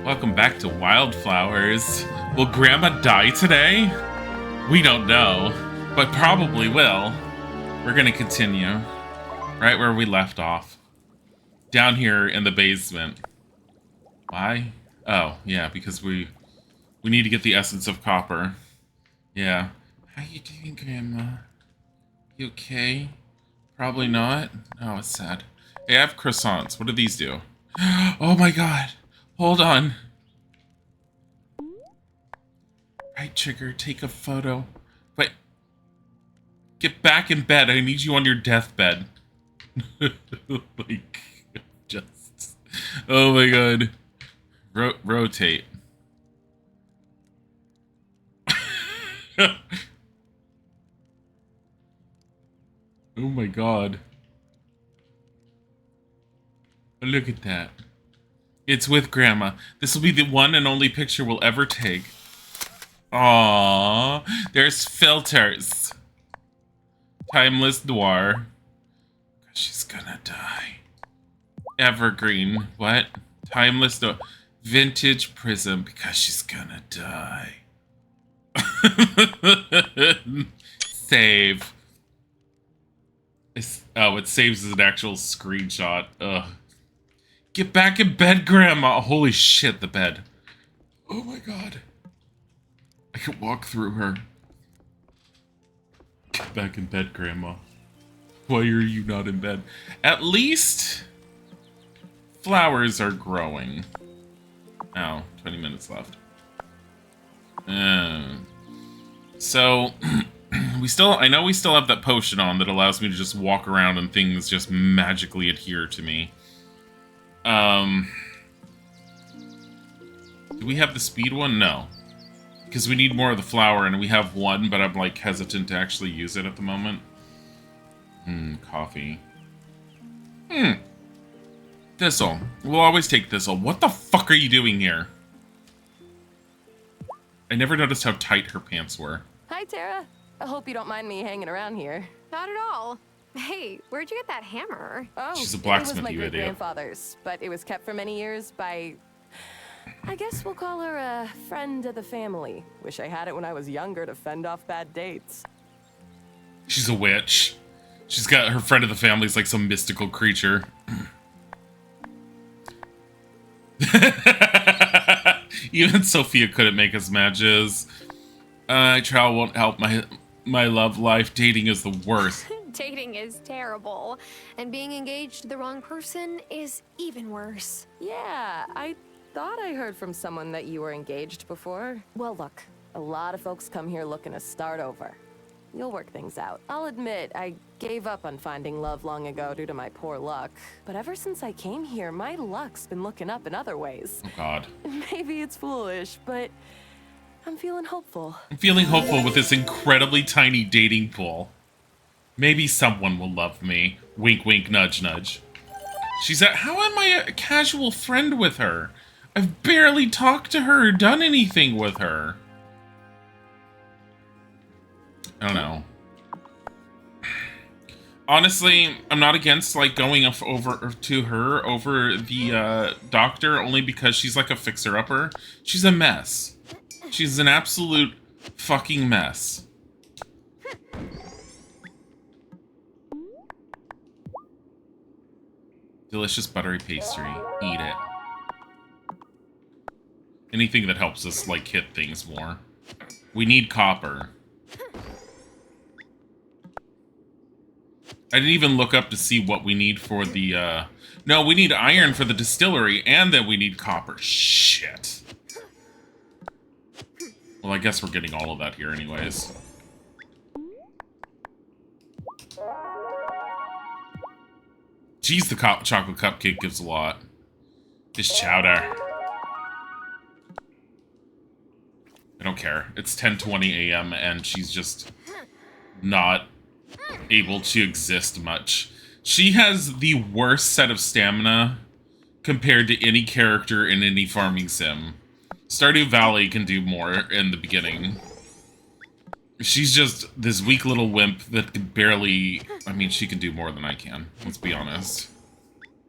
Welcome back to Wildflowers. Will Grandma die today? We don't know, but probably will. We're gonna continue right where we left off. Down here in the basement. Why? Oh, yeah, because we need to get the essence of copper. Yeah. How you doing, Grandma? You okay? Probably not. Oh, it's sad. Hey, I have croissants. What do these do? Oh my god. Hold on. Right trigger, take a photo. Wait. Get back in bed. I need you on your deathbed. Like, just... Oh my god. Rotate. Oh my god. Look at that. It's with Grandma. This will be the one and only picture we'll ever take. Aww. There's filters. Timeless Noir. She's gonna die. Evergreen. What? Timeless Noir. Vintage Prism. Because she's gonna die. Save. Oh, it saves as an actual screenshot. Ugh. Get back in bed, Grandma! Holy shit, the bed. Oh my god. I can walk through her. Get back in bed, Grandma. Why are you not in bed? At least... flowers are growing. Oh, 20 minutes left. So... I know we still have that potion on that allows me to just walk around and things just magically adhere to me. Do we have the speed one? No. Because we need more of the flower, and we have one, but I'm, like, hesitant to actually use it at the moment. Coffee. Thistle. We'll always take Thistle. What the fuck are you doing here? I never noticed how tight her pants were. Hi, Tara. I hope you don't mind me hanging around here. Not at all. Hey, where'd you get that hammer? Oh, she's a blacksmith, it was my you idiot. great-grandfather's, but it was kept for many years by... I guess we'll call her a friend of the family. Wish I had it when I was younger to fend off bad dates. She's a witch. She's got her friend of the family's like some mystical creature. Even Sophia couldn't make us matches. Trial won't help my love life. Dating is the worst. Dating is terrible. And being engaged to the wrong person is even worse. Yeah, I thought I heard from someone that you were engaged before. Well, look, a lot of folks come here looking to start over. You'll work things out. I'll admit, I gave up on finding love long ago due to my poor luck. But ever since I came here, my luck's been looking up in other ways. Oh, God. Maybe it's foolish, but I'm feeling hopeful. I'm feeling hopeful with this incredibly tiny dating pool. Maybe someone will love me. Wink, wink, nudge, nudge. She's at... How am I a casual friend with her? I've barely talked to her or done anything with her. I don't know. Honestly, I'm not against, like, going over to her over the, doctor, only because she's, like, a fixer-upper. She's a mess. She's an absolute fucking mess. Delicious buttery pastry. Eat it. Anything that helps us, like, hit things more. We need copper. I didn't even look up to see what we need for the, No, we need iron for the distillery, and then we need copper. Shit. Well, I guess we're getting all of that here anyways. Jeez, the chocolate cupcake gives a lot. This chowder. I don't care. It's 10:20 a.m. and she's just not able to exist much. She has the worst set of stamina compared to any character in any farming sim. Stardew Valley can do more in the beginning. She's just this weak little wimp that can barely... I mean, she can do more than I can. Let's be honest.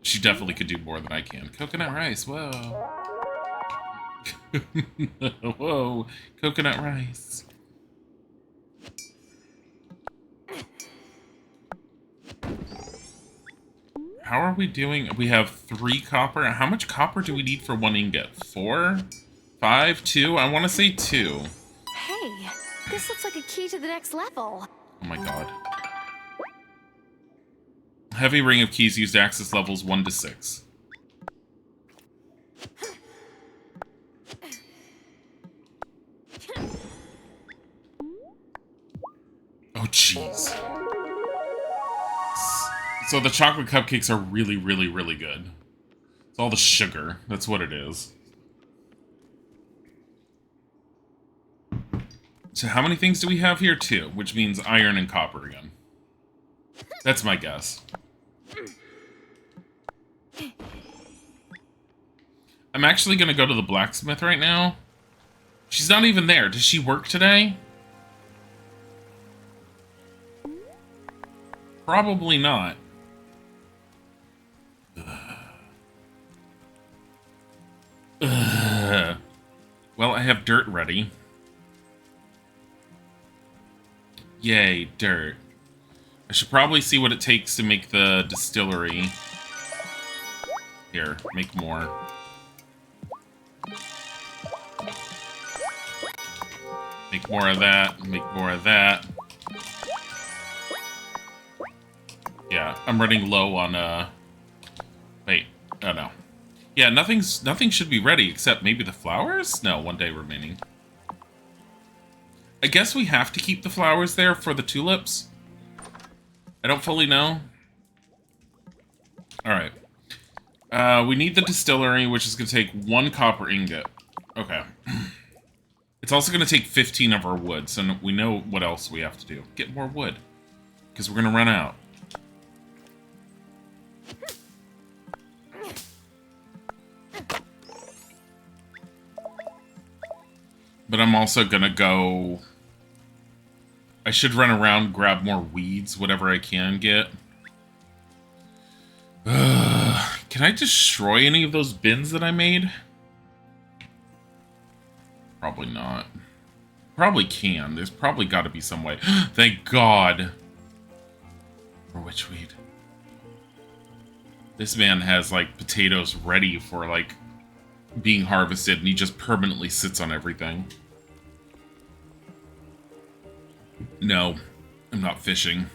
She definitely could do more than I can. Coconut rice, whoa. Whoa, coconut rice. How are we doing? We have 3 copper. How much copper do we need for 1 ingot? 4? 5? 2? I want to say 2. Hey, this looks like a key to the next level. Oh my god. Heavy ring of keys used to access levels 1 to 6. Oh, jeez. So the chocolate cupcakes are really, really, really good. It's all the sugar. That's what it is. So how many things do we have here? 2, which means iron and copper again. That's my guess. I'm actually going to go to the blacksmith right now. She's not even there. Does she work today? Probably not. Well, I have dirt ready. Yay, dirt. I should probably see what it takes to make the distillery. Here, make more. Make more of that, make more of that. Yeah, I'm running low on, wait, oh no. Yeah, nothing should be ready except maybe the flowers? No, 1 day remaining. I guess we have to keep the flowers there for the tulips. I don't fully know. Alright. We need the distillery, which is going to take 1 copper ingot. Okay. It's also going to take 15 of our wood, so we know what else we have to do. Get more wood. Because we're going to run out. But I'm also going to go... I should run around, grab more weeds, whatever I can get. Can I destroy any of those bins that I made? Probably not. Probably can. There's probably got to be some way. Thank God. For witchweed. This man has, like, potatoes ready for, like, being harvested, and he just permanently sits on everything. No, I'm not fishing.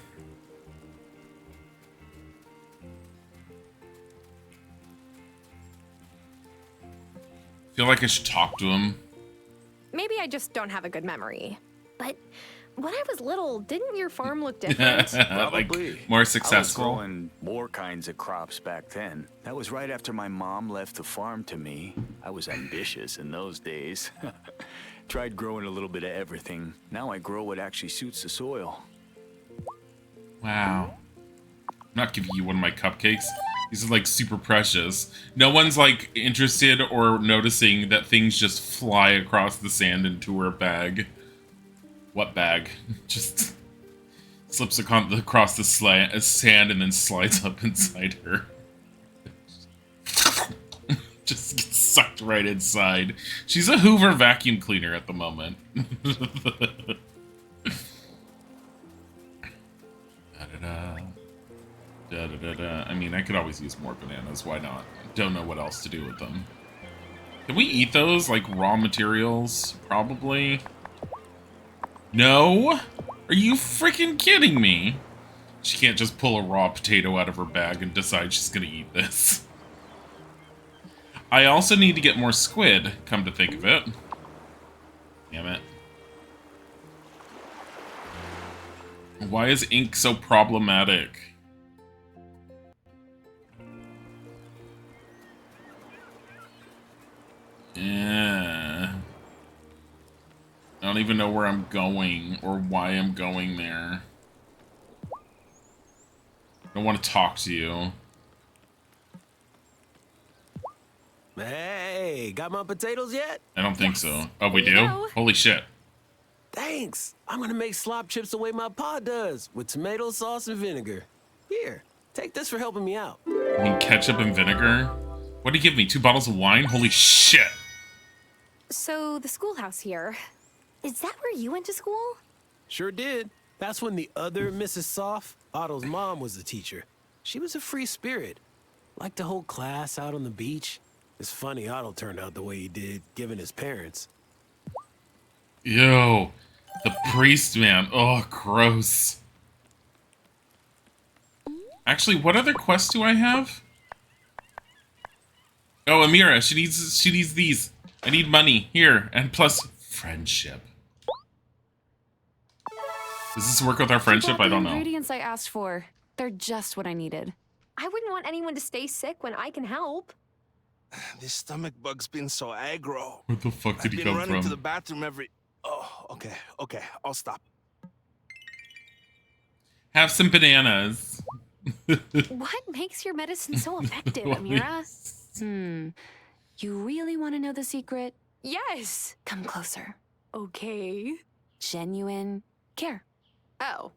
Feel like I should talk to him. Maybe I just don't have a good memory. But when I was little, didn't your farm look different? Probably. Like, more successful. I was growing more kinds of crops back then. That was right after my mom left the farm to me. I was ambitious in those days. Tried growing a little bit of everything. Now I grow what actually suits the soil. Wow. I'm not giving you one of my cupcakes. These are, like, super precious. No one's, like, interested or noticing that things just fly across the sand into her bag. What bag? Just slips across the sand and then slides up inside her. Just gets sucked right inside. She's a Hoover vacuum cleaner at the moment. I mean, I could always use more bananas. Why not? Don't know what else to do with them. Can we eat those, like, raw materials? Probably. No? Are you freaking kidding me? She can't just pull a raw potato out of her bag and decide she's gonna eat this. I also need to get more squid, come to think of it. Damn it. Why is ink so problematic? Yeah. I don't even know where I'm going or why I'm going there. I don't want to talk to you. Hey, got my potatoes yet? I don't think so. Oh, we do? know. Holy shit. Thanks. I'm gonna make slop chips the way my pa does, with tomato sauce and vinegar. Here, take this for helping me out. I mean, ketchup and vinegar? What did he give me? 2 bottles of wine? Holy shit. So the schoolhouse here, is that where you went to school? Sure did. That's when the other Mrs. Soft, Otto's mom, was the teacher. She was a free spirit. Liked to hold class out on the beach. It's funny Otto turned out the way he did, given his parents. Ew. The priest man. Oh, gross. Actually, what other quests do I have? Oh, Amira, she needs these. I need money. Here. And plus friendship. Does this work with our friendship? I don't know. Ingredients I asked for. They're just what I needed. I wouldn't want anyone to stay sick when I can help. This stomach bug's been so aggro. Where the fuck did I've he been come running to the from? bathroom every... Oh, okay, I'll stop. Have some bananas. What makes your medicine so effective, What Amira? You really want to know the secret? Yes. Come closer. Okay. Genuine care. Oh.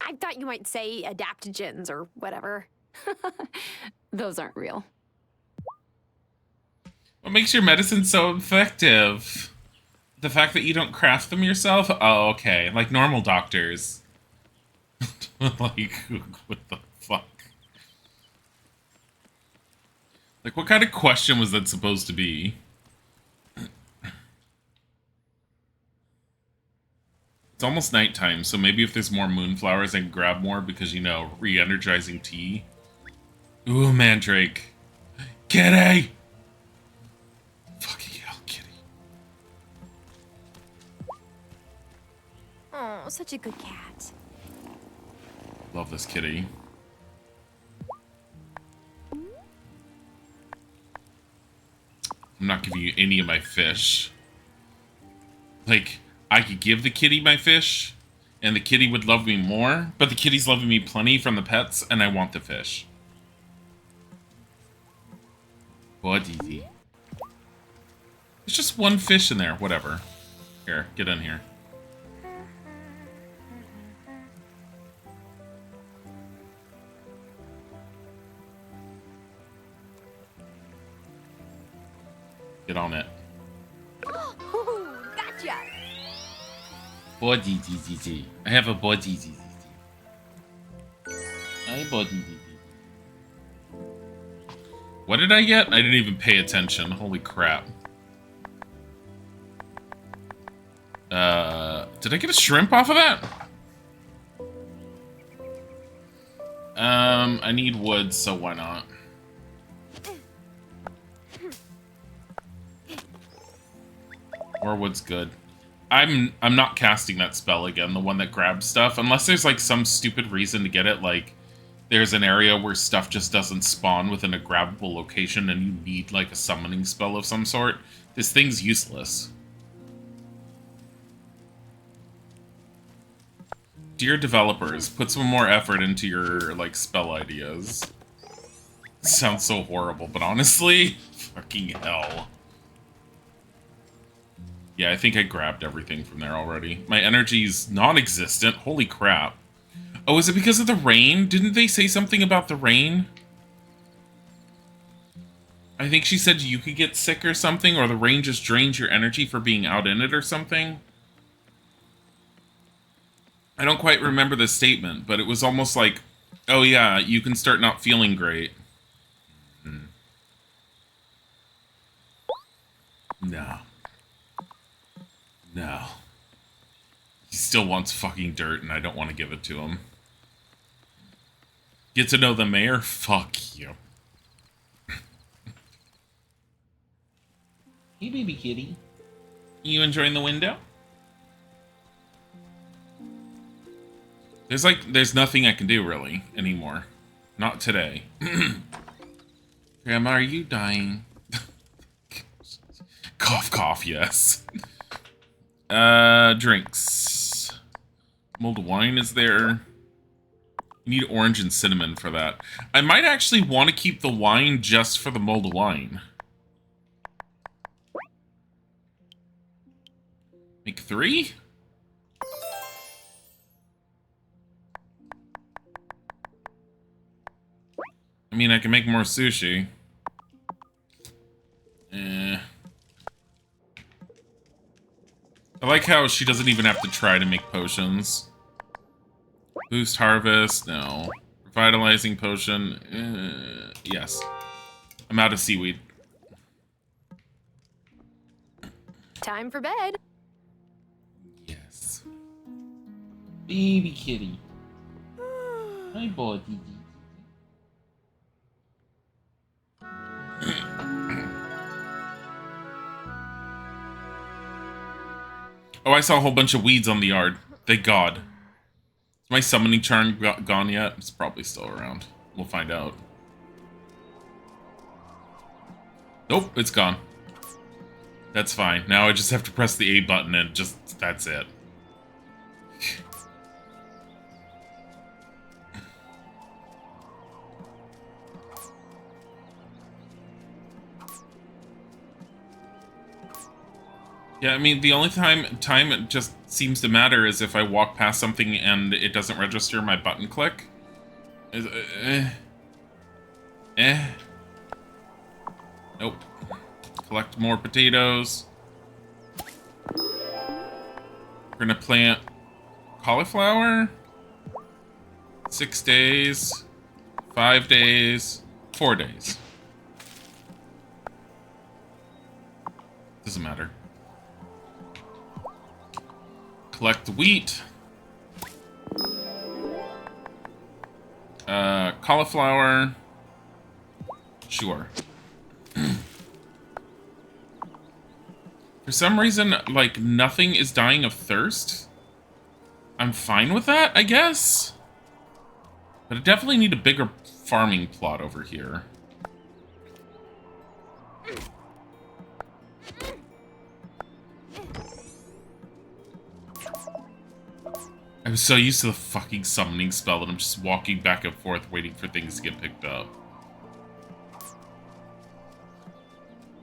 I thought you might say adaptogens or whatever. Those aren't real. What makes your medicine so effective? The fact that you don't craft them yourself? Oh, okay. Like normal doctors. Like, what the fuck? Like, what kind of question was that supposed to be? It's almost nighttime, so maybe if there's more moonflowers, I can grab more because, you know, re-energizing tea. Ooh, Mandrake. Kitty! Fucking hell, Kitty. Oh, such a good cat. Love this kitty. I'm not giving you any of my fish. Like, I could give the kitty my fish, and the kitty would love me more, but the kitty's loving me plenty from the pets, and I want the fish. What easy. There's just one fish in there, whatever. Here, get in here. Get on it. Ooh, gotcha. Body DDD. I have a body DDD. I body DDD. What did I get? I didn't even pay attention. Holy crap. Did I get a shrimp off of that? I need wood, so why not? More wood's good. I'm not casting that spell again, the one that grabs stuff, unless there's like some stupid reason to get it, like there's an area where stuff just doesn't spawn within a grabbable location and you need like a summoning spell of some sort. This thing's useless. Dear developers, put some more effort into your like spell ideas. Sounds so horrible, but honestly, fucking hell. Yeah, I think I grabbed everything from there already. My energy's non-existent. Holy crap. Oh, is it because of the rain? Didn't they say something about the rain? I think she said you could get sick or something, or the rain just drains your energy for being out in it or something. I don't quite remember the statement, but it was almost like, oh yeah, you can start not feeling great. No. No. He still wants fucking dirt, and I don't want to give it to him. Get to know the mayor? Fuck you. Hey, baby kitty. You enjoying the window? There's nothing I can do, really, anymore. Not today. Grandma, are you dying? Cough, cough, yes. Drinks. Mulled wine is there. You need orange and cinnamon for that. I might actually want to keep the wine just for the mulled wine. Make 3? I mean, I can make more sushi. I like how she doesn't even have to try to make potions. Boost harvest, no. Revitalizing potion, yes. I'm out of seaweed. Time for bed. Yes. Baby kitty. Hi, boy. Oh, I saw a whole bunch of weeds on the yard. Thank God. Is my summoning charm gone yet? It's probably still around. We'll find out. Nope, it's gone. That's fine. Now I just have to press the A button and just... that's it. Yeah, I mean, the only time it just seems to matter is if I walk past something and it doesn't register my button click. Nope. Collect more potatoes. We're gonna plant cauliflower. 6 days. 5 days. 4 days. Doesn't matter. Collect wheat. Cauliflower. Sure. For some reason, like, nothing is dying of thirst. I'm fine with that, I guess. But I definitely need a bigger farming plot over here. I was so used to the fucking summoning spell that I'm just walking back and forth waiting for things to get picked up.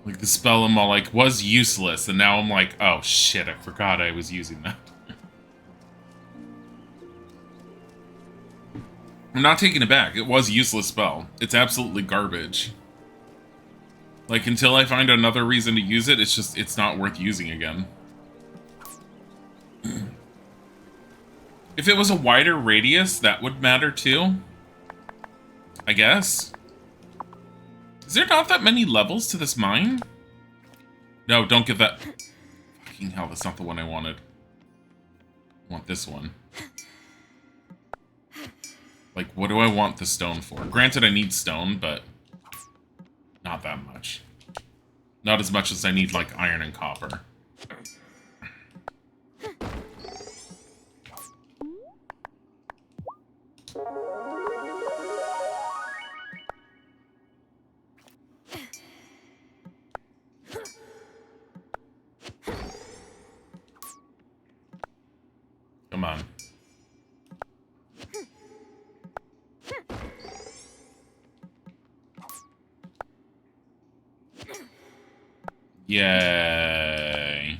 Like, the spell I'm all like, was useless, and now I'm like, oh shit, I forgot I was using that. I'm not taking it back. It was a useless spell. It's absolutely garbage. Like, until I find another reason to use it, it's not worth using again. If it was a wider radius, that would matter too. I guess. Is there not that many levels to this mine? No, don't get that. Fucking hell, that's not the one I wanted. I want this one. Like, what do I want the stone for? Granted, I need stone, but not that much. Not as much as I need, like, iron and copper. Come on. Yay.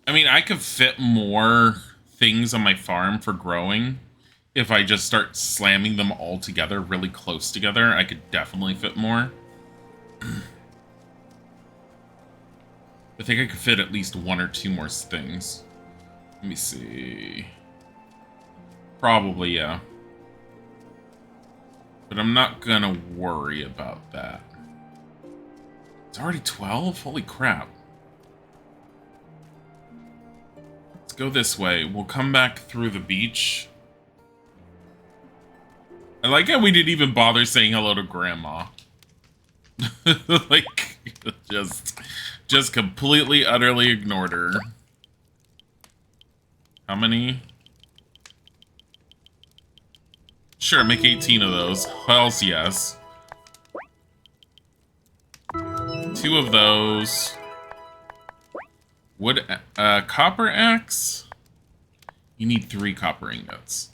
I mean, I could fit more things on my farm for growing. If I just start slamming them all together, really close together, I could definitely fit more. I think I could fit at least 1 or 2 more things. Let me see. Probably, yeah. But I'm not gonna worry about that. It's already 12? Holy crap. Let's go this way. We'll come back through the beach. I like how we didn't even bother saying hello to Grandma. Like, just completely, utterly ignored her. How many? Sure, make 18 of those. Hells yes. 2 of those. Wood, copper axe? You need 3 copper ingots.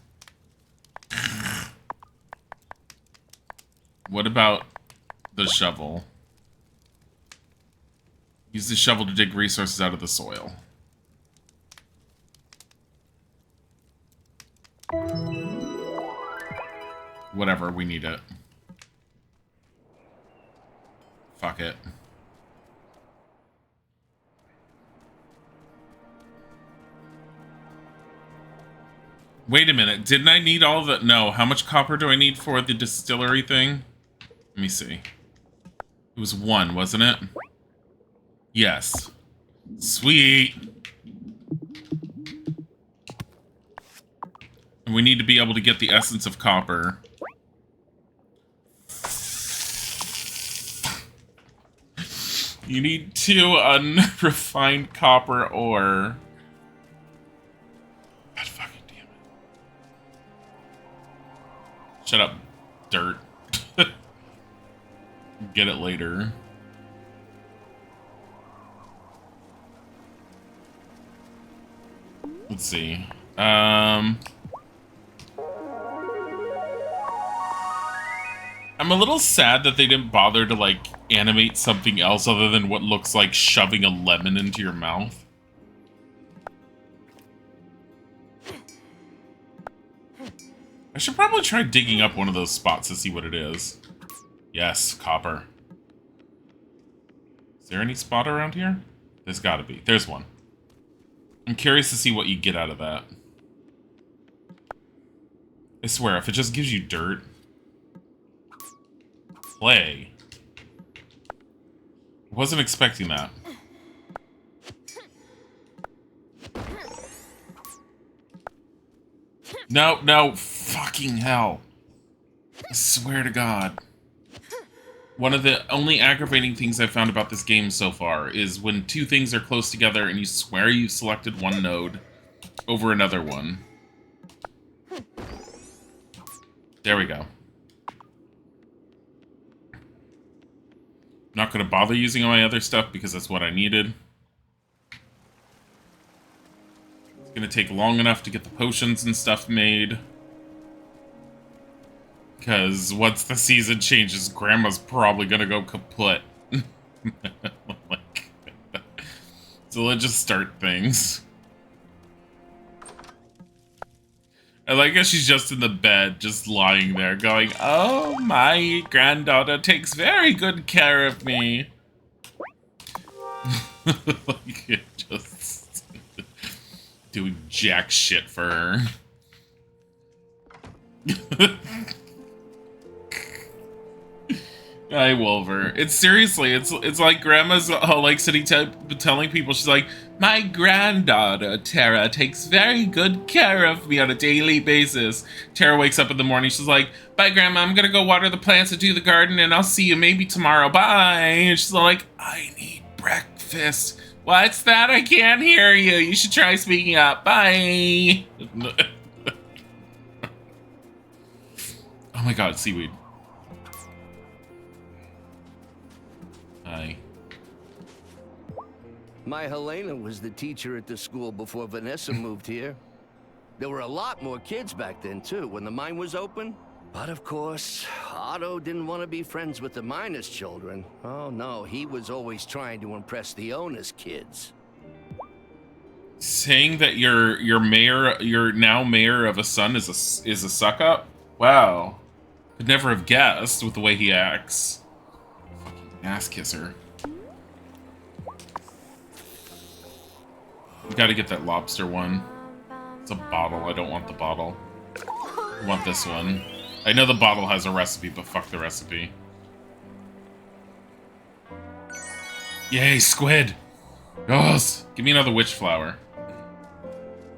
What about the shovel? Use the shovel to dig resources out of the soil. whatever, we need it. Fuck it. Wait a minute, didn't I need all the... No, how much copper do I need for the distillery thing? Let me see. It was 1, wasn't it? Yes. Sweet! And we need to be able to get the essence of copper. You need 2 unrefined copper ore. God fucking damn it. Shut up, dirt. Get it later. Let's see. I'm a little sad that they didn't bother to, like, animate something else other than what looks like shoving a lemon into your mouth. I should probably try digging up one of those spots to see what it is. Yes, copper. Is there any spot around here? There's gotta be. There's one. I'm curious to see what you get out of that. I swear, if it just gives you dirt... Clay. I wasn't expecting that. No, no, fucking hell. I swear to God. One of the only aggravating things I've found about this game so far is when 2 things are close together and you swear you've selected one node over another one. There we go. Not going to bother using all my other stuff because that's what I needed. It's going to take long enough to get the potions and stuff made. Because once the season changes, Grandma's probably going to go kaput. So let's just start things. I like how she's just in the bed, just lying there, going, "Oh, my granddaughter takes very good care of me." Like, just doing jack shit for her. Hi, Wolver. It's seriously, it's like Grandma's like sitting telling people, she's like, "My granddaughter, Tara, takes very good care of me on a daily basis." Tara wakes up in the morning, she's like, "Bye, Grandma, I'm gonna go water the plants and do the garden, and I'll see you maybe tomorrow, bye." And she's like, "I need breakfast." "What's that? I can't hear you. You should try speaking up. Bye." Oh my God, seaweed. Hi. My Helena was the teacher at the school before Vanessa moved here. There were a lot more kids back then, too, when the mine was open. But of course, Otto didn't want to be friends with the miners' children. Oh no, he was always trying to impress the owner's kids. Saying that your mayor, your now mayor of a son is a suck up? Wow. Could never have guessed with the way he acts. Ass kisser. We gotta get that lobster one. It's a bottle. I don't want the bottle. I want this one. I know the bottle has a recipe, but fuck the recipe. Yay, squid! Yes! Give me another witch flower.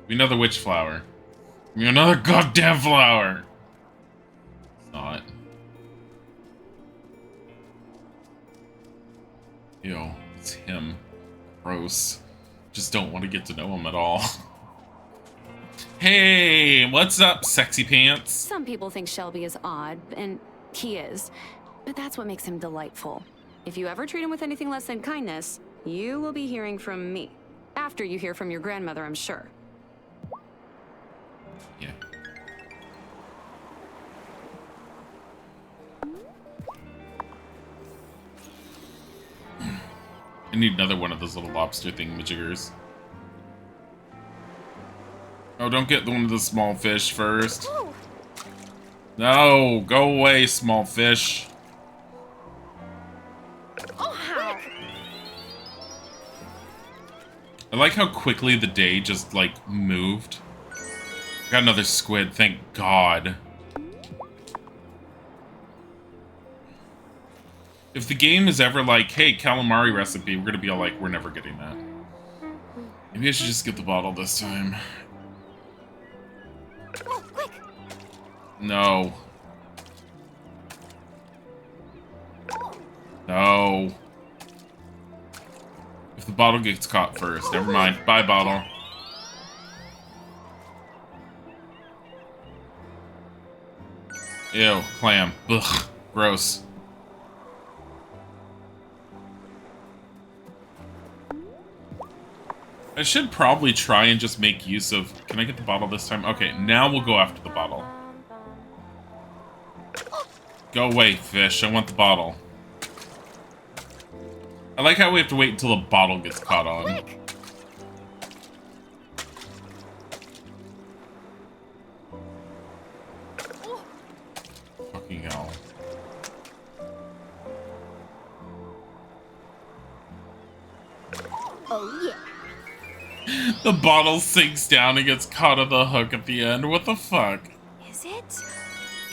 Give me another witch flower. Give me another goddamn flower! It's not. Ew, it's him. Gross. Just don't want to get to know him at all. Hey, what's up, sexy pants? Some people think Shelby is odd, and he is. But that's what makes him delightful. If you ever treat him with anything less than kindness, you will be hearing from me. After you hear from your grandmother, I'm sure. Yeah. I need another one of those little lobster thingamajiggers. Oh, don't get one of the small fish first. No, go away, small fish. Ow. I like how quickly the day just, like, moved. Got another squid, thank God. If the game is ever like, hey, calamari recipe, we're gonna be all like, we're never getting that. Maybe I should just get the bottle this time. Oh, quick. No. No. If the bottle gets caught first, never mind. Bye, bottle. Ew, clam. Ugh, gross. I should probably try and just make use of... Can I get the bottle this time? Okay, now we'll go after the bottle. Go away, fish. I want the bottle. I like how we have to wait until the bottle gets caught on. Quick. Fucking hell. Oh, yeah. The bottle sinks down and gets caught on the hook at the end. What the fuck? Is it?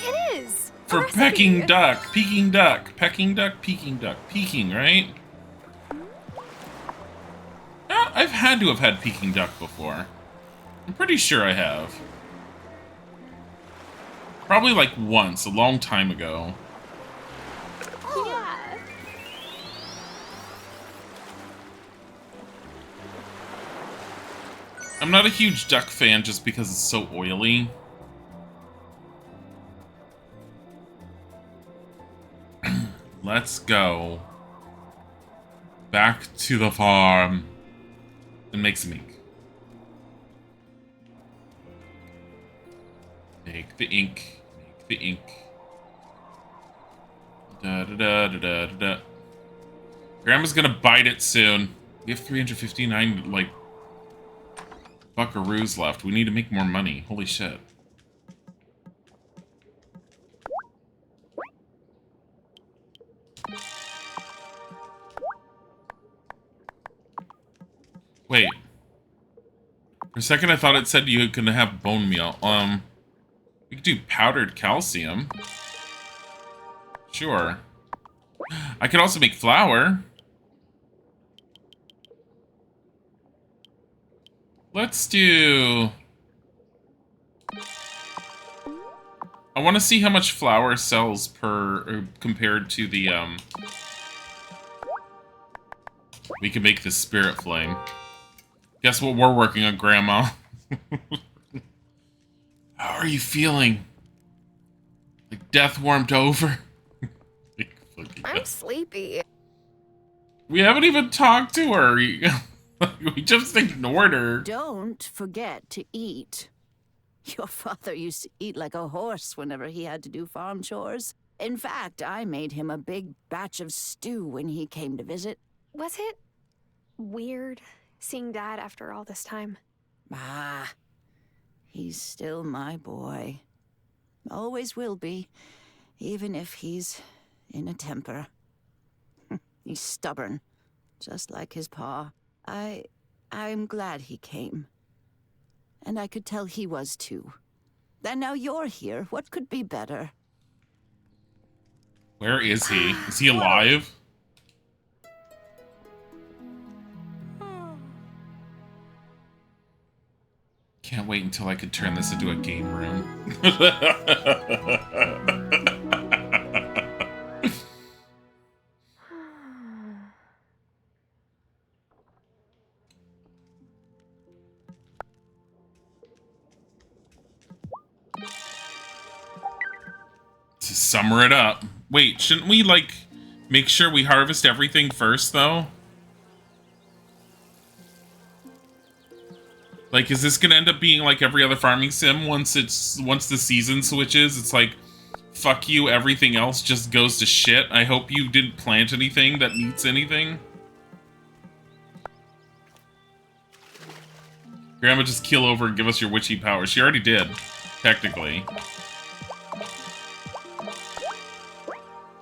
It is. For pecking duck. Peking duck. Pecking duck, peking duck. Peking, right? I've had to have had Peking duck before. I'm pretty sure I have. Probably like once, a long time ago. Yeah. I'm not a huge duck fan just because it's so oily. Let's go back to the farm and make some ink. Make the ink. Make the ink. Da da da da da da da. Grandma's gonna bite it soon. We have 359 like buckaroos left. We need to make more money. Holy shit. Wait. For a second I thought it said you could have bone meal. We could do powdered calcium. Sure. I could also make flour. Let's do... I want to see how much flour sells per... compared to the, We can make this spirit flame. Guess what we're working on, Grandma? How are you feeling? Like death warmed over? I'm sleepy. We haven't even talked to her. We just ignored her. Don't forget to eat. Your father used to eat like a horse whenever he had to do farm chores. In fact, I made him a big batch of stew when he came to visit. Was it weird seeing Dad after all this time? Ah, he's still my boy. Always will be, even if he's in a temper. He's stubborn, just like his pa. I'm glad he came. And I could tell he was too. And now you're here. What could be better? Where is he? Is he alive? Can't wait until I could turn this into a game room. To summer it up. Wait, shouldn't we, like, make sure we harvest everything first, though? Like, is this gonna end up being like every other farming sim once the season switches? It's like, fuck you, everything else just goes to shit. I hope you didn't plant anything that needs anything. Grandma, just keel over and give us your witchy powers. She already did, technically.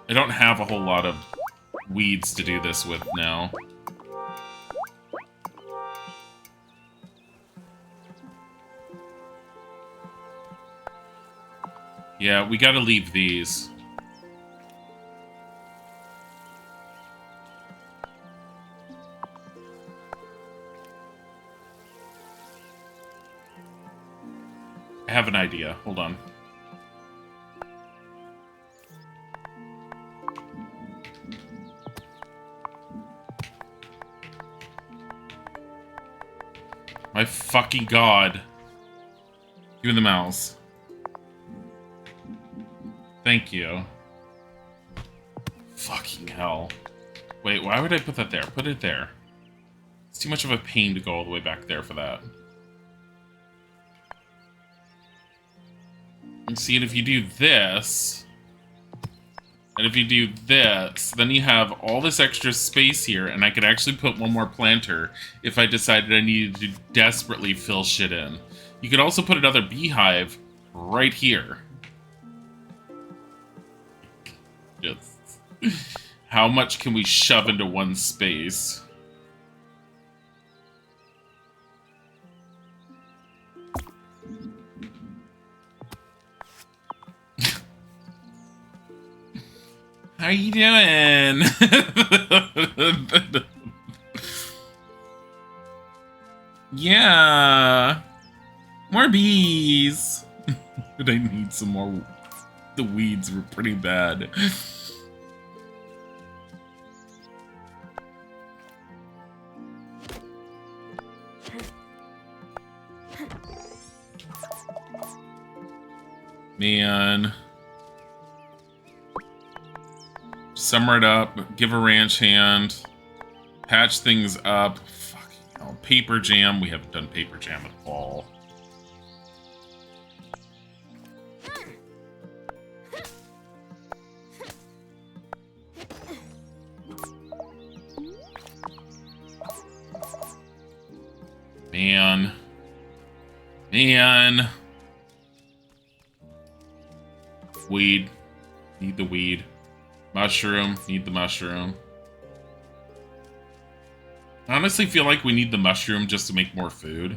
I don't have a whole lot of weeds to do this with now. Yeah, we gotta leave these. I have an idea. Hold on. My fucking god. Give me the mouse. Thank you. Fucking hell. Wait, why would I put that there? Put it there. It's too much of a pain to go all the way back there for that. And see, and if you do this, and if you do this, then you have all this extra space here, and I could actually put one more planter if I decided I needed to desperately fill shit in. You could also put another beehive right here. Just, how much can we shove into one space? How you doing? Yeah. More bees. But I need some more. The weeds were pretty bad. Man. Summer it up, give a ranch hand, patch things up. Fucking hell. Paper jam. We haven't done paper jam at all. Man. Man. Weed. Need the weed. Mushroom. Need the mushroom. I honestly feel like we need the mushroom just to make more food.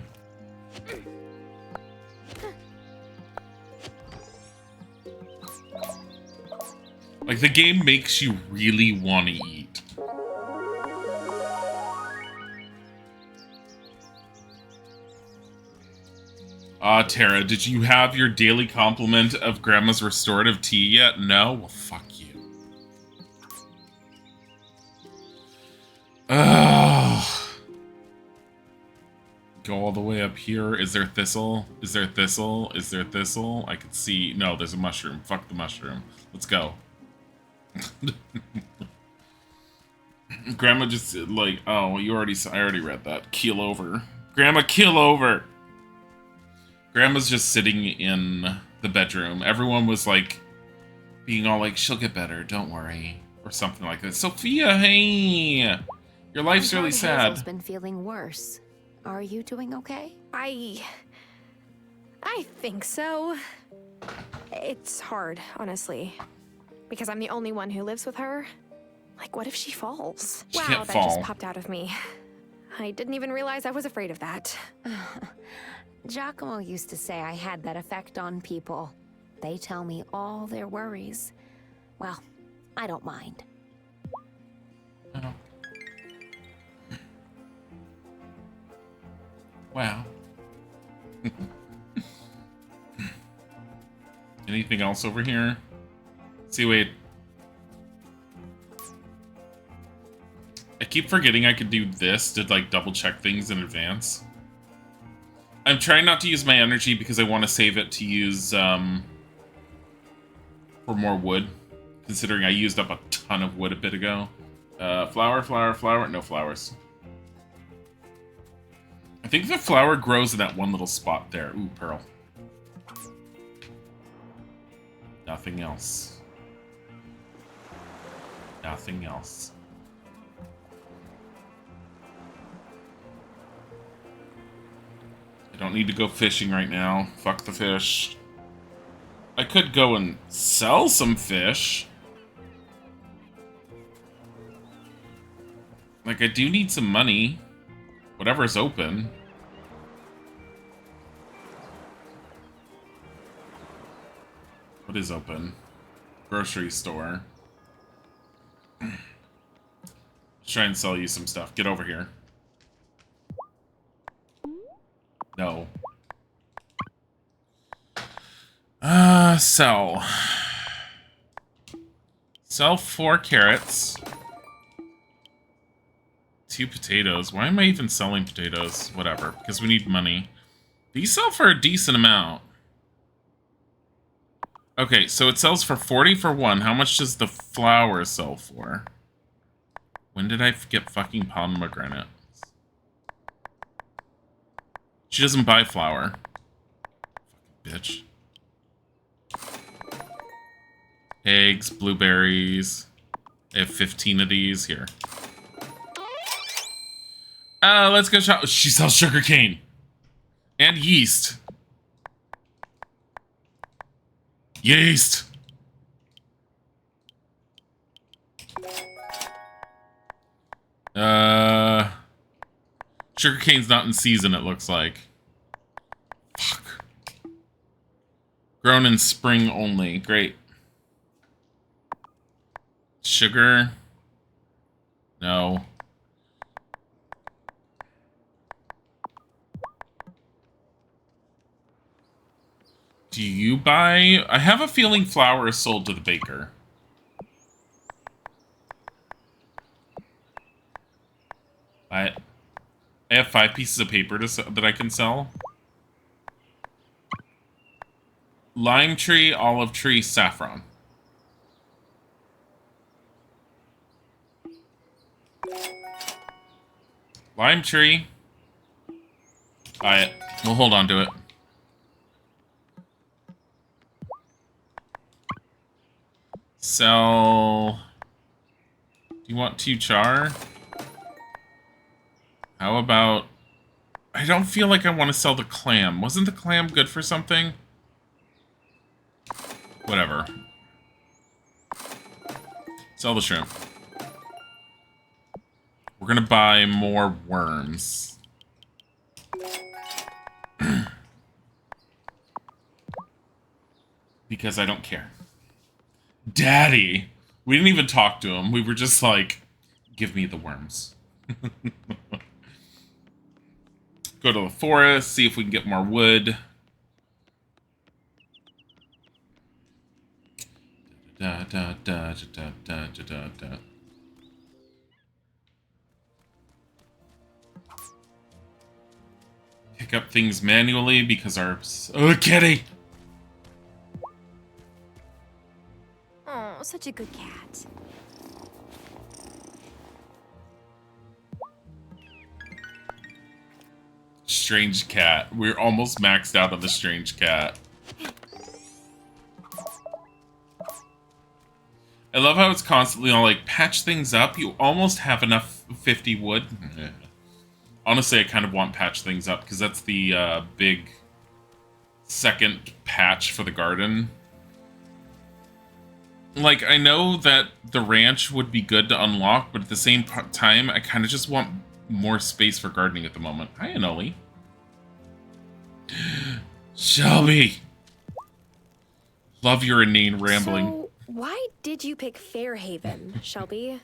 Like, the game makes you really want to eat. Tara, did you have your daily complement of Grandma's restorative tea yet? No? Well, fuck you. Go all the way up here. Is there thistle? Is there thistle? Is there thistle? I can see... No, there's a mushroom. Fuck the mushroom. Let's go. Grandma just, like... Oh, you already... I already read that. Keel over. Grandma, keel over! Grandma's just sitting in the bedroom. Everyone was, like... Being all like, she'll get better. Don't worry. Or something like that. Sophia, hey! Your life's really sad. Hazel's been feeling worse. Are you doing okay? I think so. It's hard, honestly. Because I'm the only one who lives with her. Like, what if she falls? She wow, can't that fall. just popped out of me. I didn't even realize I was afraid of that. Giacomo used to say I had that effect on people. They tell me all their worries. Well, I don't mind. Oh. Wow. Anything else over here? See, wait. I keep forgetting I could do this to, like, double check things in advance. I'm trying not to use my energy because I want to save it to use, for more wood. Considering I used up a ton of wood a bit ago. Flower, flower, flower. No flowers. I think the flower grows in that one little spot there. Ooh, pearl. Nothing else. Nothing else. I don't need to go fishing right now. Fuck the fish. I could go and sell some fish. Like, I do need some money. Whatever's open. What is open? Grocery store. Let's try and sell you some stuff. Get over here. No. Sell. Sell 4 carrots. 2 potatoes. Why am I even selling potatoes? Whatever, because we need money. These sell for a decent amount. Okay, so it sells for 40 for 1. How much does the flour sell for? When did I get fucking pomegranate? She doesn't buy flour. Fucking bitch. Eggs, blueberries. I have 15 of these here. Let's go shop. She sells sugar cane. And yeast. Yeast! Sugarcane's not in season, it looks like. Fuck. Grown in spring only. Great. Sugar. No. Do you buy... I have a feeling flour is sold to the baker. I have 5 pieces of paper that I can sell. Lime tree, olive tree, saffron. Lime tree. Buy it. We'll hold on to it. Sell... Do you want 2 char? How about... I don't feel like I want to sell the clam. Wasn't the clam good for something? Whatever. Sell the shrimp. We're gonna buy more worms. Because I don't care. Daddy! We didn't even talk to him. We were just like, give me the worms. Go to the forest, see if we can get more wood. Da, da, da, da, da, da, da, da. Pick up things manually because our... Oh, kitty! Oh, such a good cat. Strange cat. We're almost maxed out on the strange cat. I love how it's constantly all like, patch things up. You almost have enough 50 wood. Honestly, I kind of want patch things up because that's the big second patch for the garden. Like, I know that the ranch would be good to unlock, but at the same time, I kind of just want more space for gardening at the moment. Hi, Anoli. Shelby! Love your inane rambling. So, why did you pick Fairhaven, Shelby?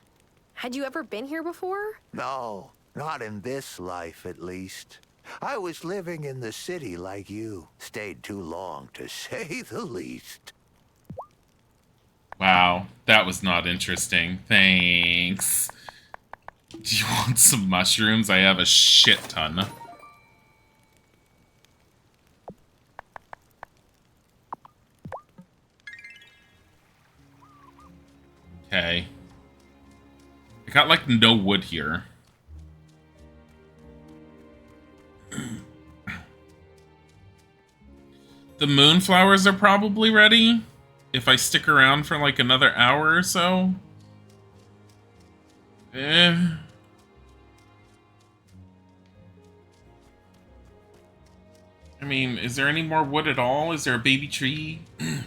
Had you ever been here before? No, not in this life, at least. I was living in the city like you. Stayed too long, to say the least. Wow, that was not interesting. Thanks. Do you want some mushrooms? I have a shit ton. Okay. I got, like, no wood here. The moonflowers are probably ready. If I stick around for, like, another hour or so. I mean, is there any more wood at all? Is there a baby tree? Did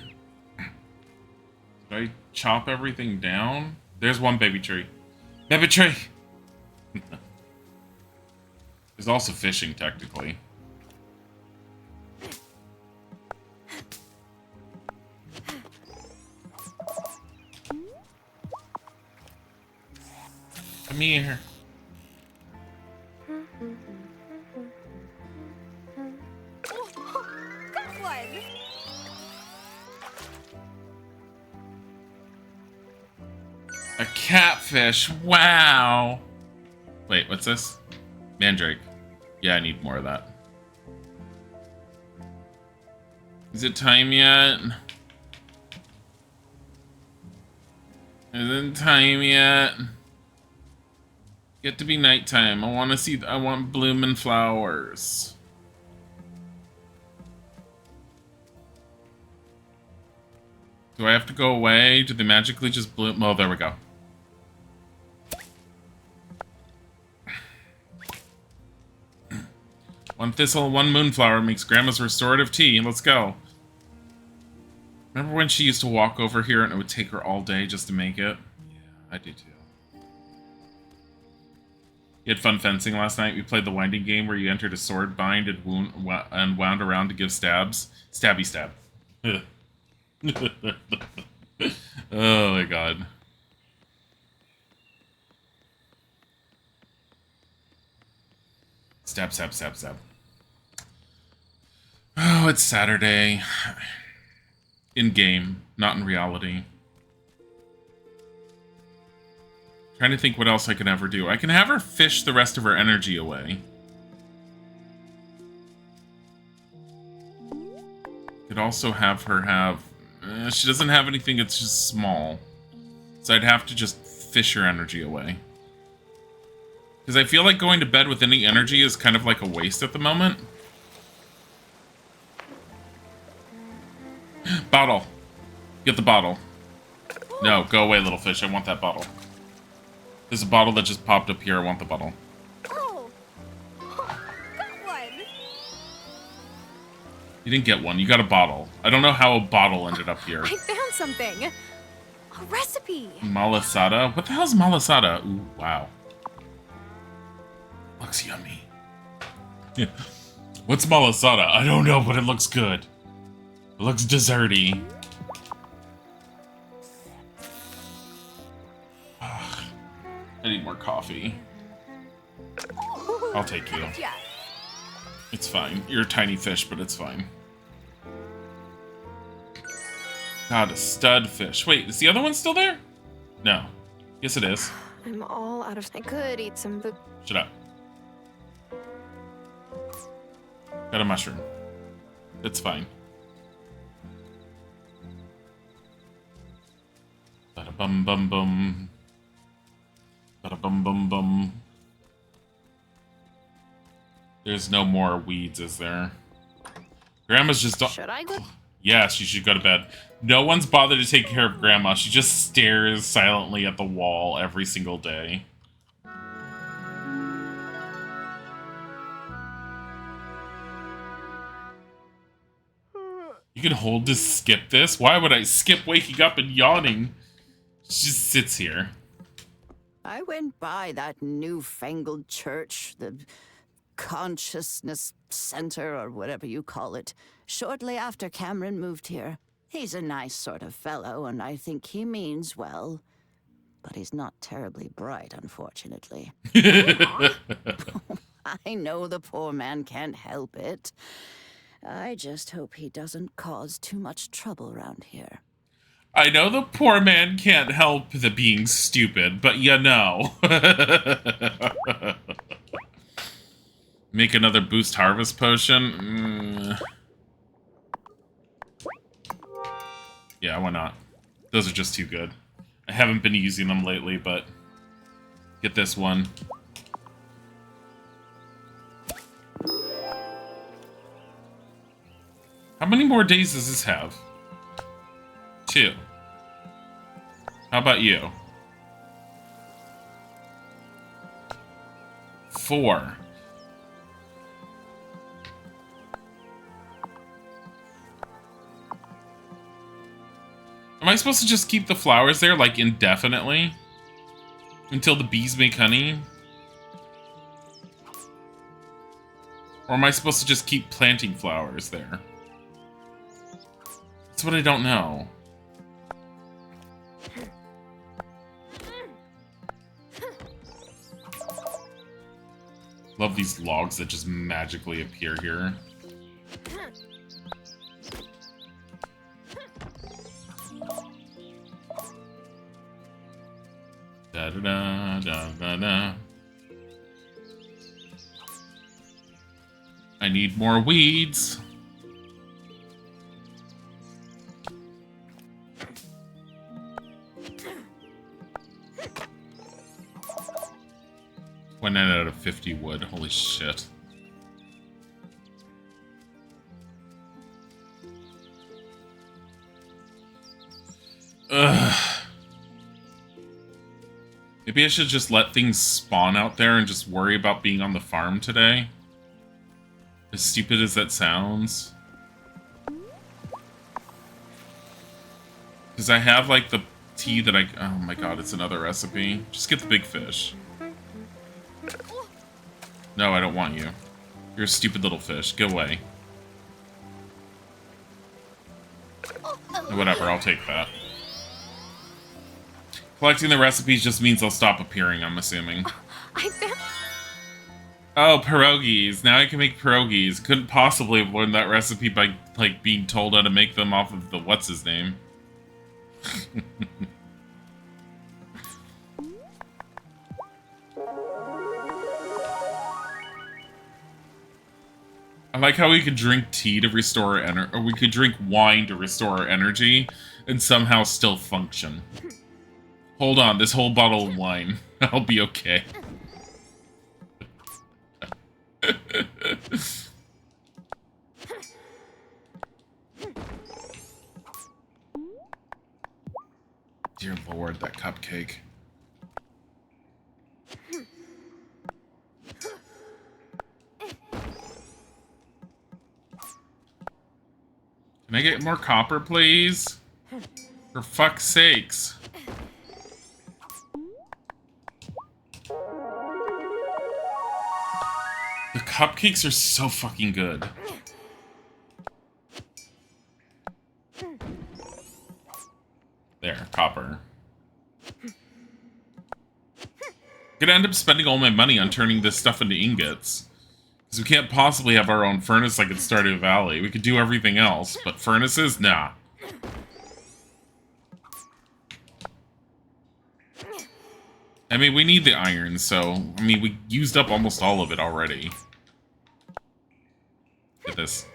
I chop everything down? There's one baby tree. Baby tree! There's also fishing, technically. Come here. Got one! A catfish. Wow. Wait, what's this? Mandrake. Yeah, I need more of that. Is it time yet? Isn't time yet? Get to be nighttime. I want to see. I want blooming flowers. Do I have to go away? Do they magically just bloom? Oh, there we go. One thistle, one moonflower makes Grandma's restorative tea. Let's go. Remember when she used to walk over here and it would take her all day just to make it? Yeah, I do too. You had fun fencing last night. We played the winding game where you entered a sword bind and wound around to give stabs. Stabby stab. Oh my god. Stab, stab, stab, stab. Oh, it's Saturday. In game, not in reality. Trying to think what else I can ever do. I can have her fish the rest of her energy away. Could also have her have... she doesn't have anything, it's just small. So I'd have to just fish her energy away. Because I feel like going to bed with any energy is kind of like a waste at the moment. Bottle. Get the bottle. No, go away, little fish. I want that bottle. There's a bottle that just popped up here. I want the bottle. Oh! Got one! You didn't get one. You got a bottle. I don't know how a bottle ended up here. I found something! A recipe! Malasada? What the hell's malasada? Ooh, wow. Looks yummy. Yeah. What's malasada? I don't know, but it looks good. It looks desserty. Ugh. I need more coffee. I'll take you. Yeah. It's fine. You're a tiny fish, but it's fine. God, a stud fish. Wait, is the other one still there? No. Yes, it is. I'm all out of... I could eat some food. Shut up. Got a mushroom. It's fine. Bada bum bum bum. Bada bum bum bum. There's no more weeds, is there? Grandma's just... Should I go? Yes, you should go to bed. No one's bothered to take care of Grandma. She just stares silently at the wall every single day. You can hold to skip this? Why would I skip waking up and yawning? She just sits here. I went by that newfangled church, the Consciousness Center, or whatever you call it, shortly after Cameron moved here. He's a nice sort of fellow, and I think he means well. But he's not terribly bright, unfortunately. I know the poor man can't help it. I just hope he doesn't cause too much trouble around here. I know the poor man can't help the being stupid, but you know. Make another boost harvest potion? Yeah, why not? Those are just too good. I haven't been using them lately, but... Get this one. How many more days does this have? 2. How about you? 4. Am I supposed to just keep the flowers there, like, indefinitely? Until the bees make honey? Or am I supposed to just keep planting flowers there? That's what I don't know. Love these logs that just magically appear here. Da da da da da da. I need more weeds. Went in out of 50 wood. Holy shit. Ugh. Maybe I should just let things spawn out there and just worry about being on the farm today. As stupid as that sounds. Because I have, like, the tea that I... Oh my god, it's another recipe. Just get the big fish. No, I don't want you. You're a stupid little fish. Go away. Whatever, I'll take that. Collecting the recipes just means they'll stop appearing, I'm assuming. Oh, pierogies. Now I can make pierogies. Couldn't possibly have learned that recipe by, like, being told how to make them off of the what's-his-name. I like how we could drink tea to restore energy, or we could drink wine to restore our energy, and somehow still function. Hold on, this whole bottle of wine. I'll be okay. Dear Lord, that cupcake. Can I get more copper, please? For fuck's sakes. The cupcakes are so fucking good. There, copper. Gonna end up spending all my money on turning this stuff into ingots. Because we can't possibly have our own furnace like at Stardew Valley. We could do everything else, but furnaces? Nah. I mean, we need the iron, so... I mean, we used up almost all of it already. Look at this.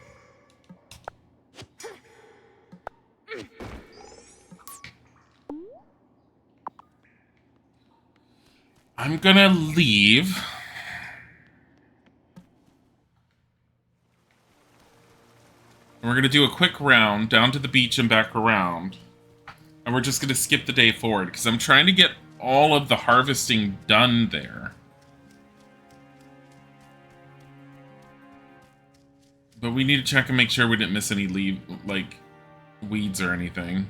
I'm gonna leave. And we're gonna do a quick round down to the beach and back around. And we're just gonna skip the day forward, because I'm trying to get all of the harvesting done there. But we need to check and make sure we didn't miss any weeds or anything.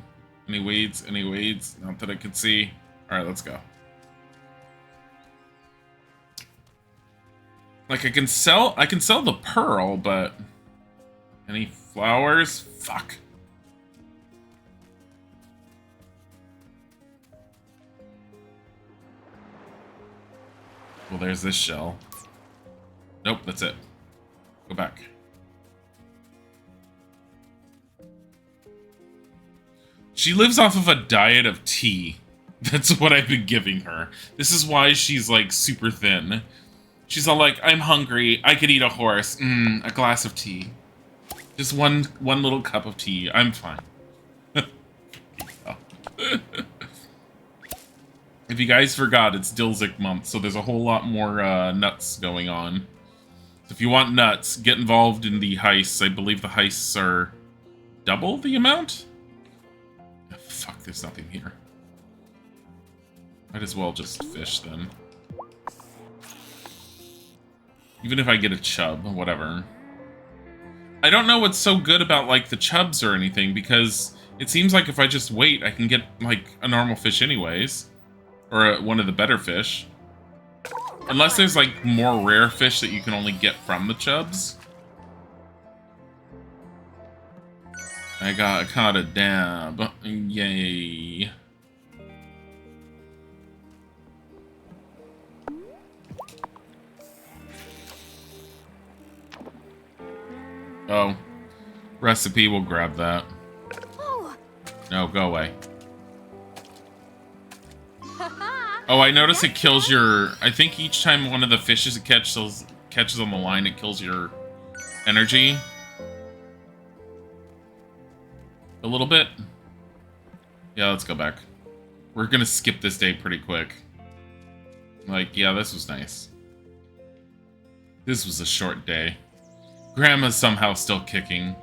Any weeds? Any weeds? Not that I could see. Alright, let's go. Like, I can sell the pearl, but... Any flowers? Fuck. Well, there's this shell. Nope, that's it. Go back. She lives off of a diet of tea. That's what I've been giving her. This is why she's, like, super thin. She's all like, I'm hungry, I could eat a horse. A glass of tea. Just one little cup of tea. I'm fine. If you guys forgot, it's Dilzik month, so there's a whole lot more nuts going on. So if you want nuts, get involved in the heists. I believe the heists are double the amount? Oh, fuck, there's nothing here. Might as well just fish then. Even if I get a chub, whatever. I don't know what's so good about, like, the chubs or anything, because it seems like if I just wait, I can get, like, a normal fish anyways. Or one of the better fish. Unless there's like more rare fish that you can only get from the chubs. I caught a dab. Yay. Oh. Recipe, we'll grab that. Oh. No, go away. Oh, I noticed it kills your... I think each time one of the fishes it catches on the line, it kills your energy. A little bit. Yeah, let's go back. We're gonna skip this day pretty quick. Like, yeah, this was nice. This was a short day. Grandma's somehow still kicking.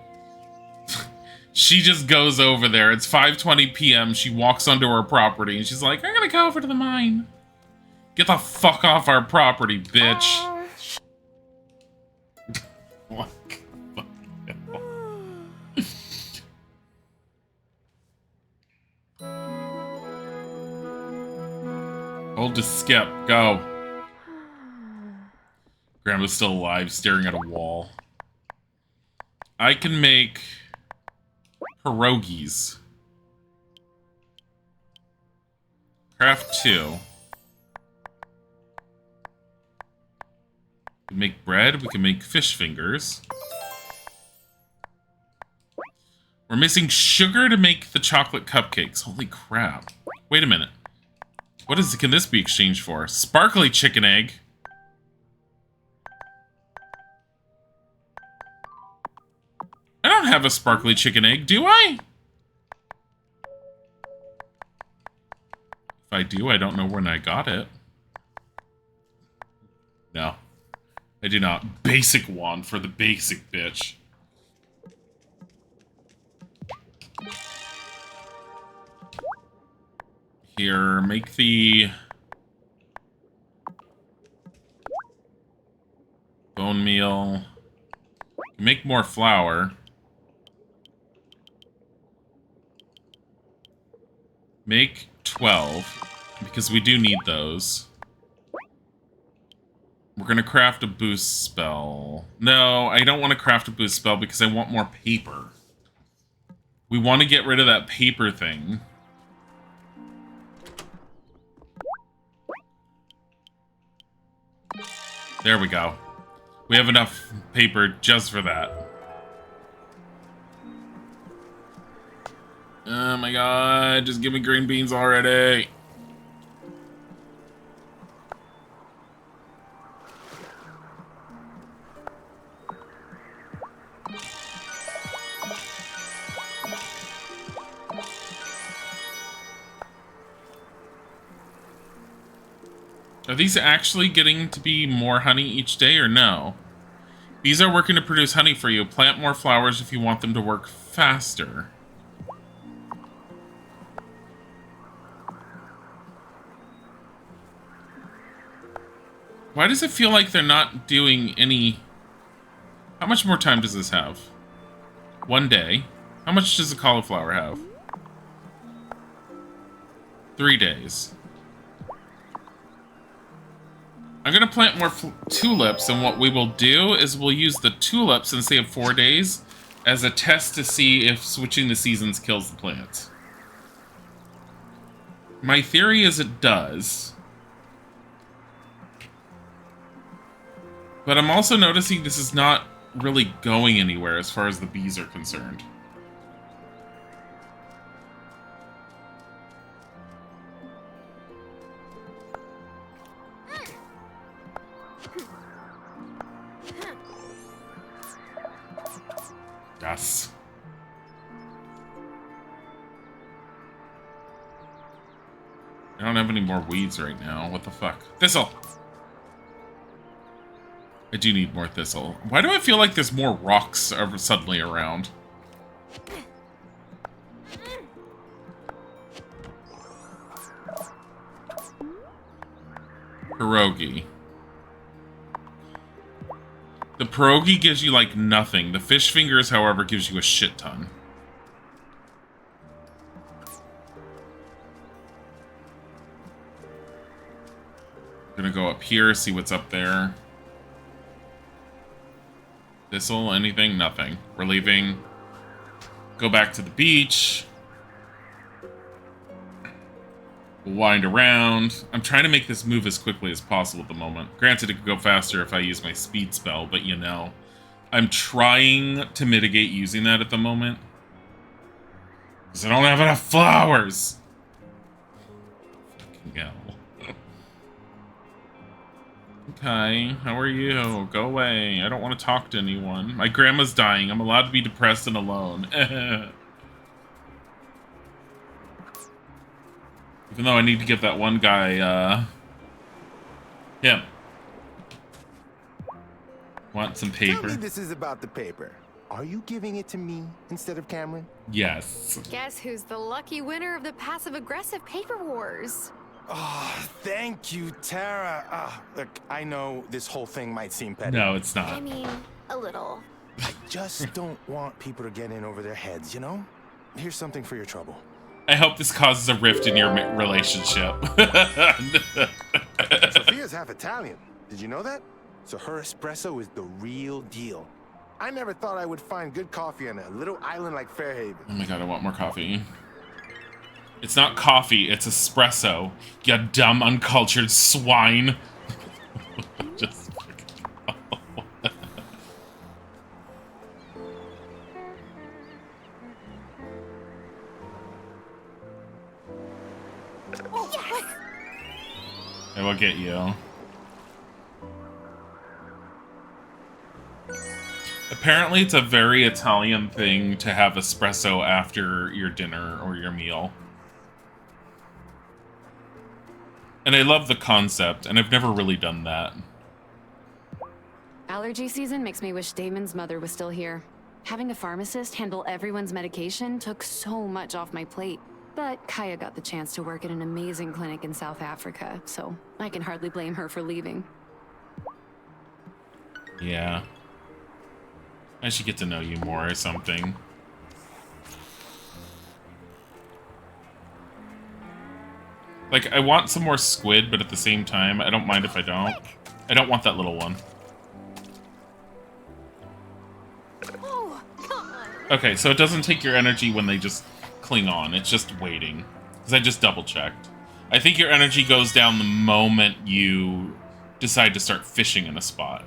She just goes over there. It's 5:20 p.m. She walks onto her property and she's like, I'm gonna go over to the mine. Get the fuck off our property, bitch. What the hell? Hold to skip. Go. Grandma's still alive, staring at a wall. I can make pierogies. Craft 2. We can make bread. We can make fish fingers. We're missing sugar to make the chocolate cupcakes. Holy crap. Wait a minute. What can this be exchanged for? Sparkly chicken egg. I don't have a sparkly chicken egg, do I? If I do, I don't know when I got it. No. I do not. Basic wand for the basic bitch. Here, make the bone meal. Make more flour. Make 12, because we do need those. We're gonna craft a boost spell. No, I don't want to craft a boost spell because I want more paper. We want to get rid of that paper thing. There we go. We have enough paper just for that. Oh my god, just give me green beans already. Are these actually getting to be more honey each day or no? Bees are working to produce honey for you. Plant more flowers if you want them to work faster. Why does it feel like they're not doing any... How much more time does this have? 1 day. How much does a cauliflower have? 3 days. I'm gonna plant more tulips, and what we will do is we'll use the tulips, since they have 4 days, as a test to see if switching the seasons kills the plants. My theory is it does. But I'm also noticing this is not really going anywhere as far as the bees are concerned. Yes. I don't have any more weeds right now. What the fuck? Thistle! I do need more thistle. Why do I feel like there's more rocks suddenly around? Pierogi. The pierogi gives you, like, nothing. The fish fingers, however, gives you a shit ton. Gonna go up here, see what's up there. This'll, anything? Nothing. We're leaving. Go back to the beach. We'll wind around. I'm trying to make this move as quickly as possible at the moment. Granted, it could go faster if I use my speed spell, but you know. I'm trying to mitigate using that at the moment. Because I don't have enough flowers! Fucking hell. Okay, how are you? Go away. I don't want to talk to anyone. My grandma's dying. I'm allowed to be depressed and alone. Even though I need to give that one guy, him. Want some paper? Tell me this is about the paper. Are you giving it to me instead of Cameron? Yes. Guess who's the lucky winner of the passive-aggressive paper wars? Oh, thank you, Tara. Look, I know this whole thing might seem petty. No, it's not. I mean, a little. I just don't want people to get in over their heads, you know? Here's something for your trouble. I hope this causes a rift in your relationship. Sophia's half Italian. Did you know that? So her espresso is the real deal. I never thought I would find good coffee on a little island like Fairhaven. Oh my god, I want more coffee. It's not coffee, it's espresso. You dumb, uncultured swine. Just I will get you. Apparently, it's a very Italian thing to have espresso after your dinner or your meal. And I love the concept, and I've never really done that. Allergy season makes me wish Damon's mother was still here. Having a pharmacist handle everyone's medication took so much off my plate. But Kaya got the chance to work at an amazing clinic in South Africa, so I can hardly blame her for leaving. Yeah. I should get to know you more or something. Like, I want some more squid, but at the same time, I don't mind if I don't. I don't want that little one. Okay, so it doesn't take your energy when they just cling on. It's just waiting. Because I just double-checked. I think your energy goes down the moment you decide to start fishing in a spot.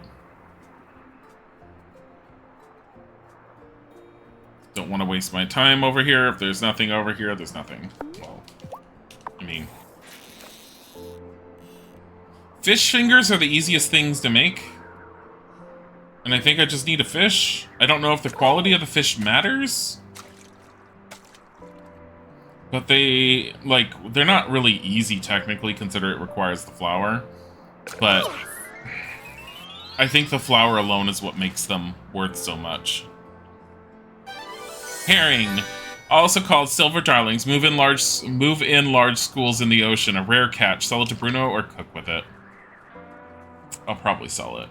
Don't want to waste my time over here. If there's nothing over here, there's nothing. Well, I mean... Fish fingers are the easiest things to make. And I think I just need a fish. I don't know if the quality of the fish matters. But they, like, they're not really easy technically, considering it requires the flour. But I think the flour alone is what makes them worth so much. Herring, also called silver darlings, move in large schools in the ocean. A rare catch. Sell it to Bruno or cook with it. I'll probably sell it.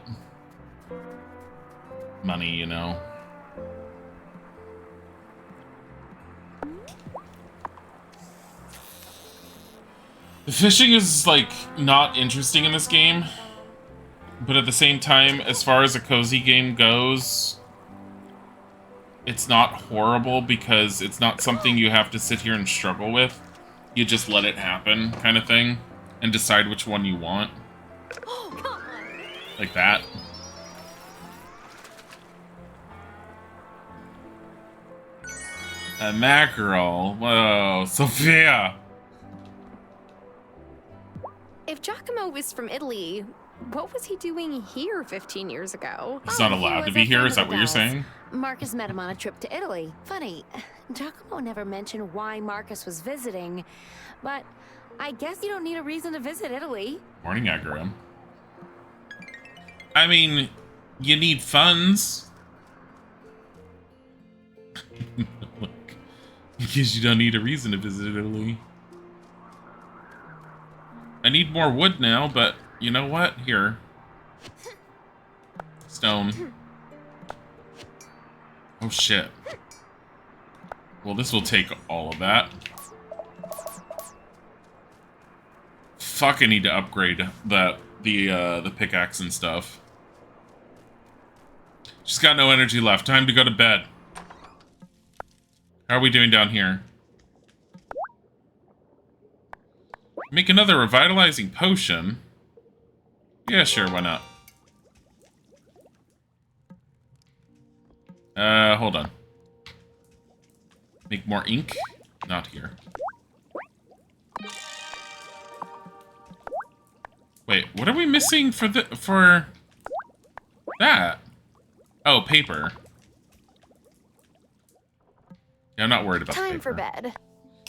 Money, you know. The fishing is, like, not interesting in this game. But at the same time, as far as a cozy game goes, it's not horrible because it's not something you have to sit here and struggle with. You just let it happen, kind of thing, and decide which one you want. Like that. A mackerel. Whoa, Sophia! If Giacomo was from Italy, what was he doing here 15 years ago? He's not allowed to be here, is that what you're saying? Marcus met him on a trip to Italy. Funny, Giacomo never mentioned why Marcus was visiting, but I guess you don't need a reason to visit Italy. Morning, Agarim. I mean, you need funds. Look, because you don't need a reason to visit Italy. I need more wood now, but you know what? Here. Stone. Oh, shit. Well, this will take all of that. Fuck, I need to upgrade that the pickaxe and stuff. She's got no energy left. Time to go to bed. How are we doing down here? Make another revitalizing potion. Yeah, sure, why not? Hold on. Make more ink? Not here. Wait, what are we missing for that? Oh, paper. Yeah, I'm not worried about the Time paper. for bed.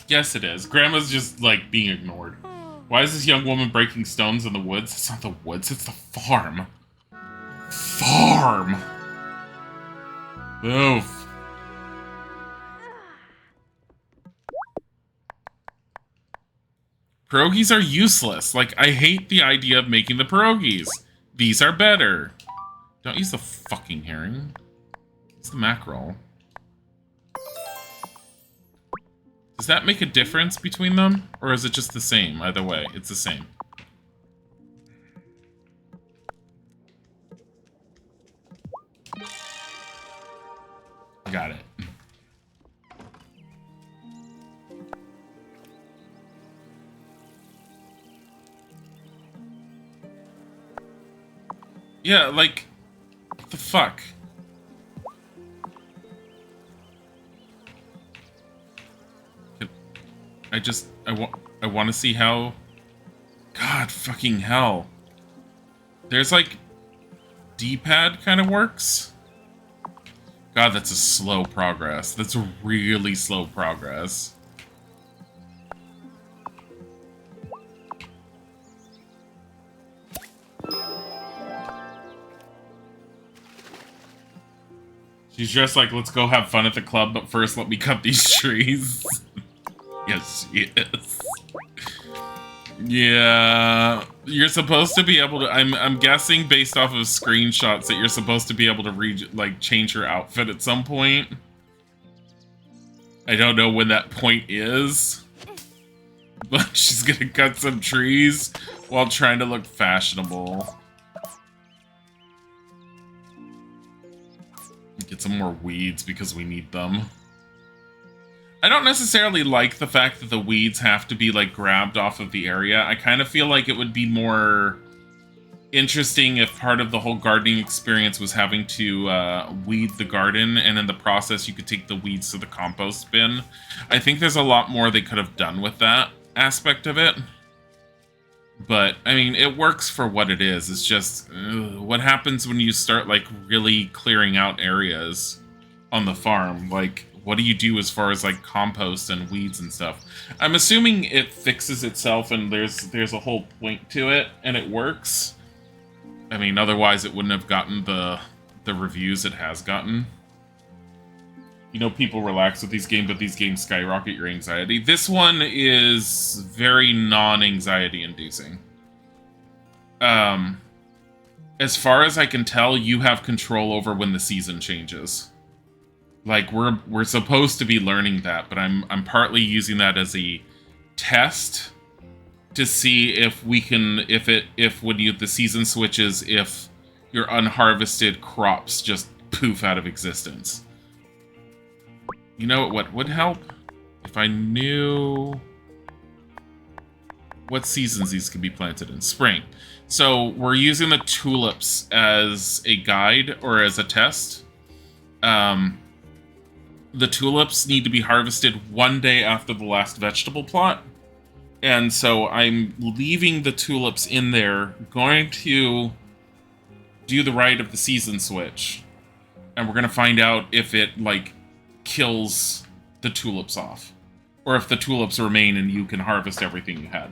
Yes, it is. Grandma's just, like, being ignored. Why is this young woman breaking stones in the woods? It's not the woods, it's the farm. Farm! Move. Pierogies are useless. Like, I hate the idea of making the pierogies. These are better. Don't use the fucking herring. Use the mackerel. Does that make a difference between them? Or is it just the same? Either way, it's the same. Got it. Yeah, like, what the fuck? I want to see how... God fucking hell. There's, like, D-pad kind of works? God, that's a slow progress. That's a really slow progress. She's just like, let's go have fun at the club, but first let me cut these trees. Yes, she is. Yeah, you're supposed to be able to. I'm guessing based off of screenshots that you're supposed to be able to change her outfit at some point. I don't know when that point is, but she's gonna cut some trees while trying to look fashionable. Get some more weeds because we need them. I don't necessarily like the fact that the weeds have to be, like, grabbed off of the area. I kind of feel like it would be more interesting if part of the whole gardening experience was having to weed the garden, and in the process you could take the weeds to the compost bin. I think there's a lot more they could have done with that aspect of it. But, I mean, it works for what it is. It's just, what happens when you start, like, really clearing out areas on the farm? Like, what do you do as far as, like, compost and weeds and stuff? I'm assuming it fixes itself and there's a whole point to it, and it works. I mean, otherwise it wouldn't have gotten the reviews it has gotten. You know, people relax with these games, but these games skyrocket your anxiety. This one is very non-anxiety inducing. As far as I can tell, you have control over when the season changes. Like, we're supposed to be learning that, but I'm partly using that as a test to see if we can, if when the season switches, if your unharvested crops just poof out of existence. You know what would help? If I knew what seasons these could be planted in. Spring. So we're using the tulips as a guide or as a test. The tulips need to be harvested one day after the last vegetable plot. And so I'm leaving the tulips in there, going to do the rite of the season switch. And we're going to find out if it, like, kills the tulips off, or if the tulips remain and you can harvest everything you had.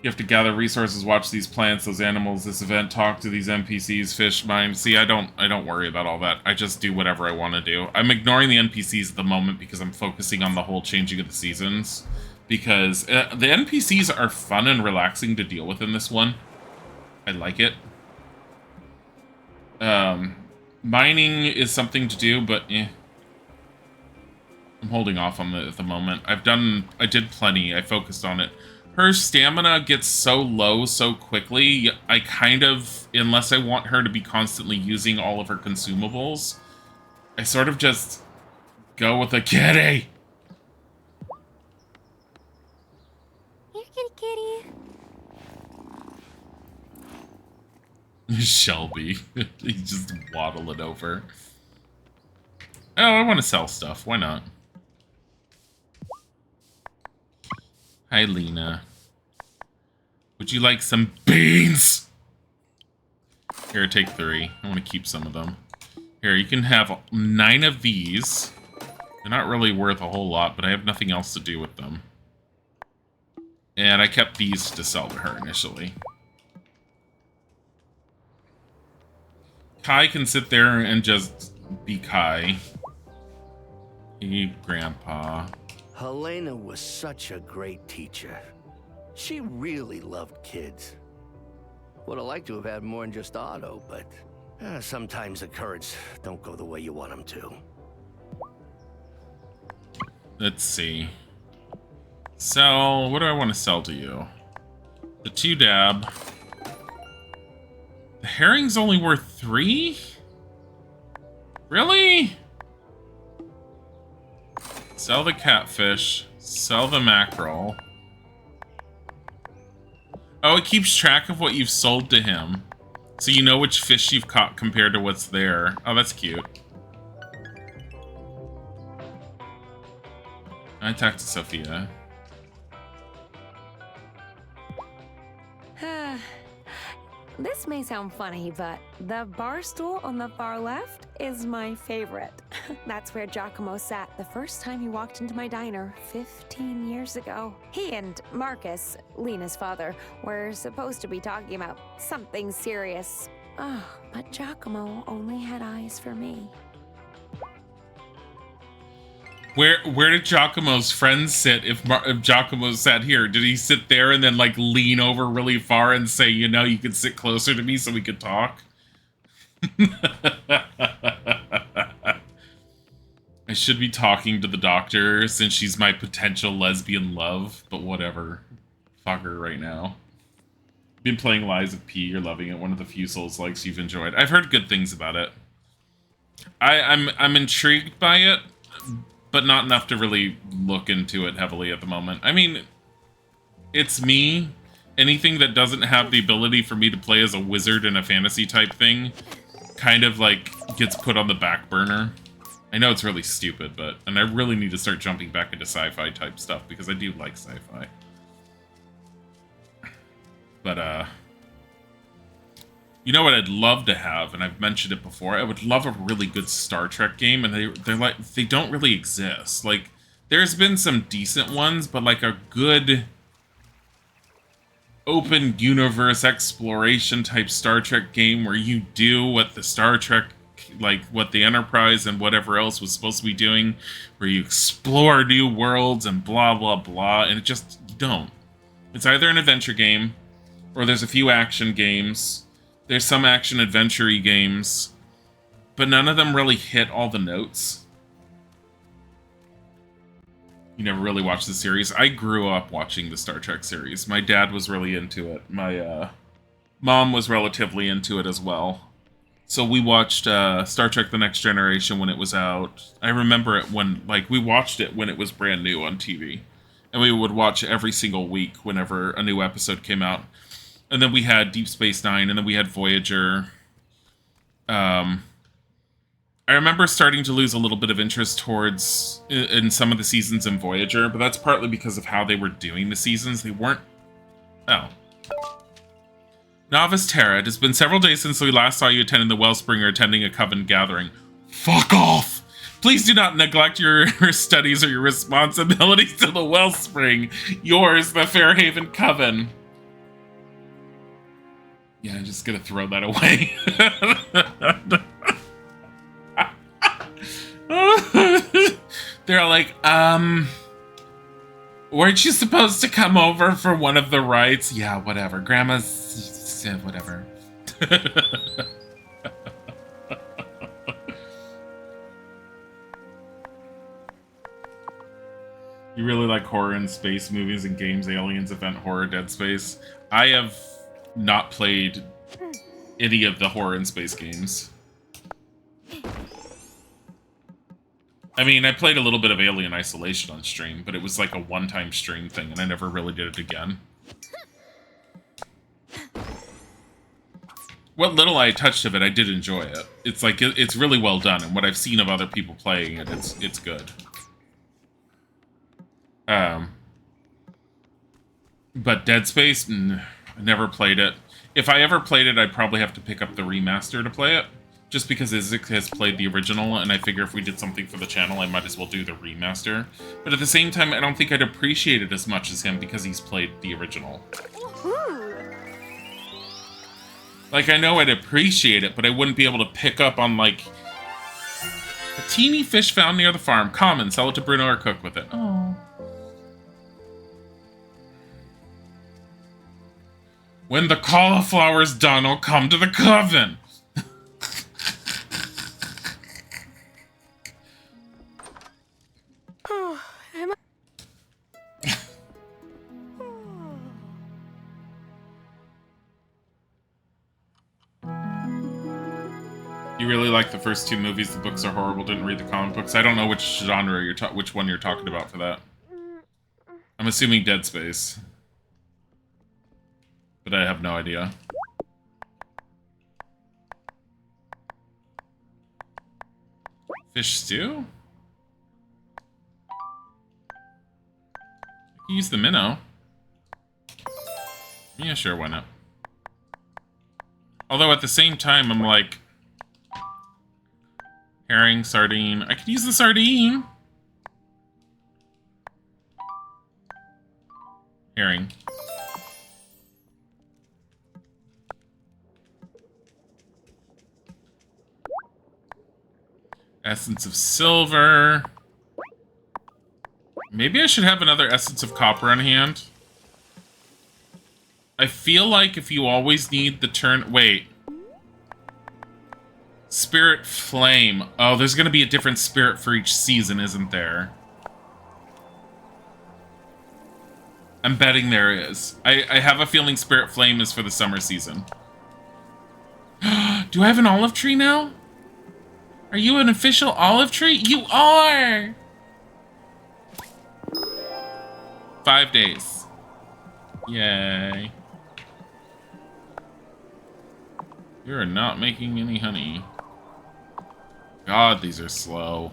You have to gather resources, watch these plants, those animals, this event, talk to these NPCs, fish, mine. See, I don't worry about all that. I just do whatever I want to do. I'm ignoring the NPCs at the moment because I'm focusing on the whole changing of the seasons, because the NPCs are fun and relaxing to deal with in this one. I like it. Mining is something to do, but I'm holding off on it at the moment. I did plenty. I focused on it. her stamina gets so low so quickly, I kind of, unless I want her to be constantly using all of her consumables, I sort of just go with a kitty. Here, kitty kitty. Shelby. He's just waddling over. Oh, I want to sell stuff. Why not? Hi, Lena. Would you like some beans? Here, take 3. I want to keep some of them. Here, you can have 9 of these. They're not really worth a whole lot, but I have nothing else to do with them. And I kept these to sell to her initially. Kai can sit there and just be Kai. Hey, Grandpa. Helena was such a great teacher. She really loved kids. Would have liked to have had more than just Otto, but sometimes the currents don't go the way you want them to. Let's see. Sell. What do I want to sell to you? The 2 dab. The herring's only worth 3? Really? Sell the catfish. Sell the mackerel. Oh, it keeps track of what you've sold to him. So you know which fish you've caught compared to what's there. Oh, that's cute. I talked to Sophia. This may sound funny, but the bar stool on the far left is my favorite. That's where Giacomo sat the first time he walked into my diner 15 years ago. He and Marcus, Lena's father, were supposed to be talking about something serious. Oh, but Giacomo only had eyes for me. Where did Giacomo's friends sit if Giacomo sat here? Did he sit there and then, like, lean over really far and say, you know, you could sit closer to me so we could talk? I should be talking to the doctor since she's my potential lesbian love, but whatever. Fuck her right now. Been playing Lies of P, you're loving it. One of the few Souls-likes you've enjoyed. I've heard good things about it. I'm intrigued by it, but not enough to really look into it heavily at the moment. I mean, it's me. Anything that doesn't have the ability for me to play as a wizard in a fantasy type thing kind of, like, gets put on the back burner. I know it's really stupid, but... And I really need to start jumping back into sci-fi type stuff, because I do like sci-fi. But, you know what I'd love to have, and I've mentioned it before, I would love a really good Star Trek game, and they don't really exist. Like, there's been some decent ones, but like a good open universe exploration type Star Trek game where you do what the Star Trek, like what the Enterprise and whatever else was supposed to be doing, where you explore new worlds and blah, blah, blah, and it just, you don't. It's either an adventure game, or there's a few action games. There's some action-adventure-y games, but none of them really hit all the notes. You never really watched the series. I grew up watching the Star Trek series. My dad was really into it. My mom was relatively into it as well. So we watched Star Trek The Next Generation when it was out. I remember it when, like, we watched it when it was brand new on TV. And we would watch every single week whenever a new episode came out. And then we had Deep Space Nine, and then we had Voyager. I remember starting to lose a little bit of interest towards in some of the seasons in Voyager, but that's partly because of how they were doing the seasons. They weren't... Oh. Novice Terra, it has been several days since we last saw you attending the Wellspring or attending a coven gathering. Fuck off! Please do not neglect your studies or your responsibilities to the Wellspring. Yours, the Fairhaven Coven. Yeah, I'm just gonna throw that away. They're all like, weren't you supposed to come over for one of the rites? Yeah, whatever. Grandma's... whatever. You really like horror and space movies and games, Aliens, Event Horror, Dead Space. I have not played any of the horror and space games. I mean, I played a little bit of Alien Isolation on stream, but it was like a one-time stream thing, and I never really did it again. What little I touched of it, I did enjoy it. It's like, it's really well done, and what I've seen of other people playing it, it's good. But Dead Space, I never played it. If I ever played it, I'd probably have to pick up the remaster to play it. Just because Isaac has played the original, and I figure if we did something for the channel, I might as well do the remaster. But at the same time, I don't think I'd appreciate it as much as him because he's played the original. Like, I know I'd appreciate it, but I wouldn't be able to pick up on, like, a teeny fish found near the farm. Common, sell it to Bruno or cook with it. Oh. When the cauliflower's done, I'll come to the coven. You really like the first two movies. The books are horrible. Didn't read the comic books. I don't know which genre which one you're talking about for that. I'm assuming Dead Space, but I have no idea. Fish stew? I can use the minnow. Yeah, sure, why not? Although at the same time, I'm like, herring, sardine. I could use the sardine. Herring. Essence of silver. Maybe I should have another essence of copper on hand. I feel like if you always need the turn... Wait. Spirit Flame. Oh, there's going to be a different spirit for each season, isn't there? I'm betting there is. I have a feeling Spirit Flame is for the summer season. Do I have an olive tree now? Are you an official olive tree? You are! 5 days. Yay. You're not making any honey. God, these are slow.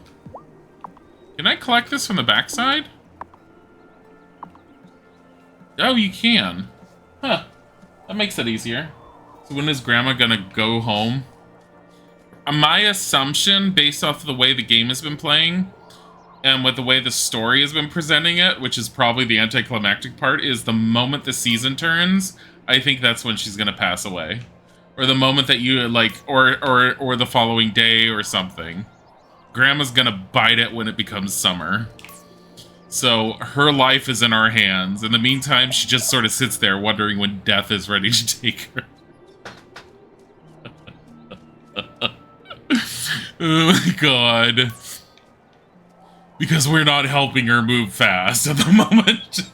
Can I collect this from the backside? Oh, you can. Huh. That makes it easier. So when is Grandma gonna go home? My assumption, based off of the way the game has been playing, and with the way the story has been presenting it, which is probably the anticlimactic part, is the moment the season turns, I think that's when she's gonna pass away. Or the moment that you, like, or the following day or something. Grandma's gonna bite it when it becomes summer. So her life is in our hands. In the meantime, she just sort of sits there wondering when death is ready to take her. Oh my god. Because we're not helping her move fast at the moment.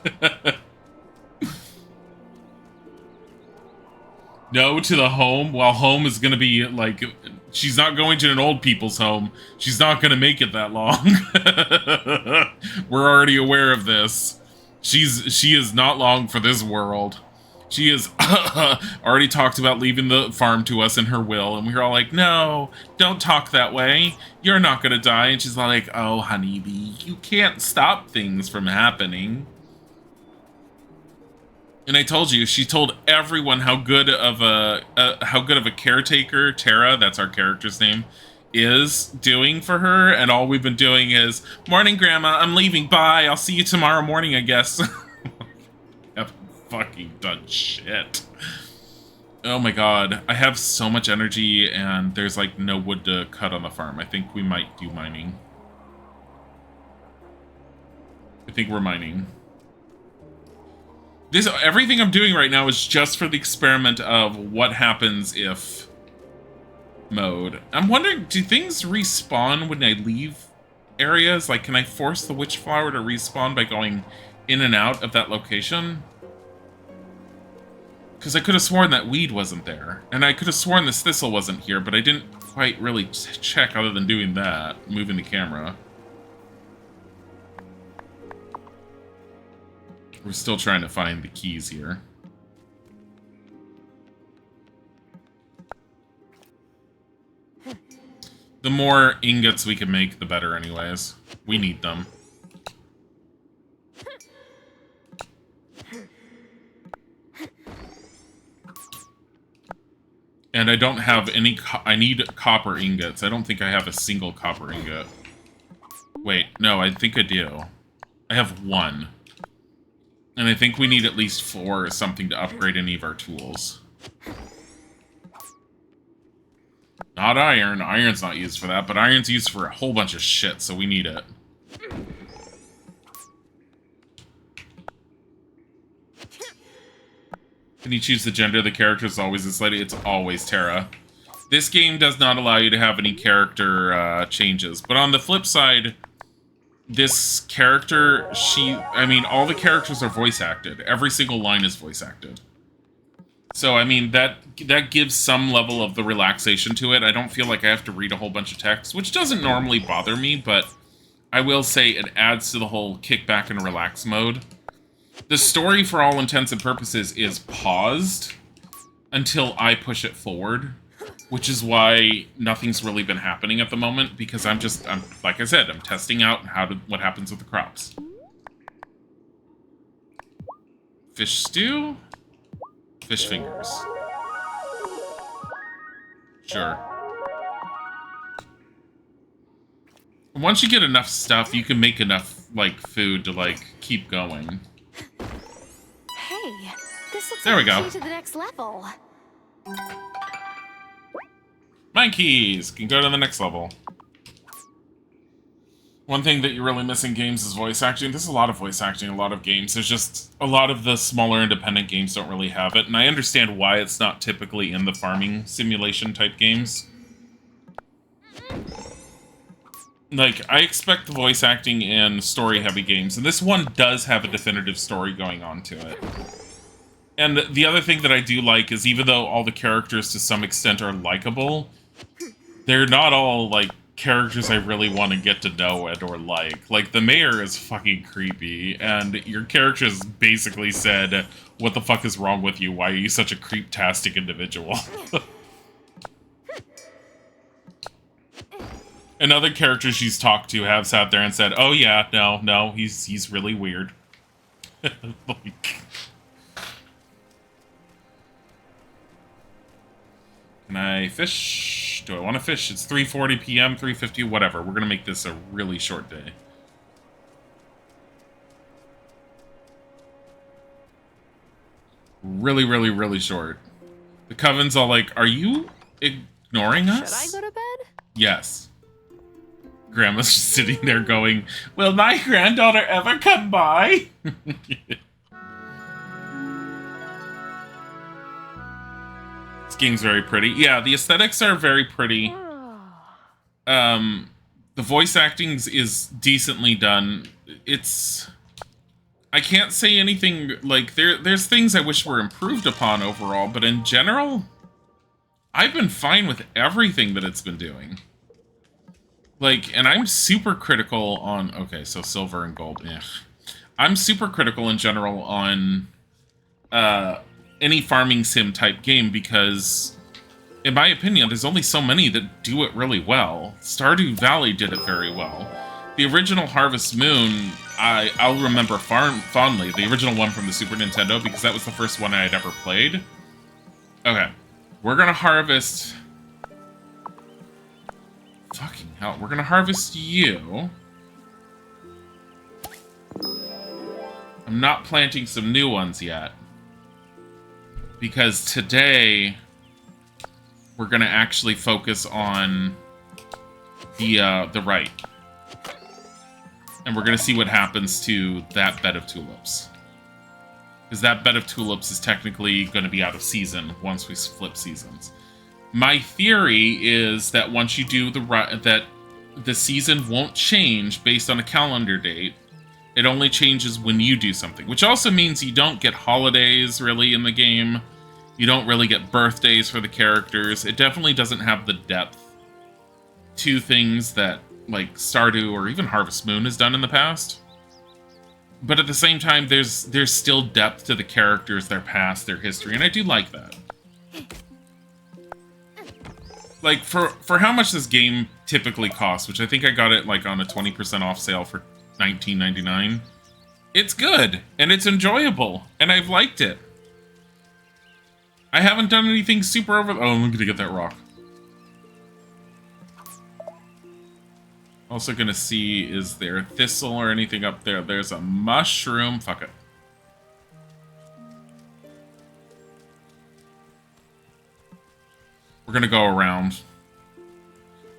No to the home. While home is gonna be like, she's not going to an old people's home. She's not gonna make it that long. We're already aware of this. She is not long for this world. She has already talked about leaving the farm to us in her will, and we were all like, no, don't talk that way. You're not gonna die. And she's like, oh, honeybee, you can't stop things from happening. And I told you, she told everyone how good of a caretaker Tara, that's our character's name, is doing for her. And all we've been doing is, morning, Grandma, I'm leaving. Bye. I'll see you tomorrow morning, I guess. Haven't fucking done shit. Oh my god, I have so much energy, and there's like no wood to cut on the farm. I think we might do mining. I think we're mining. Everything I'm doing right now is just for the experiment of what happens if mode. I'm wondering, do things respawn when I leave areas? Like, can I force the witch flower to respawn by going in and out of that location? Because I could have sworn that weed wasn't there. And I could have sworn this thistle wasn't here, but I didn't quite really check other than doing that, moving the camera. We're still trying to find the keys here. The more ingots we can make, the better anyways. We need them. And I don't have any I need copper ingots. I don't think I have a single copper ingot. Wait, no, I think I do. I have 1. And I think we need at least 4 or something to upgrade any of our tools. Not iron. Iron's not used for that, but iron's used for a whole bunch of shit, so we need it. Can you choose the gender of the character? It's always this lady. It's always Terra. This game does not allow you to have any character changes. But on the flip side, this character, I mean, all the characters are voice acted. Every single line is voice acted. So, I mean, that gives some level of the relaxation to it. I don't feel like I have to read a whole bunch of text, which doesn't normally bother me, but I will say it adds to the whole kick back and relax mode. The story, for all intents and purposes, is paused until I push it forward, which is why nothing's really been happening at the moment, because I'm like I said, I'm testing out what happens with the crops. Fish stew? Fish fingers. Sure. Once you get enough stuff, you can make enough, like, food to, like, keep going. Hey, this looks there like we go. the key to the next level. Mine keys! Can go to the next level. One thing that you're really missing games is voice acting. There's a lot of voice acting in a lot of games. There's just a lot of the smaller independent games don't really have it, and I understand why it's not typically in the farming simulation type games. Like, I expect the voice acting in story-heavy games, and this one does have a definitive story going on to it. And the other thing that I do like is even though all the characters to some extent are likable, they're not all, like, characters I really want to get to know and or like. Like, the mayor is fucking creepy, and your characters basically said, what the fuck is wrong with you? Why are you such a creep-tastic individual? And other characters she's talked to have sat there and said, oh yeah, no, he's really weird. Like... Can I fish? Do I want to fish? It's 3:40 p.m., 3:50, whatever. We're going to make this a really short day. Really, really, really short. The Coven's all like, are you ignoring us? Should I go to bed? Yes. Grandma's just sitting there going, will my granddaughter ever come by? This game's very pretty. Yeah, the aesthetics are very pretty. The voice acting is decently done. It's... I can't say anything, like, there's things I wish were improved upon overall, but in general, I've been fine with everything that it's been doing. Like, and I'm super critical on... Okay, so silver and gold, eh. I'm super critical in general on any farming sim type game because, in my opinion, there's only so many that do it really well. Stardew Valley did it very well. The original Harvest Moon, I'll remember fondly. The original one from the Super Nintendo, because that was the first one I had ever played. Okay, we're gonna harvest... Fucking hell, we're gonna harvest you. I'm not planting some new ones yet. Because today, we're gonna actually focus on the right. And we're gonna see what happens to that bed of tulips. Because that bed of tulips is technically gonna be out of season once we flip seasons. My theory is that once you do that the season won't change based on a calendar date. It only changes when you do something, which also means you don't get holidays really in the game. You don't really get birthdays for the characters. It definitely doesn't have the depth to things that like Stardew or even Harvest Moon has done in the past. But at the same time, there's still depth to the characters, their past, their history, and I do like that. Like, for how much this game typically costs, which I think I got it like on a 20% off sale for $19.99, it's good, and it's enjoyable, and I've liked it. I haven't done anything super over... Oh, I'm gonna get that rock. Also gonna see, is there a thistle or anything up there? There's a mushroom. Fuck it. We're gonna go around.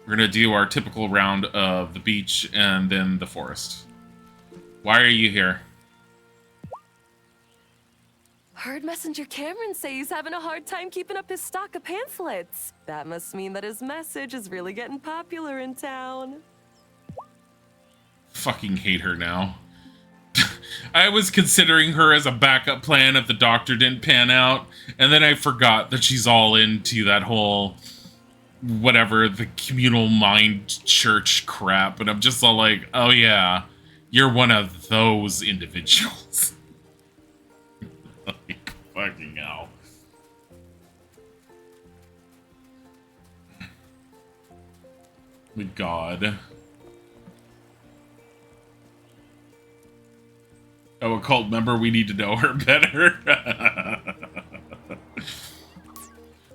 We're gonna do our typical round of the beach and then the forest. Why are you here? Heard Messenger Cameron say he's having a hard time keeping up his stock of pamphlets. That must mean that his message is really getting popular in town. Fucking hate her now. I was considering her as a backup plan if the doctor didn't pan out, and then I forgot that she's all into that whole whatever, the communal mind church crap, and I'm just all like, oh yeah, you're one of those individuals. Like, fucking hell. Good God. Oh, a cult member, we need to know her better.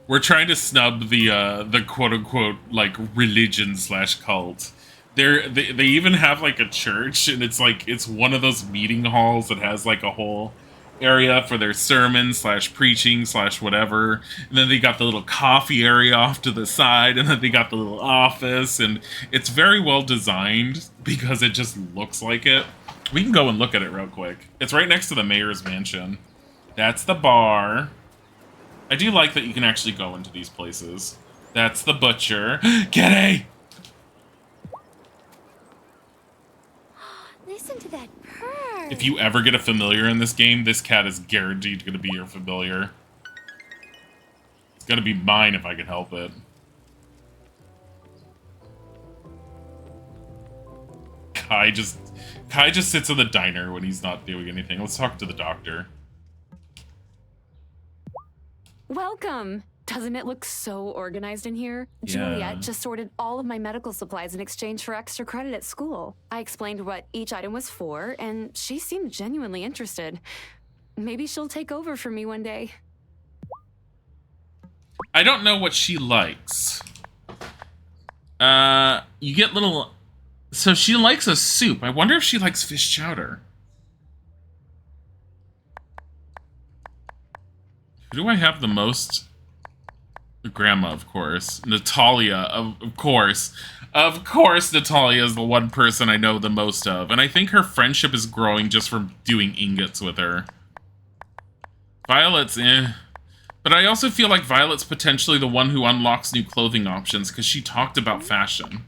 We're trying to snub the quote-unquote, like, religion/cult. They even have, like, a church, and it's, like, it's one of those meeting halls that has, like, a whole area for their sermon/preaching/whatever. And then they got the little coffee area off to the side, and then they got the little office, and it's very well designed because it just looks like it. We can go and look at it real quick. It's right next to the mayor's mansion. That's the bar. I do like that you can actually go into these places. That's the butcher. Kitty! Listen to that purr. If you ever get a familiar in this game, this cat is guaranteed going to be your familiar. It's going to be mine if I can help it. Kai just sits in the diner when he's not doing anything. Let's talk to the doctor. Welcome! Doesn't it look so organized in here? Yeah. Juliet just sorted all of my medical supplies in exchange for extra credit at school. I explained what each item was for, and she seemed genuinely interested. Maybe she'll take over for me one day. I don't know what she likes. You get little... So she likes a soup. I wonder if she likes fish chowder. Who do I have the most? Grandma, of course. Natalia, of course. Of course Natalia is the one person I know the most of. And I think her friendship is growing just from doing ingots with her. Violet's But I also feel like Violet's potentially the one who unlocks new clothing options because she talked about fashion.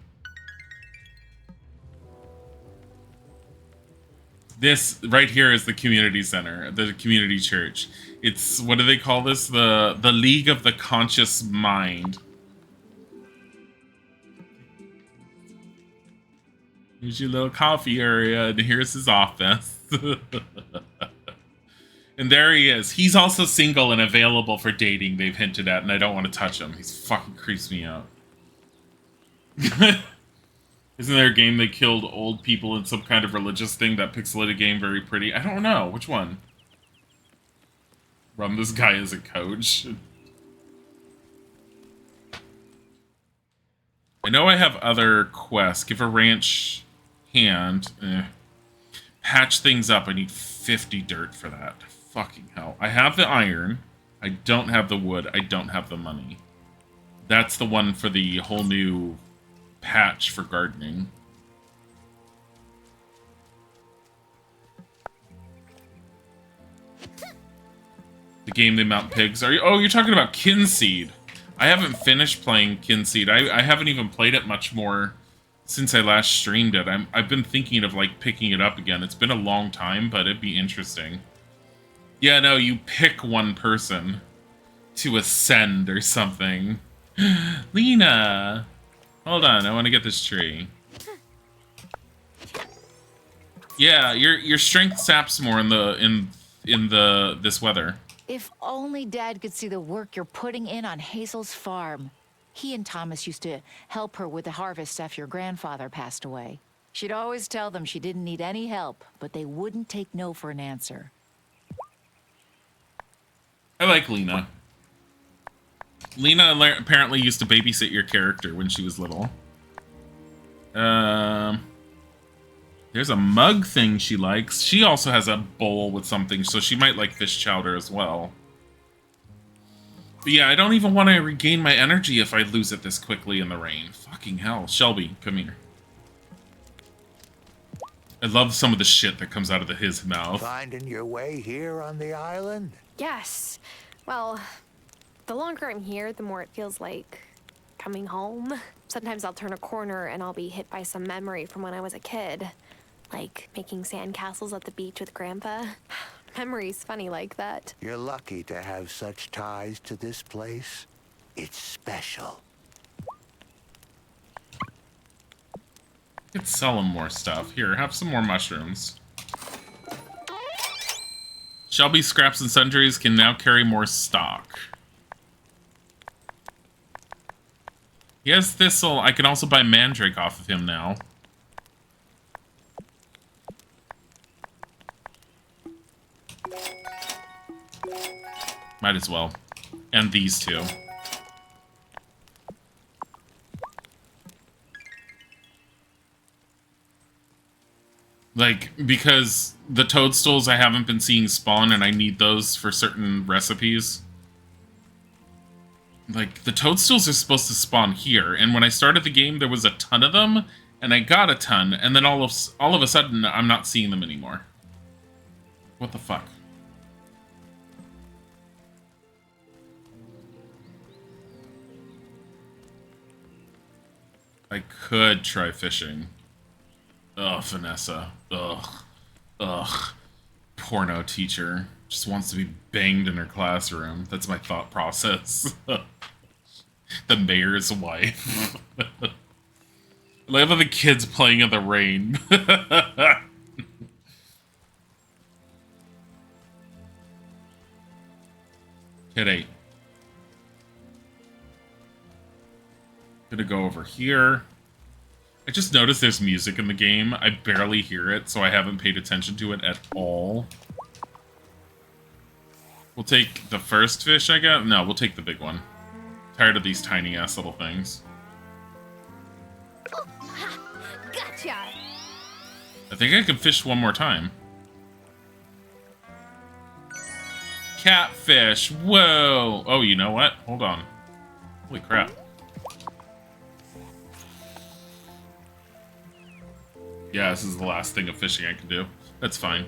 This right here is the community center, the community church. It's, what do they call this? The League of the Conscious Mind. Here's your little coffee area, and here's his office. And there he is. He's also single and available for dating, they've hinted at, and I don't want to touch him. He's fucking creeps me out. Isn't there a game they killed old people in some kind of religious thing? That pixelated game, very pretty. I don't know. Which one? Run this guy as a coach. I know I have other quests. Give a ranch hand. Patch things up. I need 50 dirt for that. Fucking hell. I have the iron. I don't have the wood. I don't have the money. That's the one for the whole new patch for gardening. The game they mount pigs. Are you? Oh, you're talking about Kinseed. I haven't finished playing Kinseed. I haven't even played it much more since I last streamed it. I've been thinking of like picking it up again. It's been a long time, but it'd be interesting. Yeah, no, you pick one person to ascend or something. Lena! Hold on, I want to get this tree. Yeah, your strength saps more in this weather. If only Dad could see the work you're putting in on Hazel's farm. He and Thomas used to help her with the harvest after your grandfather passed away. She'd always tell them she didn't need any help, but they wouldn't take no for an answer. I like Lena. Lena apparently used to babysit your character when she was little. There's a mug thing she likes. She also has a bowl with something, so she might like fish chowder as well. But yeah, I don't even want to regain my energy if I lose it this quickly in the rain. Fucking hell. Shelby, come here. I love some of the shit that comes out of his mouth. Finding your way here on the island? Yes. Well, the longer I'm here, the more it feels like coming home. Sometimes I'll turn a corner and I'll be hit by some memory from when I was a kid. Like making sandcastles at the beach with Grandpa. Memories funny like that. You're lucky to have such ties to this place. It's special. Could sell him more stuff. Here, have some more mushrooms. Shelby Scraps and Sundries can now carry more stock. He has Thistle. I can also buy Mandrake off of him now. Might as well. And these two. Like, because the toadstools I haven't been seeing spawn and I need those for certain recipes. Like, the toadstools are supposed to spawn here, and when I started the game there was a ton of them, and I got a ton, and then all of a sudden I'm not seeing them anymore. What the fuck? I could try fishing. Ugh, Vanessa. Ugh. Ugh. Porno teacher. Just wants to be banged in her classroom. That's my thought process. The mayor's wife. I love how the kids playing in the rain. Kitty. Gonna go over here. I just noticed there's music in the game. I barely hear it, so I haven't paid attention to it at all. We'll take the first fish, I guess? No, we'll take the big one. Tired of these tiny-ass little things. Oh, ha, gotcha! I think I can fish one more time. Catfish! Whoa! Oh, you know what? Hold on. Holy crap. Yeah, this is the last thing of fishing I can do. That's fine.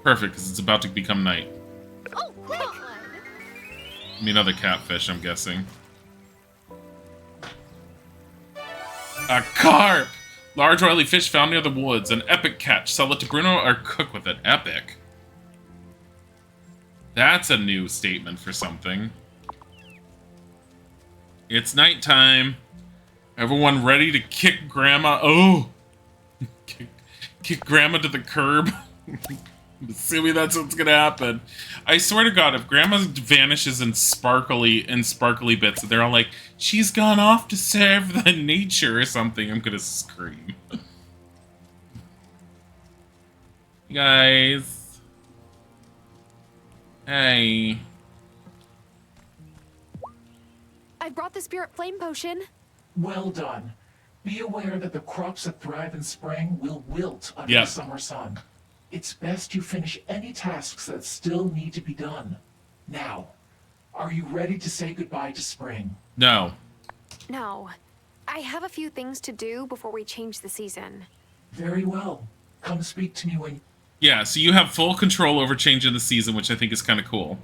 Perfect, because it's about to become night. Oh, God. I mean, other catfish, I'm guessing. A carp! Large oily fish found near the woods. An epic catch. Sell it to Bruno or cook with it. Epic. That's a new statement for something. It's nighttime. Everyone ready to kick Grandma. Oh! Kick Grandma to the curb. Assuming that's what's gonna happen. I swear to God, if Grandma vanishes in sparkly bits, they're all like, she's gone off to serve the nature or something, I'm gonna scream. You guys. Hey. I brought the Spirit Flame Potion. Well done. Be aware that the crops that thrive in spring will wilt under the summer sun. It's best you finish any tasks that still need to be done. Now, are you ready to say goodbye to spring? No. No. I have a few things to do before we change the season. Very well. Come speak to me when... Yeah, so you have full control over changing the season, which I think is kind of cool.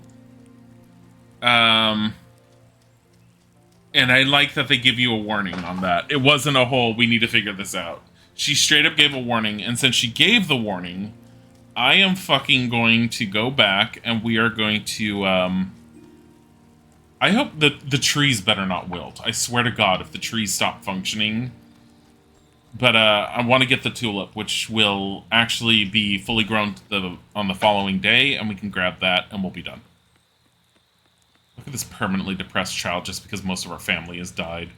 And I like that they give you a warning on that. It wasn't a whole, we need to figure this out. She straight up gave a warning, and since she gave the warning, I am fucking going to go back, and we are going to, I hope that the trees better not wilt. I swear to God, if the trees stop functioning. But I want to get the tulip, which will actually be fully grown on the following day, and we can grab that, and we'll be done. Look at this permanently depressed child just because most of our family has died.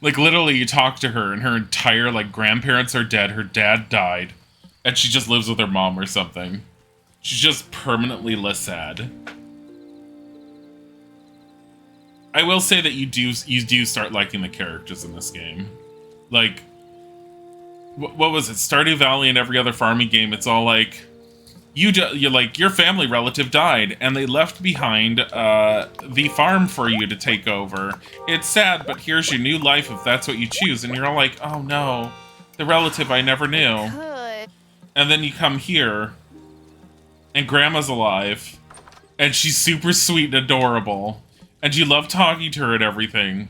Like, literally, you talk to her, and her entire, like, grandparents are dead, her dad died, and she just lives with her mom or something. She's just permanently less sad. I will say that you do start liking the characters in this game. Like, what was it? Stardew Valley and every other farming game, it's all like, you're like, your family relative died, and they left behind the farm for you to take over. It's sad, but here's your new life if that's what you choose. And you're all like, oh no, the relative I never knew. And then you come here, and Grandma's alive, and she's super sweet and adorable, and you love talking to her and everything,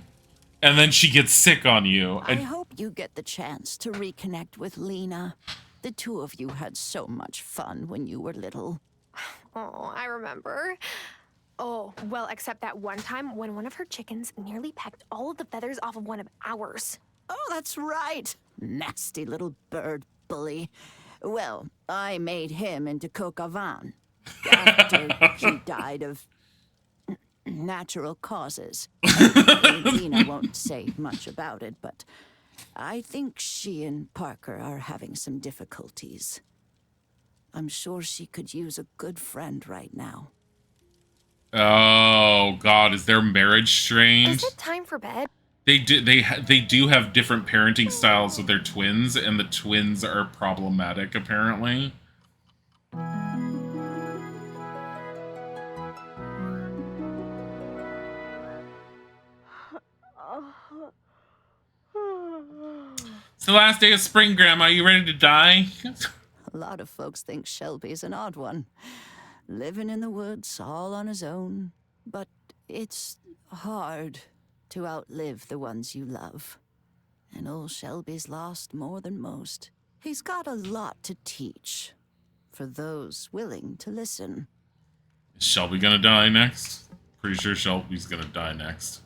and then she gets sick on you. And I hope you get the chance to reconnect with Lena. The two of you had so much fun when you were little. Oh, I remember. Oh, well, except that one time when one of her chickens nearly pecked all of the feathers off of one of ours. Oh, that's right. Nasty little bird bully. Well, I made him into coq au vin after he died of natural causes. Lena won't say much about it, but I think she and Parker are having some difficulties. I'm sure she could use a good friend right now. oh God, is their marriage strained? Is it time for bed? They do have different parenting styles with their twins, and the twins are problematic apparently. It's the last day of spring, Grandma. You ready to die? A lot of folks think Shelby's an odd one. Living in the woods all on his own. But it's hard to outlive the ones you love. And old Shelby's lost more than most. He's got a lot to teach for those willing to listen. Is Shelby gonna die next? Pretty sure Shelby's gonna die next.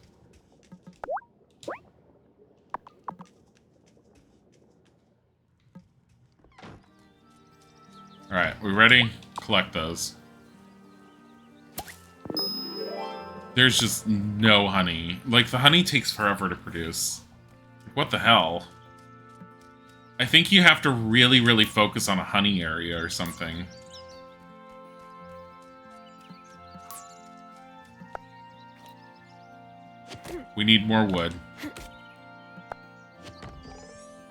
Alright, we ready? Collect those. There's just no honey. Like, the honey takes forever to produce. What the hell? I think you have to really, really focus on a honey area or something. We need more wood.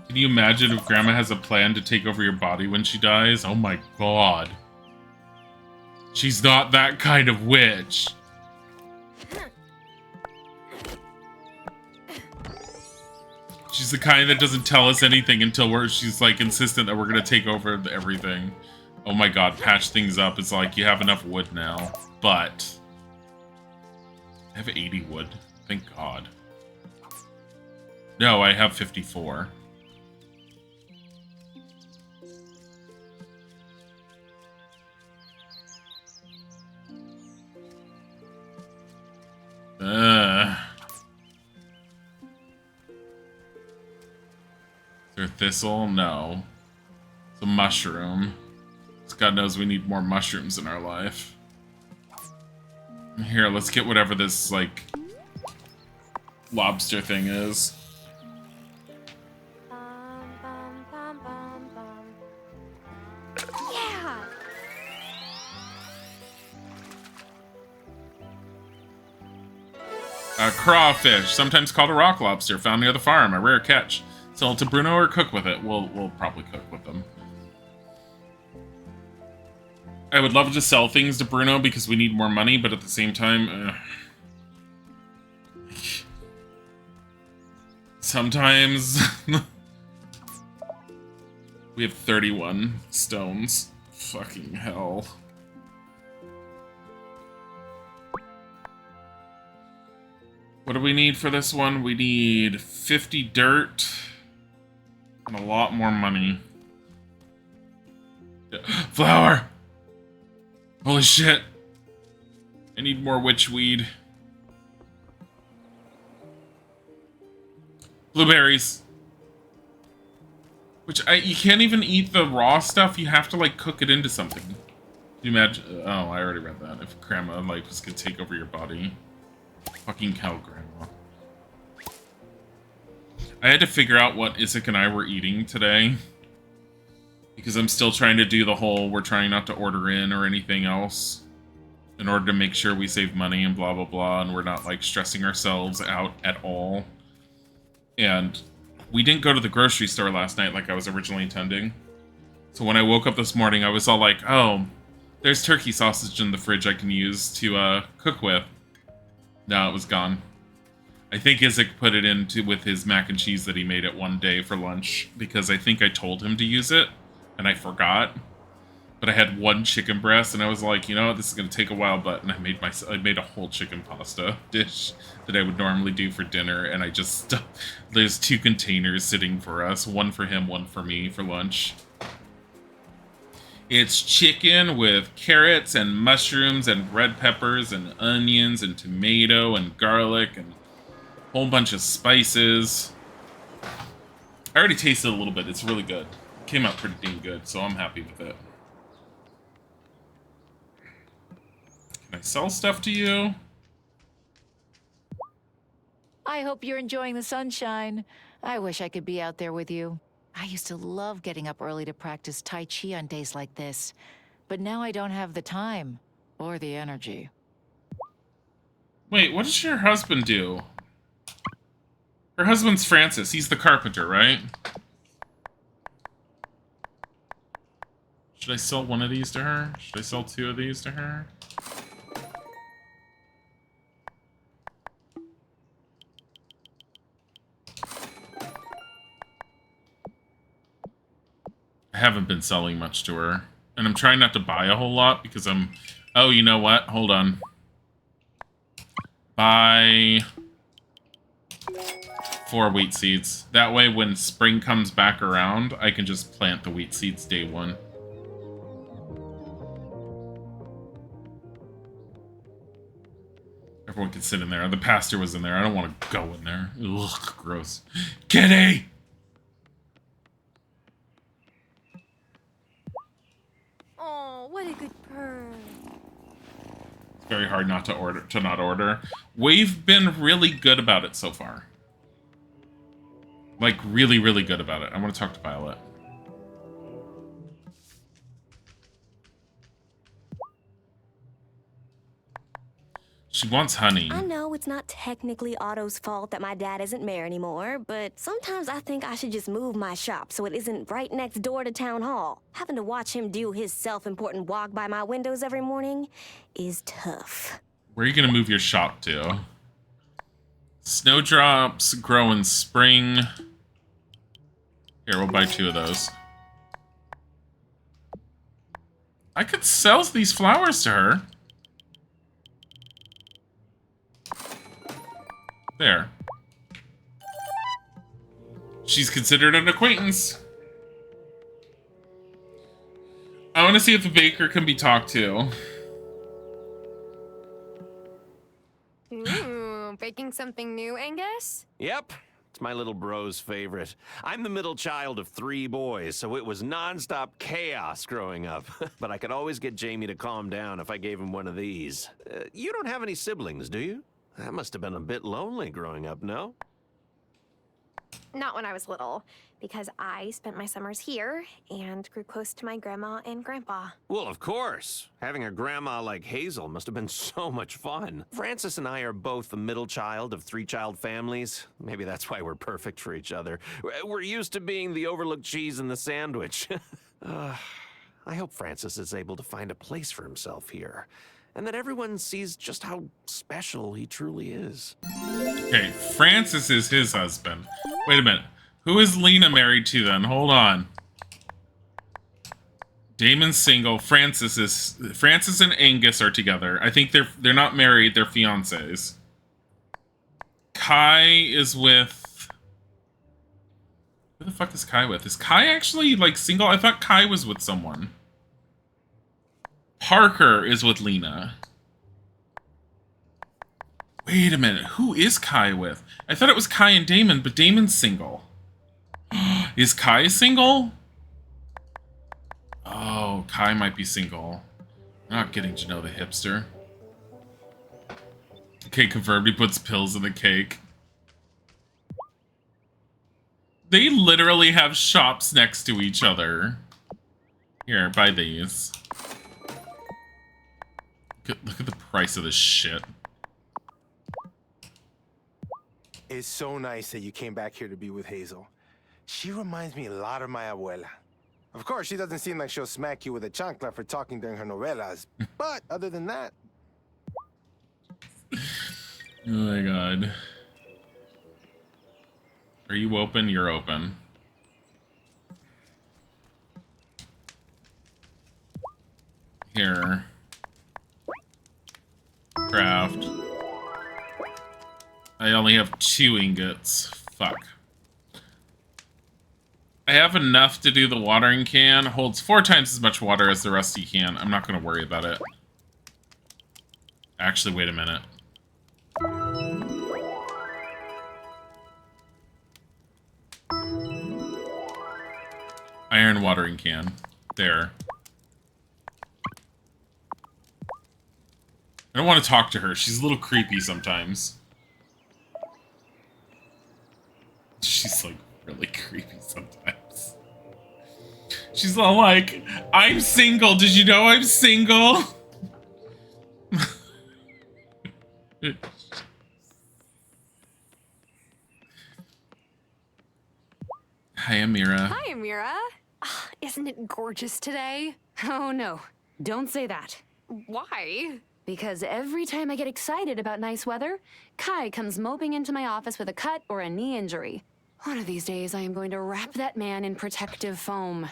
Can you imagine if Grandma has a plan to take over your body when she dies? Oh my God. She's not that kind of witch. She's the kind that doesn't tell us anything until she's like insistent that we're gonna take over everything. Oh my God, patch things up. It's like you have enough wood now, but I have 80 wood. Thank God. No, I have 54. Is there thistle? No. It's a mushroom. God knows we need more mushrooms in our life. Here, let's get whatever this, like, lobster thing is. Yeah! A crawfish, sometimes called a rock lobster, found near the farm, a rare catch. Sell it to Bruno or cook with it. We'll probably cook with them. I would love to sell things to Bruno because we need more money, but at the same time, sometimes we have 31 stones. Fucking hell. What do we need for this one? We need 50 dirt and a lot more money. Flour! Holy shit! I need more witchweed. Blueberries. You can't even eat the raw stuff. You have to like cook it into something. Can you imagine? Oh, I already read that. If grandma like was gonna take over your body, fucking hell, grandma. I had to figure out what Isaac and I were eating today because I'm still trying to do the whole we're trying not to order in or anything else in order to make sure we save money and blah blah blah, and we're not like stressing ourselves out at all. And we didn't go to the grocery store last night like I was originally intending. So when I woke up this morning, I was all like, oh, there's turkey sausage in the fridge I can use to cook with. No, it was gone. I think Isaac put it into with his mac and cheese that he made it one day for lunch because I think I told him to use it and I forgot. But I had one chicken breast and I was like, you know what, this is going to take a while, but and I made a whole chicken pasta dish that I would normally do for dinner, and I just there's 2 containers sitting for us, one for him, one for me for lunch. It's chicken with carrots and mushrooms and red peppers and onions and tomato and garlic and a whole bunch of spices. I already tasted a little bit. It's really good. It came out pretty dang good, so I'm happy with it. Can I sell stuff to you? I hope you're enjoying the sunshine. I wish I could be out there with you. I used to love getting up early to practice Tai Chi on days like this, but now I don't have the time or the energy. Wait, what does your husband do? Her husband's Francis. He's the carpenter, right? Should I sell one of these to her? Should I sell 2 of these to her? I haven't been selling much to her. And I'm trying not to buy a whole lot because I'm... Oh, you know what? Hold on. Buy 4 wheat seeds. That way, when spring comes back around, I can just plant the wheat seeds day 1. Everyone can sit in there. The pastor was in there. I don't want to go in there. Ugh, gross. Kitty! Oh, what a good purr. It's very hard not to order. We've been really good about it so far. Like, really, really good about it. I want to talk to Violet. She wants honey. I know it's not technically Otto's fault that my dad isn't mayor anymore, but sometimes I think I should just move my shop so it isn't right next door to town hall. Having to watch him do his self-important walk by my windows every morning is tough. Where are you going to move your shop to? Snowdrops grow in spring. Here, we'll buy 2 of those. I could sell these flowers to her. There. She's considered an acquaintance. I want to see if the baker can be talked to. Ooh, baking something new, Angus? Yep. It's my little bro's favorite. I'm the middle child of 3 boys, so it was nonstop chaos growing up. But I could always get Jamie to calm down if I gave him one of these. You don't have any siblings, do you? That must have been a bit lonely growing up, no? Not when I was little, because I spent my summers here and grew close to my grandma and grandpa. Well, of course. Having a grandma like Hazel must have been so much fun. Francis and I are both the middle child of 3-child families. Maybe that's why we're perfect for each other. We're used to being the overlooked cheese in the sandwich. I hope Francis is able to find a place for himself here, and that everyone sees just how special he truly is. Okay, Francis is his husband. Wait a minute. Who is Lena married to then? Hold on. Damon's single. Francis and Angus are together. I think they're not married, they're fiancés. Kai is with... Who the fuck is Kai with? Is Kai actually, like, single? I thought Kai was with someone. Parker is with Lena. Wait a minute. Who is Kai with? I thought it was Kai and Damon, but Damon's single. Is Kai single? Oh, Kai might be single. Not getting to know the hipster. Okay, confirmed. He puts pills in the cake. They literally have shops next to each other. Here, buy these. Look at the price of this shit. It's so nice that you came back here to be with Hazel. She reminds me a lot of my abuela. Of course, she doesn't seem like she'll smack you with a chancla for talking during her novelas. But other than that... Oh my god. Are you open? You're open. Here. Craft. I only have 2 ingots. Fuck. I have enough to do the watering can. Holds 4 times as much water as the rusty can. I'm not going to worry about it. Actually, wait a minute. Iron watering can. There. I don't want to talk to her. She's a little creepy sometimes. She's like really creepy sometimes. She's all like, I'm single. Did you know I'm single? Hi, Amira. Hi, Amira. Isn't it gorgeous today? Oh, no. Don't say that. Why? Because every time I get excited about nice weather, Kai comes moping into my office with a cut or a knee injury. One of these days, I am going to wrap that man in protective foam.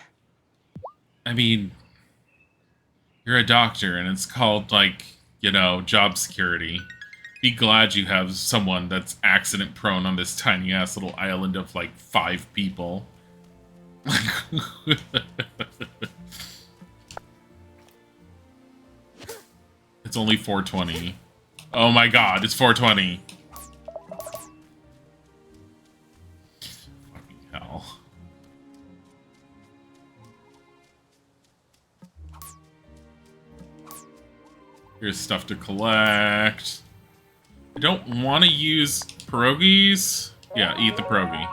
I mean, you're a doctor, and it's called, like, you know, job security. Be glad you have someone that's accident-prone on this tiny-ass little island of, like, 5 people. It's only 4:20. Oh my god, it's 4:20. Fucking hell. Here's stuff to collect. I don't want to use pierogies. Yeah, eat the pierogi.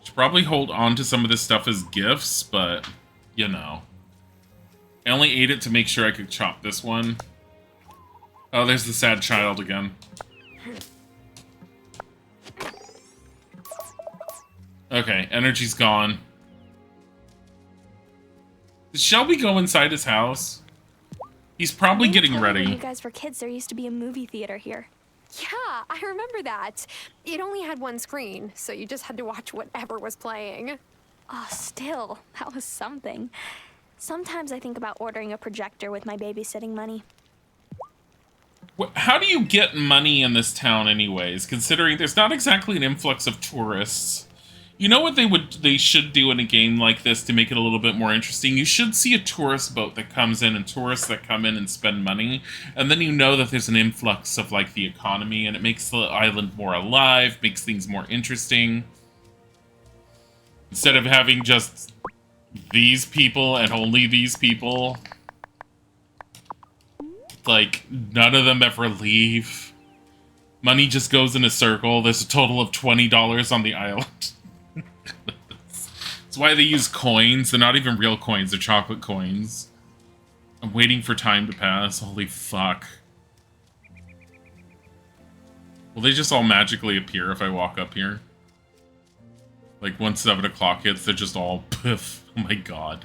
Should probably hold on to some of this stuff as gifts, but, you know. I only ate it to make sure I could chop this one. Oh, there's the sad child again. Okay, energy's gone. Did Shelby go inside his house? He's probably getting ready. When you guys were kids, there used to be a movie theater here. Yeah, I remember that. It only had 1 screen, so you just had to watch whatever was playing. Oh, still, that was something. Sometimes I think about ordering a projector with my babysitting money. How do you get money in this town anyways, considering there's not exactly an influx of tourists? You know what they should do in a game like this to make it a little bit more interesting? You should see a tourist boat that comes in and tourists that come in and spend money, and then you know that there's an influx of, like, the economy, and it makes the island more alive, makes things more interesting. Instead of having just these people and only these people. Like, none of them ever leave. Money just goes in a circle. There's a total of $20 on the island. That's why they use coins. They're not even real coins. They're chocolate coins. I'm waiting for time to pass. Holy fuck. Will they just all magically appear if I walk up here? Like, once 7 o'clock hits, they're just all poof. Oh my god.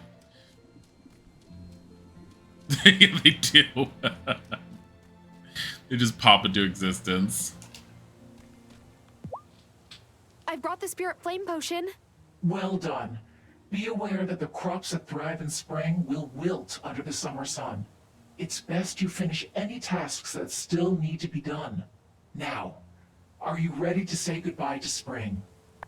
Yeah, they do. They just pop into existence. I brought the spirit flame potion. Well done. Be aware that the crops that thrive in spring will wilt under the summer sun. It's best you finish any tasks that still need to be done. Now, are you ready to say goodbye to spring?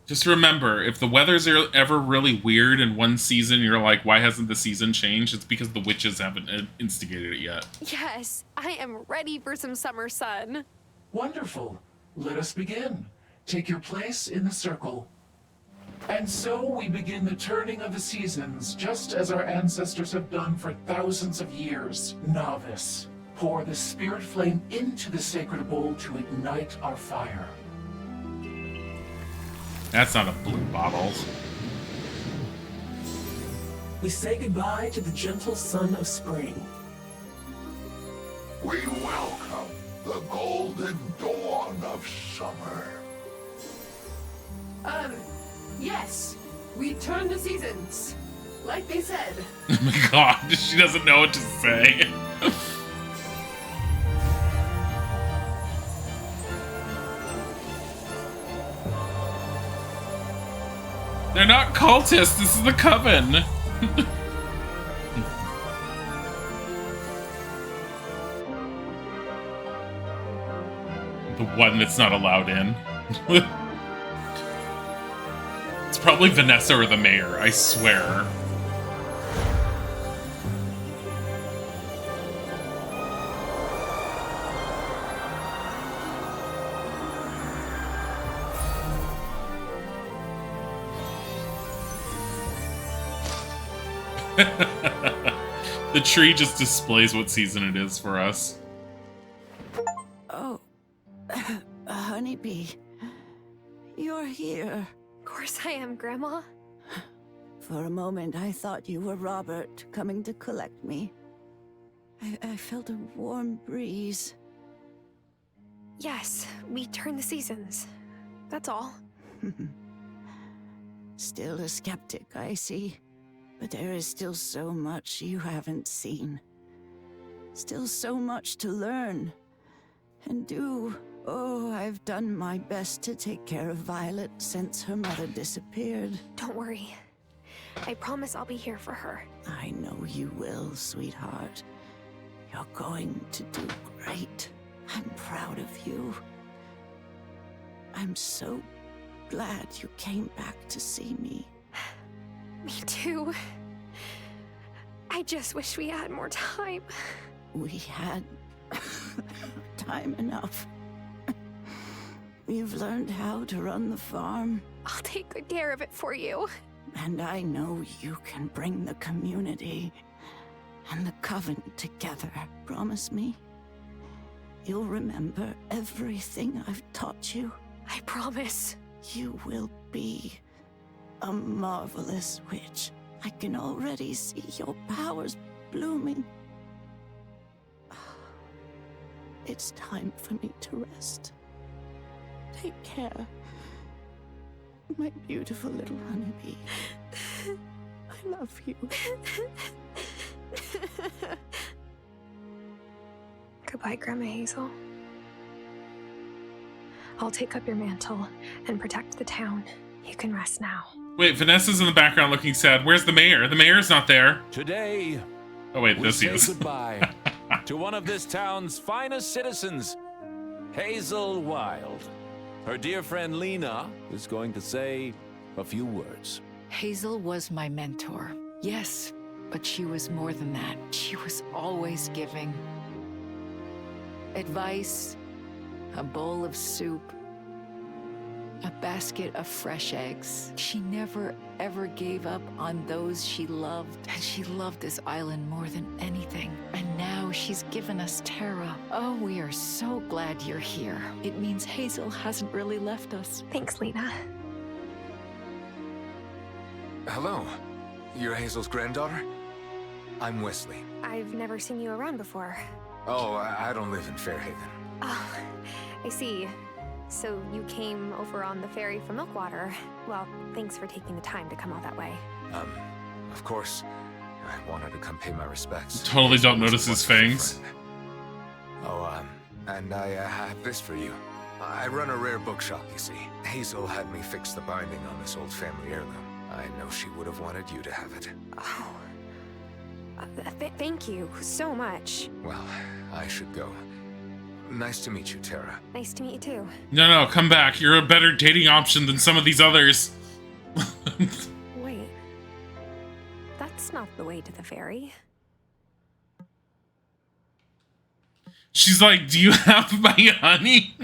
Just remember, if the weather's ever really weird in one season, you're like, why hasn't the season changed? It's because the witches haven't instigated it yet. Yes, I am ready for some summer sun. Wonderful. Let us begin. Take your place in the circle. And so we begin the turning of the seasons, just as our ancestors have done for thousands of years. Novice, pour the spirit flame into the sacred bowl to ignite our fire. That's not a blue bottle. We say goodbye to the gentle sun of spring. We welcome the golden dawn of summer. Yes. We turn the seasons. Like they said. Oh my god, she doesn't know what to say. They're not cultists, this is the coven. The one that's not allowed in. It's probably Vanessa or the mayor, I swear. The tree just displays what season it is for us. Oh, honeybee, you're here. Of course I am, Grandma. For a moment, I thought you were Robert coming to collect me. I felt a warm breeze. Yes, we turn the seasons. That's all. Still a skeptic, I see. But there is still so much you haven't seen. Still so much to learn and do. Oh, I've done my best to take care of Violet since her mother disappeared. Don't worry. I promise I'll be here for her. I know you will, sweetheart. You're going to do great. I'm proud of you. I'm so glad you came back to see me. Me too. I just wish we had more time. We had time enough. We've learned how to run the farm. I'll take good care of it for you. And I know you can bring the community and the coven together. Promise me? You'll remember everything I've taught you. I promise. You will be a marvelous witch. I can already see your powers blooming. It's time for me to rest. Take care, my beautiful little honeybee. I love you. Goodbye, Grandma Hazel. I'll take up your mantle and protect the town. You can rest now. Wait, Vanessa's in the background looking sad. Where's the mayor? The mayor's not there. Today, oh wait, we this say is. goodbye to one of this town's finest citizens, Hazel Wylde. Her dear friend Lena is going to say a few words. Hazel was my mentor. Yes, but she was more than that. She was always giving. Advice, a bowl of soup, a basket of fresh eggs. She never, ever gave up on those she loved. And she loved this island more than anything. And now she's given us Terra. Oh, we are so glad you're here. It means Hazel hasn't really left us. Thanks, Lena. Hello. You're Hazel's granddaughter? I'm Wesley. I've never seen you around before. Oh, I don't live in Fairhaven. Oh, I see. So you came over on the ferry from Milkwater. Well, thanks for taking the time to come out that way. Of course. I wanted to come pay my respects. Totally don't notice his fangs. Oh, and I have this for you. I run a rare bookshop, you see. Hazel had me fix the binding on this old family heirloom. I know she would have wanted you to have it. Oh. Thank you so much. Well, I should go. Nice to meet you, Tara. Nice to meet you too. No, come back. You're a better dating option than some of these others. Wait. That's not the way to the ferry. She's like, do you have my honey?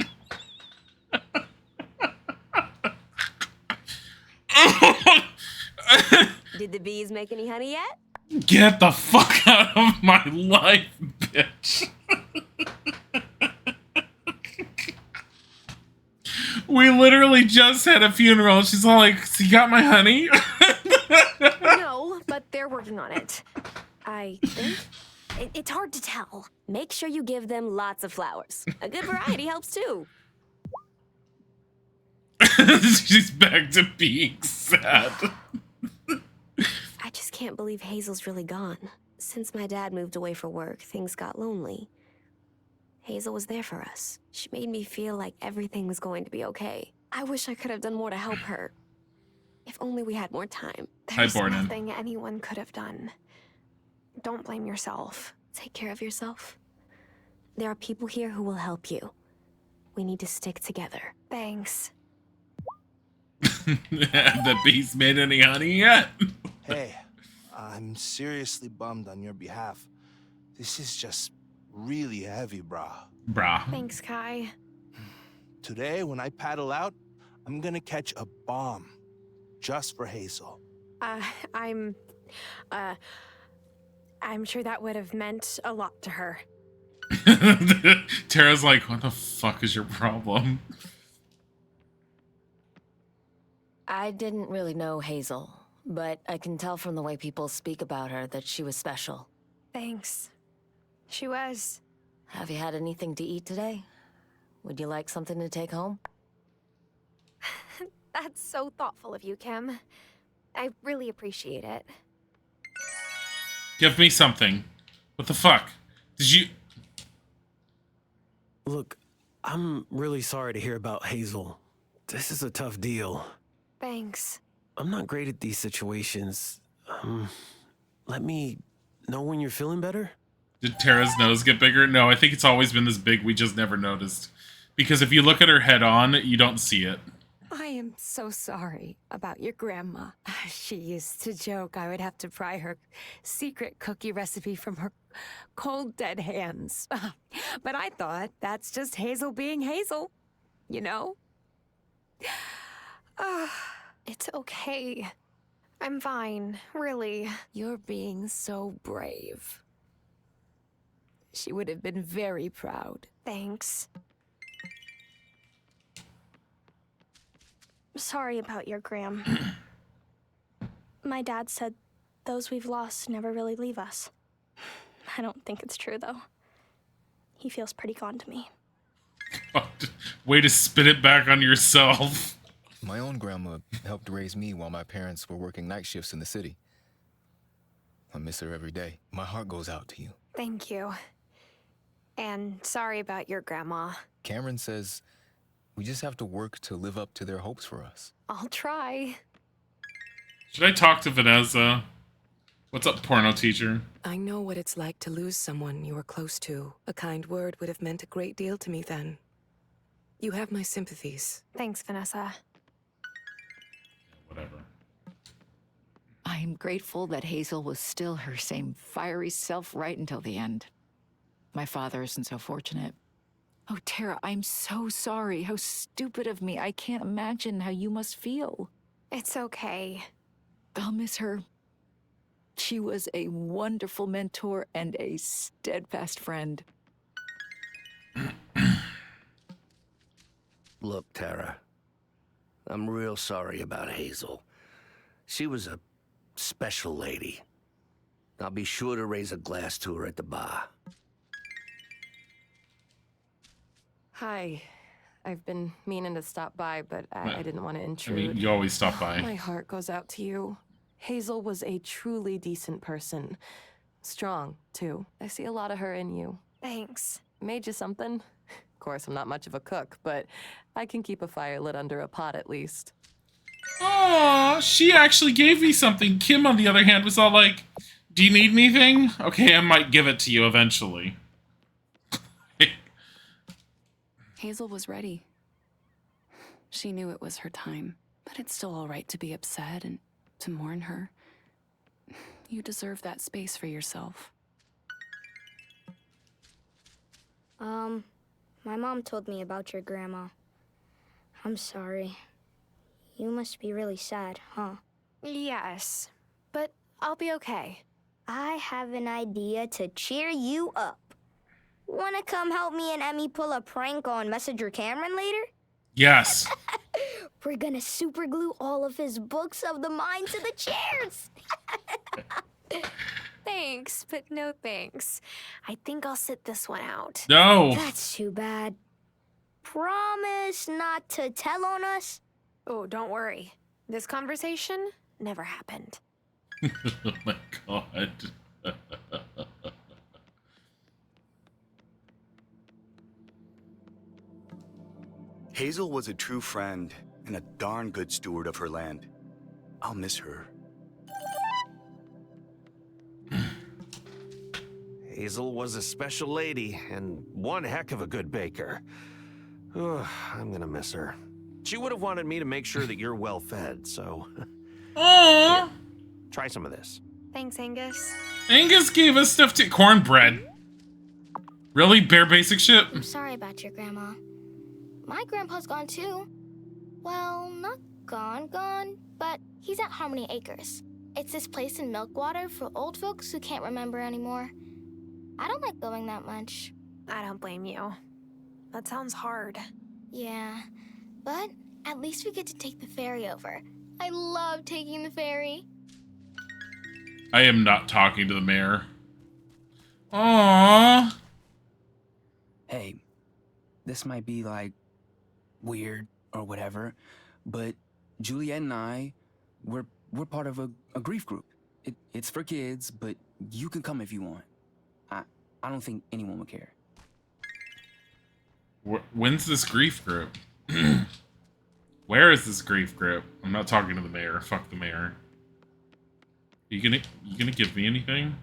Did the bees make any honey yet? Get the fuck out of my life, bitch. We literally just had a funeral. She's all like, so you got my honey? No, but they're working on it. I think. It's hard to tell. Make sure you give them lots of flowers. A good variety helps too. She's back to being sad. I just can't believe Hazel's really gone. Since my dad moved away for work, things got lonely. Hazel was there for us. She made me feel like everything was going to be okay. I wish I could have done more to help her. If only we had more time. There's nothing anyone could have done. Don't blame yourself. Take care of yourself. There are people here who will help you. We need to stick together. Thanks. Have the bees made any honey yet? Hey, I'm seriously bummed on your behalf. This is just really heavy, brah. Thanks, Kai. Today, when I paddle out, I'm gonna catch a bomb. Just for Hazel. I'm sure that would have meant a lot to her. Tara's like, what the fuck is your problem? I didn't really know Hazel, but I can tell from the way people speak about her that she was special. Thanks. She was. Have you had anything to eat today? Would you like something to take home? That's so thoughtful of you, Kim. I really appreciate it. Give me something. What the fuck? Did you... Look, I'm really sorry to hear about Hazel. This is a tough deal. Thanks. I'm not great at these situations. Let me know when you're feeling better? Did Tara's nose get bigger? No, I think it's always been this big. We just never noticed. Because if you look at her head on, you don't see it. I am so sorry about your grandma. She used to joke I would have to pry her secret cookie recipe from her cold, dead hands. But I thought that's just Hazel being Hazel, you know? It's okay. I'm fine, really. You're being so brave. She would have been very proud. Thanks. Sorry about your Gram. My dad said those we've lost never really leave us. I don't think it's true, though. He feels pretty gone to me. Way to spit it back on yourself. My own grandma helped raise me while my parents were working night shifts in the city. I miss her every day. My heart goes out to you. Thank you. And sorry about your grandma. Cameron says we just have to work to live up to their hopes for us. I'll try. Should I talk to Vanessa? What's up, porno teacher? I know what it's like to lose someone you were close to. A kind word would have meant a great deal to me then. You have my sympathies. Thanks, Vanessa. Whatever. I am grateful that Hazel was still her same fiery self right until the end. My father isn't so fortunate. Oh, Tara, I'm so sorry. How stupid of me. I can't imagine how you must feel. It's okay. I'll miss her. She was a wonderful mentor and a steadfast friend. Look, Tara, I'm real sorry about Hazel. She was a special lady. I'll be sure to raise a glass to her at the bar. Hi. I've been meaning to stop by, but I didn't want to intrude. I mean, you always stop by. My heart goes out to you. Hazel was a truly decent person. Strong, too. I see a lot of her in you. Thanks. Made you something? Of course, I'm not much of a cook, but I can keep a fire lit under a pot at least. Aw, she actually gave me something. Kim, on the other hand, was all like, do you need anything? Okay, I might give it to you eventually. Hazel was ready. She knew it was her time, but it's still all right to be upset and to mourn her. You deserve that space for yourself. My mom told me about your grandma. I'm sorry. You must be really sad, huh? Yes, but I'll be okay. I have an idea to cheer you up. Wanna come help me and Emmy pull a prank on Messenger Cameron later? Yes. We're gonna super glue all of his books of the mind to the chairs. Thanks, but no thanks. I think I'll sit this one out. No. That's too bad. Promise not to tell on us? Oh, don't worry. This conversation never happened. Oh my god. Hazel was a true friend and a darn good steward of her land. I'll miss her. Hazel was a special lady and one heck of a good baker. Ugh, I'm gonna miss her. She would have wanted me to make sure that you're well fed, so... Aww. Here, try some of this. Thanks, Angus. Angus gave us stuff to cornbread. Really? Bare basic shit? I'm sorry about your grandma. My grandpa's gone too. Well, not gone, but he's at Harmony Acres. It's this place in Milkwater for old folks who can't remember anymore. I don't like going that much. I don't blame you. That sounds hard. Yeah, but at least we get to take the ferry over. I love taking the ferry. I am not talking to the mayor. Aww. Hey, this might be like weird or whatever, but Juliet and I, we're part of a grief group. It's for kids, but you can come if you want. I don't think anyone would care. When's this grief group? Where is this grief group? I'm not talking to the mayor. Fuck the mayor. You gonna give me anything?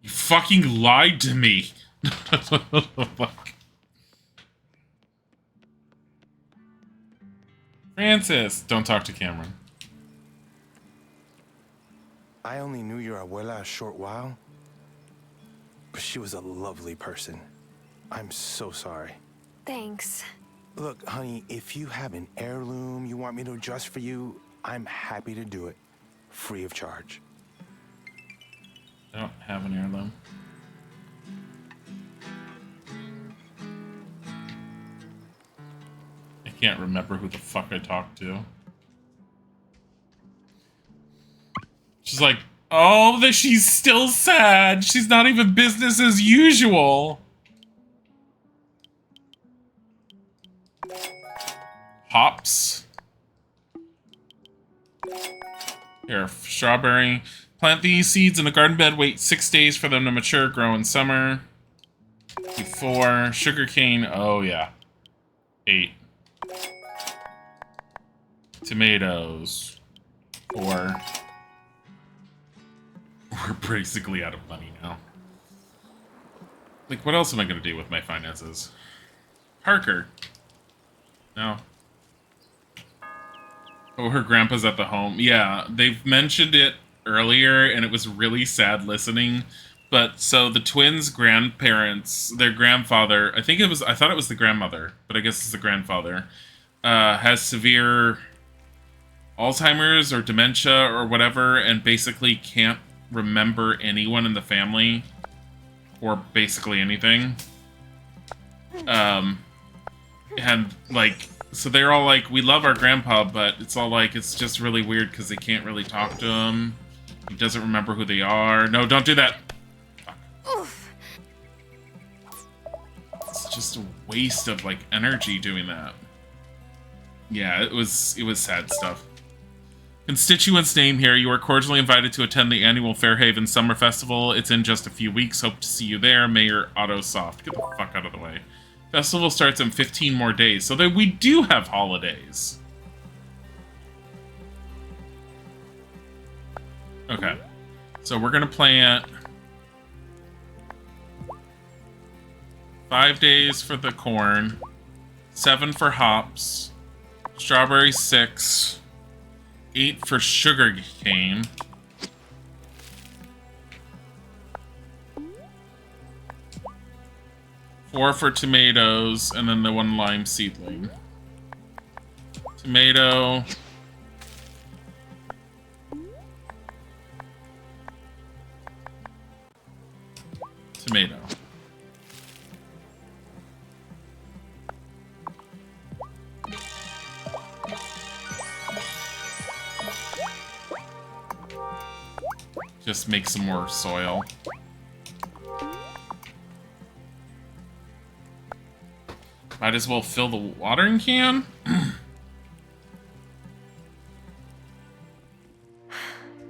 You fucking lied to me. What the fuck? Francis, don't talk to Cameron. I only knew your abuela a short while, but she was a lovely person. I'm so sorry. Thanks. Look, honey, if you have an heirloom you want me to adjust for you, I'm happy to do it, free of charge. I don't have an heirloom. I can't remember who the fuck I talked to. She's like, oh, that she's still sad. She's not even business as usual. Hops. Here, strawberry. Plant these seeds in a garden bed. Wait 6 days for them to mature. Grow in summer. 4. Sugarcane. Oh, yeah. 8. Tomatoes. 4. We're basically out of money now. Like, what else am I going to do with my finances? Parker. No. Oh, her grandpa's at the home. Yeah, they've mentioned it earlier, and it was really sad listening. But, so the twins' grandparents, their grandfather, I thought it was the grandmother, but I guess it's the grandfather, has severe Alzheimer's or dementia or whatever, and basically can't remember anyone in the family, or basically anything. And, like, so they're all like, we love our grandpa, but it's all like, it's just really weird because they can't really talk to him. He doesn't remember who they are. No, don't do that. Oof. It's just a waste of, like, energy doing that. Yeah, it was sad stuff. Constituents name here. You are cordially invited to attend the annual Fairhaven Summer Festival. It's in just a few weeks. Hope to see you there. Mayor Otto Soft. Get the fuck out of the way. Festival starts in 15 more days, so that we do have holidays. Okay. So we're gonna plant 5 days for the corn. 7 for hops. Strawberry 6. 8 for sugar cane. Four for tomatoes, and then the 1 lime seedling. Tomato. Tomato. Just make some more soil. Might as well fill the watering can.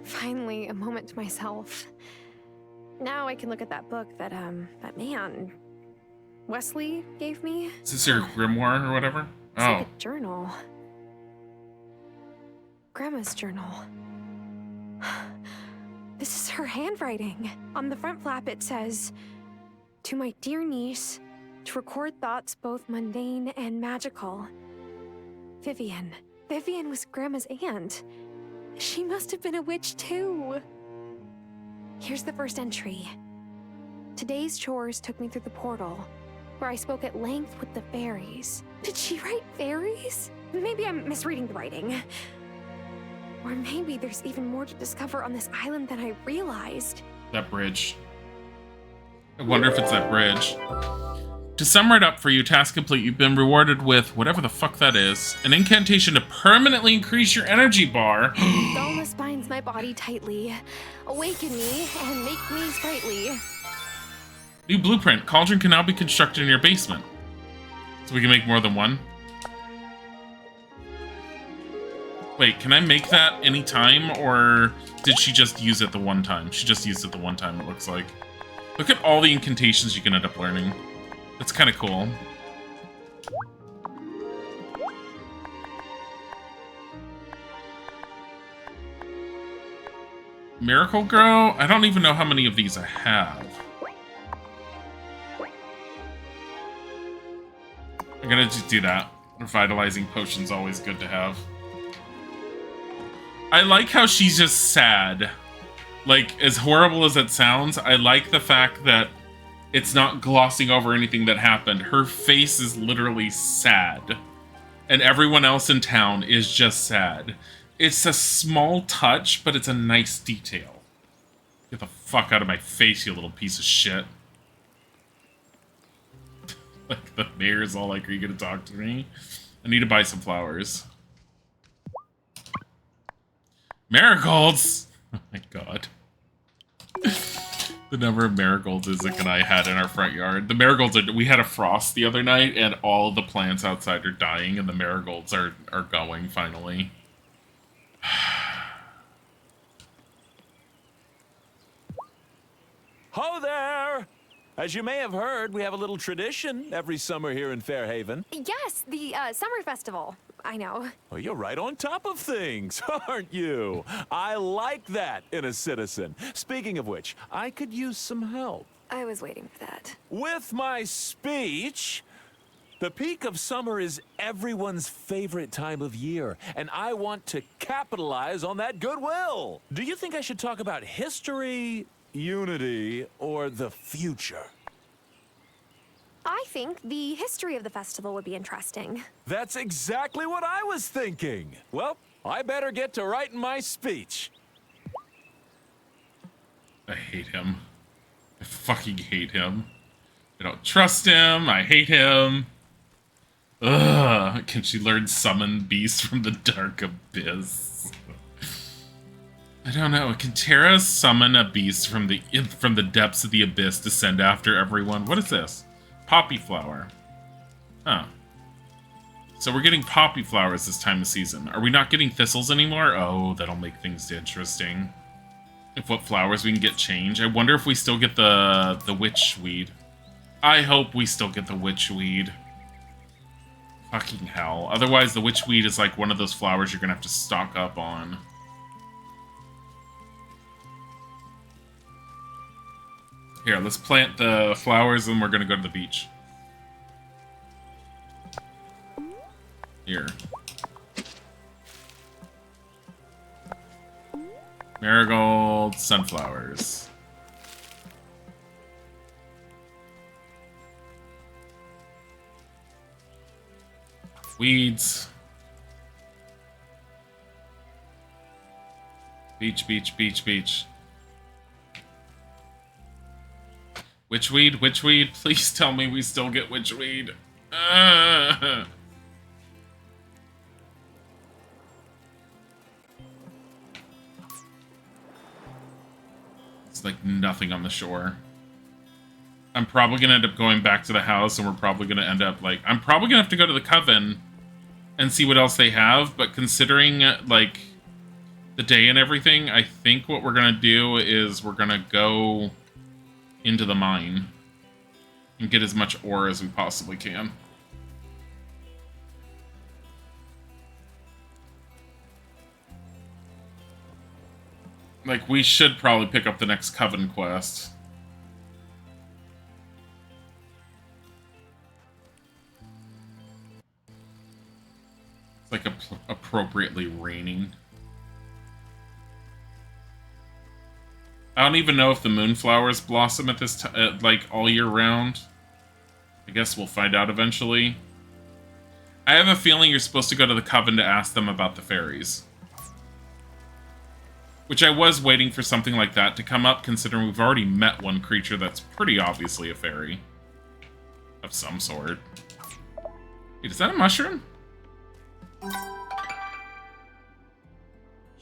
Finally, a moment to myself. Now I can look at that book that that man, Wesley, gave me. Is this your grimoire or whatever? It's like a journal. Grandma's journal. This is her handwriting. On the front flap it says, "To my dear niece, to record thoughts both mundane and magical. Vivian. Vivian was Grandma's aunt. She must have been a witch too." Here's the first entry. "Today's chores took me through the portal, where I spoke at length with the fairies." Did she write fairies? Maybe I'm misreading the writing. Or maybe there's even more to discover on this island than I realized. That bridge. I wonder if it's that bridge. To sum it up for you, task complete. You've been rewarded with whatever the fuck that is. An incantation to permanently increase your energy bar. Dullness binds my body tightly. Awaken me and make me sprightly. New blueprint. Cauldron can now be constructed in your basement. So we can make more than one. Wait, can I make that anytime, or did she just use it the one time? She just used it the one time, it looks like. Look at all the incantations you can end up learning. That's kind of cool. Miracle Grow? I don't even know how many of these I have. I'm gonna just do that. Revitalizing potion's always good to have. I like how she's just sad. Like, as horrible as it sounds, I like the fact that it's not glossing over anything that happened. Her face is literally sad. And everyone else in town is just sad. It's a small touch, but it's a nice detail. Get the fuck out of my face, you little piece of shit. Like, the mayor's all like, are you gonna talk to me? I need to buy some flowers. Marigolds! Oh my god. The number of marigolds Isaac and I had in our front yard. The marigolds are... We had a frost the other night, and all of the plants outside are dying, and the marigolds are going, finally. Ho there! As you may have heard, we have a little tradition every summer here in Fairhaven. Yes, the summer festival. I know. Well, you're right on top of things, aren't you? I like that in a citizen. Speaking of which, I could use some help. I was waiting for that. With my speech, the peak of summer is everyone's favorite time of year, and I want to capitalize on that goodwill. Do you think I should talk about history, unity, or the future? I think the history of the festival would be interesting. That's exactly what I was thinking. Well, I better get to writing my speech. I hate him. I fucking hate him. I don't trust him. I hate him. Ugh. Can she learn summon beasts from the dark abyss? I don't know. Can Terra summon a beast from the depths of the abyss to send after everyone? What is this? Poppy flower. Huh. So we're getting poppy flowers this time of season. Are we not getting thistles anymore? Oh, that'll make things interesting. If what flowers we can get change. I wonder if we still get the witchweed. I hope we still get the witchweed. Fucking hell. Otherwise, the witchweed is like one of those flowers you're gonna have to stock up on. Here, let's plant the flowers and we're gonna go to the beach. Here. Marigold, sunflowers. Weeds. Beach, beach, beach, beach. Witchweed, witchweed. Please tell me we still get witchweed. It's like nothing on the shore. I'm probably gonna end up going back to the house, and we're probably gonna end up like... I'm probably gonna have to go to the Coven and see what else they have, but considering, like, the day and everything, I think what we're gonna do is we're gonna go into the mine and get as much ore as we possibly can. Like, we should probably pick up the next Coven quest. It's like appropriately raining. I don't even know if the moonflowers blossom at this time, like, all year round. I guess we'll find out eventually. I have a feeling you're supposed to go to the Coven to ask them about the fairies. Which I was waiting for something like that to come up, considering we've already met one creature that's pretty obviously a fairy. Of some sort. Wait, is that a mushroom?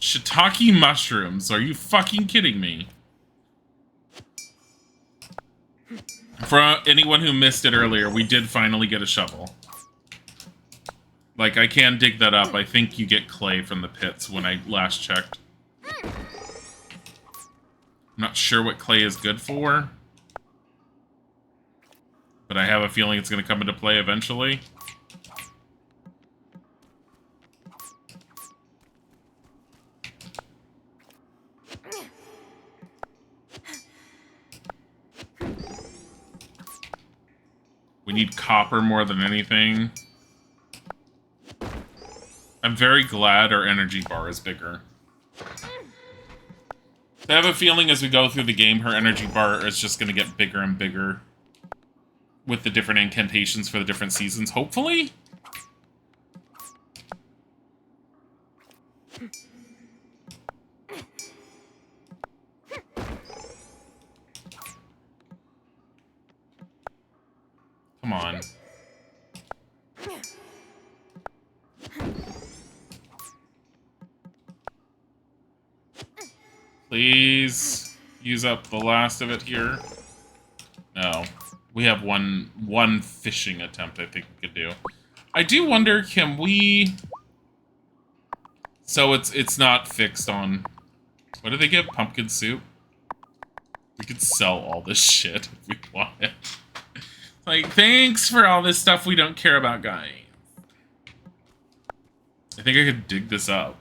Shiitake mushrooms. Are you fucking kidding me? For anyone who missed it earlier, we did finally get a shovel. Like, I can dig that up. I think you get clay from the pits when I last checked. I'm not sure what clay is good for. But I have a feeling it's going to come into play eventually. We need copper more than anything. I'm very glad our energy bar is bigger. I have a feeling as we go through the game, her energy bar is just going to get bigger and bigger. With the different incantations for the different seasons, hopefully? Come on. Please use up the last of it here. No. We have one fishing attempt I think we could do. I do wonder, can we... So it's not fixed on... What do they give? Pumpkin soup? We could sell all this shit if we want it. Like, thanks for all this stuff we don't care about, guys. I think I could dig this up.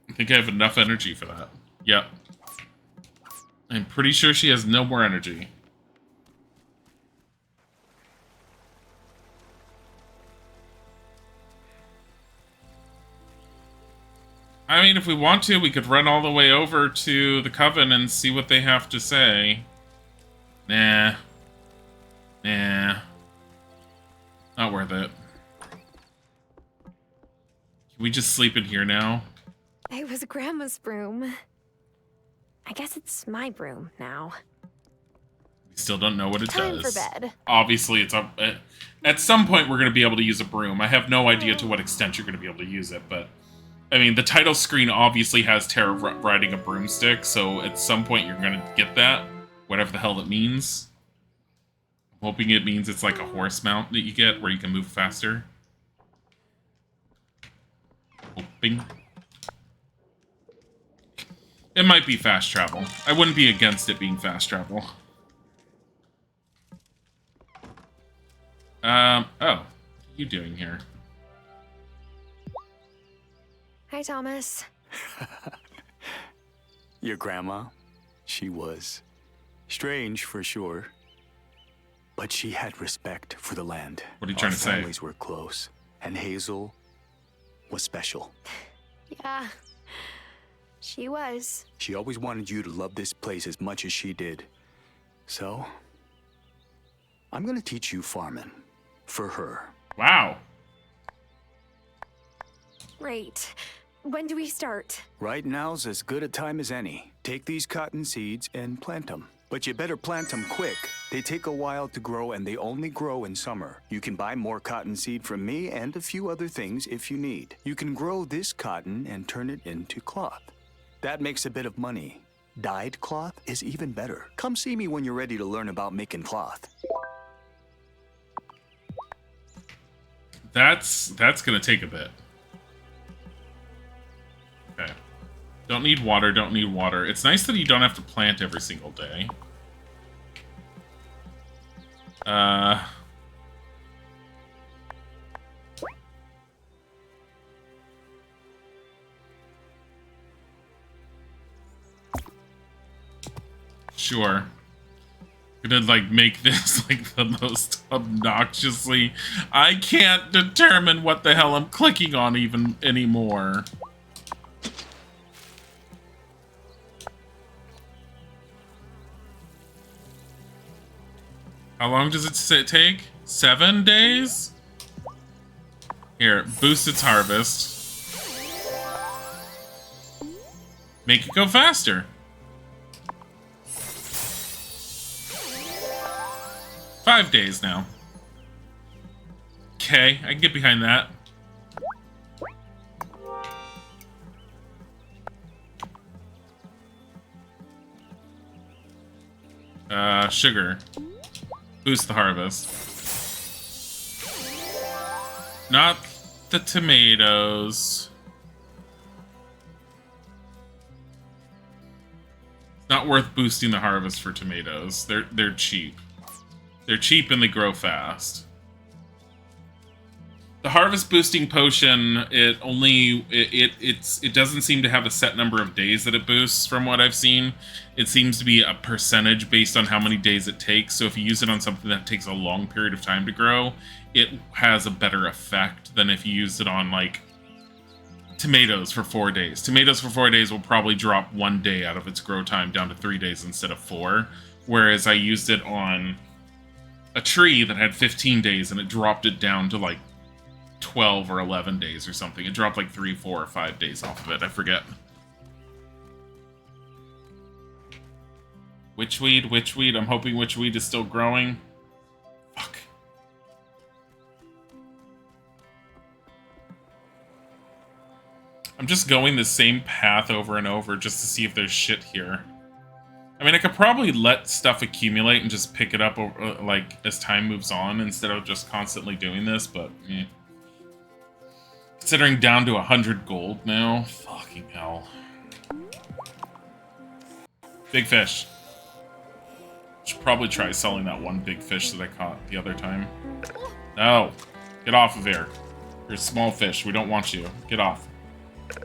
I think I have enough energy for that. Yep. I'm pretty sure she has no more energy. I mean, if we want to, we could run all the way over to the Coven and see what they have to say. Nah. Nah. Not worth it. Can we just sleep in here now? It was Grandma's broom. I guess it's my broom now. We still don't know what it Time does. for bed. Obviously, it's up. At some point, we're going to be able to use a broom. I have no idea to what extent you're going to be able to use it, but... I mean, the title screen obviously has Tara riding a broomstick, so at some point you're going to get that. Whatever the hell it means. I'm hoping it means it's like a horse mount that you get, where you can move faster. Hoping. It might be fast travel. I wouldn't be against it being fast travel. Oh. What are you doing here? Hi, Thomas. Your grandma, she was strange for sure, but she had respect for the land. What are you trying to say? Our families were close, and Hazel, was special. Yeah, she was. She always wanted you to love this place as much as she did. So, I'm gonna teach you farming. For her. Wow. Great. When do we start? Right now's as good a time as any. Take these cotton seeds and plant them. But you better plant them quick. They take a while to grow and they only grow in summer. You can buy more cotton seed from me and a few other things if you need. You can grow this cotton and turn it into cloth. That makes a bit of money. Dyed cloth is even better. Come see me when you're ready to learn about making cloth. That's gonna take a bit. Okay. Don't need water, don't need water. It's nice that you don't have to plant every single day. Sure. Gonna like make this like the most obnoxiously. I can't determine what the hell I'm clicking on even anymore. How long does it take? 7 days? Here, boost its harvest. Make it go faster. 5 days now. Okay, I can get behind that. Sugar. Boost the harvest. Not the tomatoes. It's not worth boosting the harvest for tomatoes. They're cheap. They're cheap and they grow fast. The harvest boosting potion, it doesn't seem to have a set number of days that it boosts from what I've seen. It seems to be a percentage based on how many days it takes. So if you use it on something that takes a long period of time to grow, it has a better effect than if you use it on like tomatoes for 4 days. Tomatoes for 4 days will probably drop 1 day out of its grow time down to 3 days instead of 4. Whereas I used it on a tree that had 15 days and it dropped it down to like 12 or 11 days or something. It dropped like 3, 4, or 5 days off of it. I forget. Witchweed, witchweed. I'm hoping witchweed is still growing. Fuck. I'm just going the same path over and over just to see if there's shit here. I mean, I could probably let stuff accumulate and just pick it up like as time moves on instead of just constantly doing this, but considering down to 100 gold now, fucking hell. Big fish. Should probably try selling that one big fish that I caught the other time. No, get off of here. You're a small fish. We don't want you. Get off.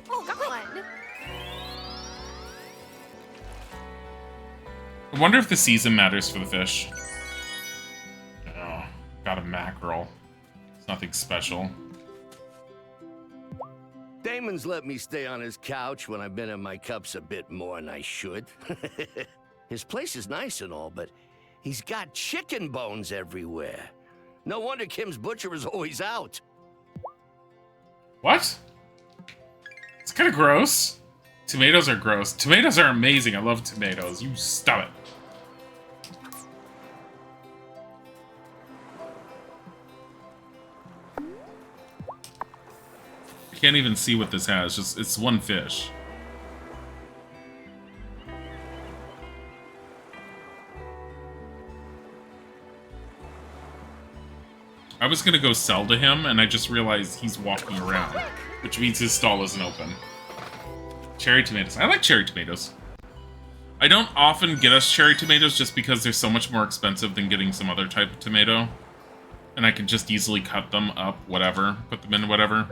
Oh, come on. I wonder if the season matters for the fish. Oh, got a mackerel. It's nothing special. Damon's let me stay on his couch when I've been in my cups a bit more than I should. His place is nice and all, but he's got chicken bones everywhere. No wonder Kim's butcher is always out. What? It's kind of gross. Tomatoes are gross. Tomatoes are amazing. I love tomatoes. You stop it. I can't even see what this has. Just it's one fish. I was gonna go sell to him, and I just realized he's walking around, which means his stall isn't open. Cherry tomatoes. I like cherry tomatoes. I don't often get us cherry tomatoes just because they're so much more expensive than getting some other type of tomato. And I can just easily cut them up, whatever. Put them in whatever.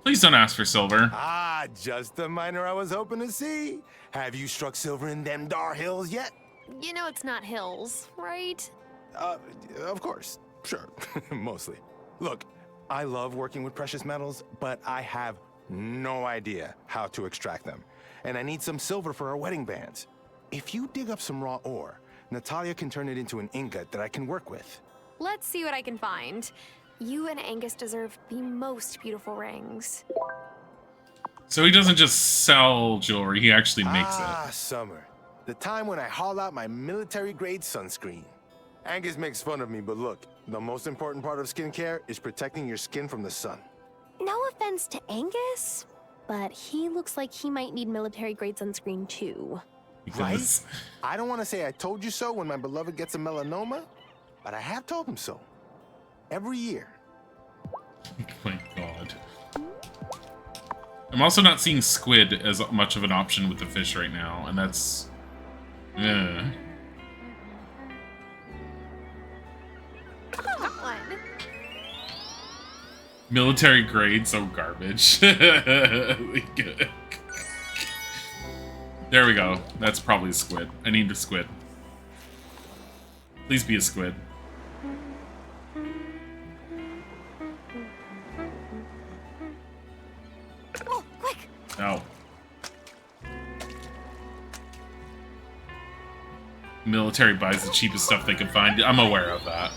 Please don't ask for silver. Ah, just the miner I was hoping to see. Have you struck silver in them dar hills yet? You know it's not hills, right? Of course. Sure. Mostly. Look, I love working with precious metals, but I have no idea how to extract them. And I need some silver for our wedding bands. If you dig up some raw ore, Natalia can turn it into an ingot that I can work with. Let's see what I can find. You and Angus deserve the most beautiful rings. So he doesn't just sell jewelry, he actually makes it. Summer. The time when I haul out my military-grade sunscreen. Angus makes fun of me, but look, the most important part of skincare is protecting your skin from the sun. No offense to Angus, but he looks like he might need military-grade sunscreen too. Right? I don't want to say I told you so when my beloved gets a melanoma, but I have told him so. Every year. Oh my god. I'm also not seeing squid as much of an option with the fish right now, and that's... Military grade, so garbage. There we go. That's probably a squid. I need a squid. Please be a squid. Oh, quick! No. Military buys the cheapest stuff they can find. I'm aware of that.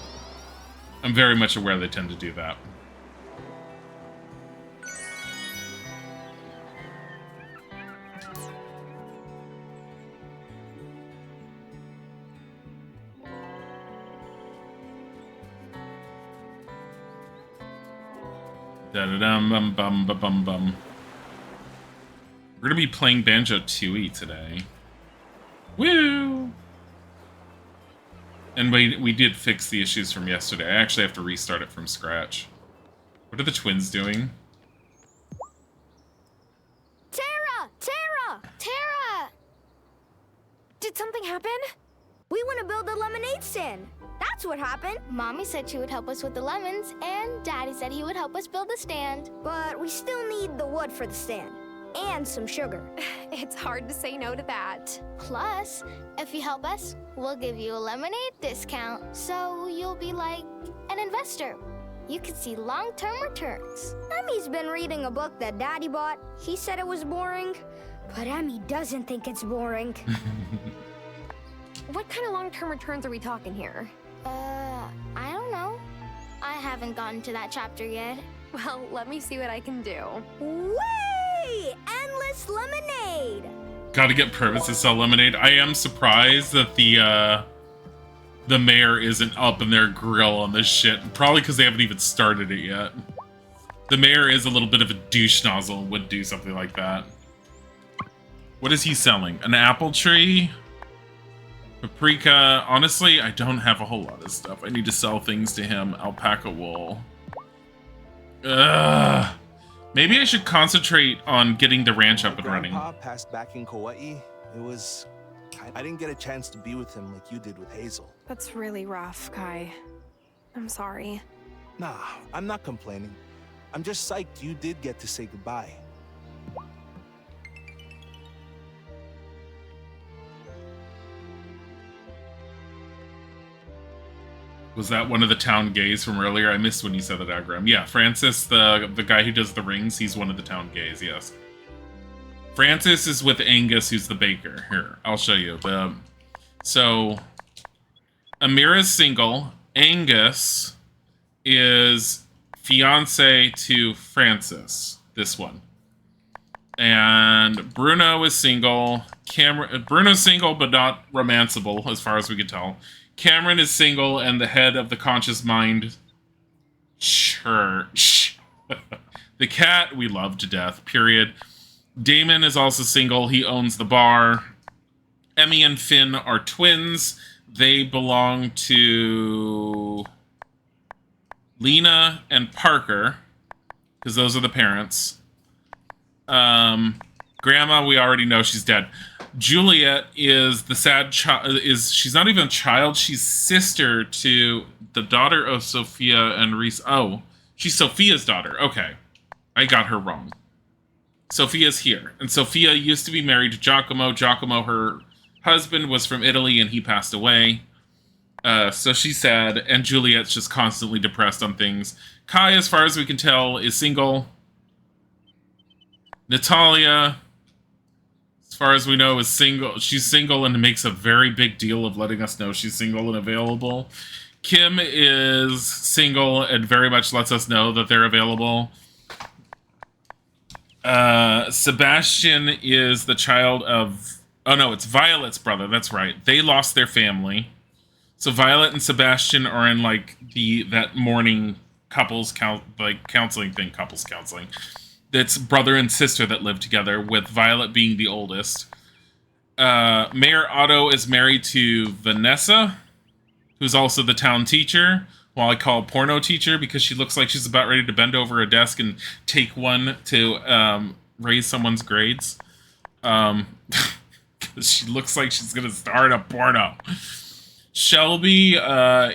I'm very much aware they tend to do that. Da-da-dum-bum-bum-bum-bum. We're gonna be playing Banjo-Tooie today. Woo! And we did fix the issues from yesterday. I actually have to restart it from scratch. What are the twins doing? Tara! Tara! Tara! Did something happen? We want to build a lemonade stand. That's what happened. Mommy said she would help us with the lemons, and Daddy said he would help us build the stand. But we still need the wood for the stand. And some sugar. It's hard to say no to that. Plus, if you help us, we'll give you a lemonade discount. So you'll be like an investor. You can see long-term returns. Emmy's been reading a book that Daddy bought. He said it was boring, but Emmy doesn't think it's boring. What kind of long-term returns are we talking here? I don't know. I haven't gotten to that chapter yet. Well, let me see what I can do. Whee! Endless lemonade! Gotta get permits to sell lemonade. I am surprised that the mayor isn't up in their grill on this shit. Probably because they haven't even started it yet. The mayor is a little bit of a douche nozzle and would do something like that. What is he selling? An apple tree? Paprika. Honestly, I don't have a whole lot of stuff. I need to sell things to him. Alpaca wool. Ugh. Maybe I should concentrate on getting the ranch up and running. Grandpa passed back in Kauai. It was... I didn't get a chance to be with him like you did with Hazel. That's really rough, Kai. I'm sorry. Nah, I'm not complaining. I'm just psyched you did get to say goodbye. Was that one of the town gays from earlier? I missed when you said the diagram. Yeah, Francis, the guy who does the rings, he's one of the town gays, yes. Francis is with Angus, who's the baker. Here, I'll show you. So, Amira's single. Angus is fiance to Francis, this one. And Bruno is single. Bruno's single, but not romanceable, as far as we can tell. Cameron is single and the head of the Conscious Mind Church. The cat we love to death, period. Damon is also single. He owns the bar. Emmy and Finn are twins. They belong to Lena and Parker, because those are the parents. Grandma, we already know she's dead. Juliet is the sad child. She's not even a child. She's sister to the daughter of Sophia and Reese. Oh, she's Sophia's daughter. Okay, I got her wrong. Sophia's here, and Sophia used to be married to Giacomo. Giacomo, her husband, was from Italy, and he passed away. So she's sad, and Juliet's just constantly depressed on things. Kai, as far as we can tell, is single. Natalia, as far as we know, is single. She's single and makes a very big deal of letting us know she's single and available. Kim is single and very much lets us know that they're available. Sebastian is the child of... Oh, no, it's Violet's brother. That's right. They lost their family. So Violet and Sebastian are in, like, that morning counseling thing. Couples counseling. It's brother and sister that live together, with Violet being the oldest. Mayor Otto is married to Vanessa, who's also the town teacher, while I call porno teacher because she looks like she's about ready to bend over a desk and take one to raise someone's grades. She looks like she's gonna start a porno. Shelby,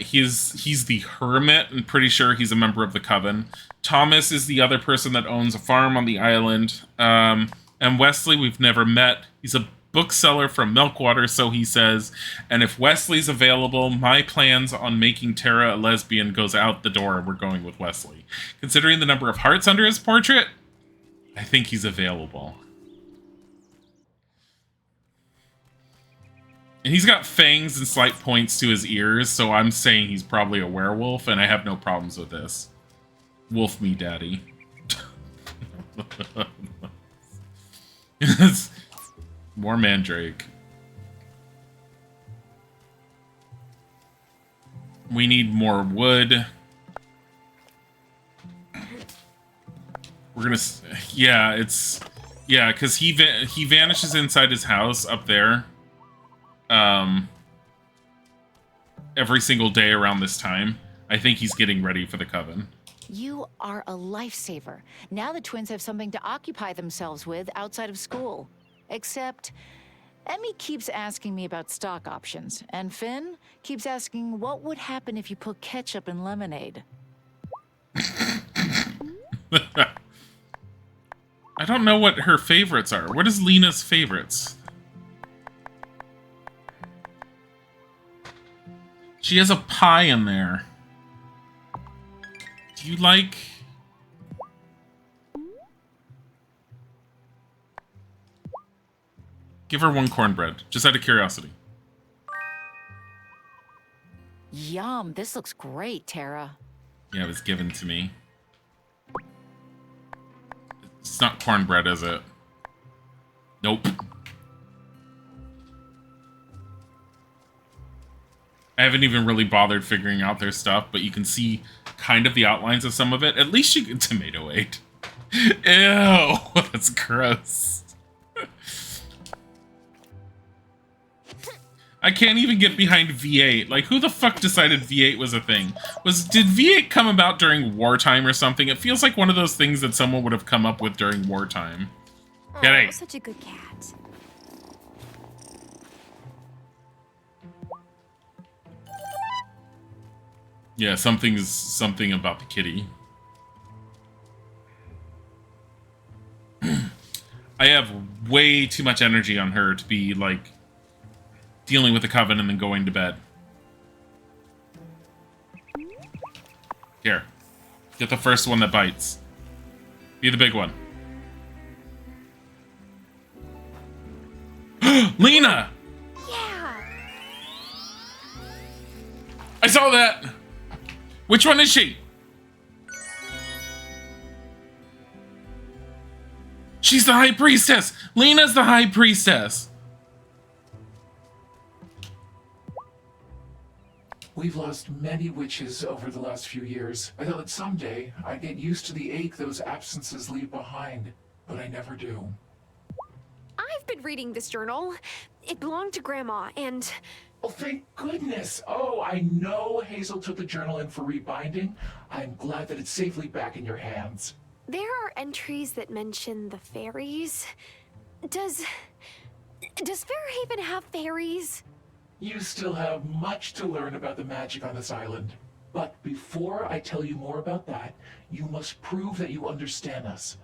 he's the hermit, and pretty sure he's a member of the Coven. Thomas is the other person that owns a farm on the island. And Wesley, we've never met. He's a bookseller from Milkwater, so he says. And if Wesley's available, my plans on making Tara a lesbian goes out the door. We're going with Wesley. Considering the number of hearts under his portrait, I think he's available. And he's got fangs and slight points to his ears, so I'm saying he's probably a werewolf, and I have no problems with this. Wolf me, daddy. More Mandrake. We need more wood. We're gonna... Yeah, it's... Yeah, because he vanishes inside his house up there. Every single day around this time. I think he's getting ready for the Coven. You are a lifesaver. Now the twins have something to occupy themselves with outside of school. Except, Emmy keeps asking me about stock options, and Finn keeps asking what would happen if you put ketchup in lemonade. I don't know what her favorites are. What is Lena's favorites? She has a pie in there. Do you like... Give her one cornbread, just out of curiosity. Yum, this looks great, Tara. Yeah, it was given to me. It's not cornbread, is it? Nope. I haven't even really bothered figuring out their stuff, but you can see kind of the outlines of some of it. At least you can tomato 8. Ew, that's gross. I can't even get behind V8. Like, who the fuck decided V8 was a thing? Did V8 come about during wartime or something? It feels like one of those things that someone would have come up with during wartime. Oh, such a good cat. Yeah, something about the kitty. I have way too much energy on her to be, like, dealing with the Coven and then going to bed. Here. Get the first one that bites. Be the big one. Lena! Yeah! I saw that! Which one is she? She's the High Priestess! Lena's the High Priestess! We've lost many witches over the last few years. I thought that someday I'd get used to the ache those absences leave behind, but I never do. I've been reading this journal. It belonged to Grandma, and... Oh, thank goodness! Oh, I know Hazel took the journal in for rebinding. I'm glad that it's safely back in your hands. There are entries that mention the fairies. Does Fairhaven have fairies? You still have much to learn about the magic on this island. But before I tell you more about that, you must prove that you understand us.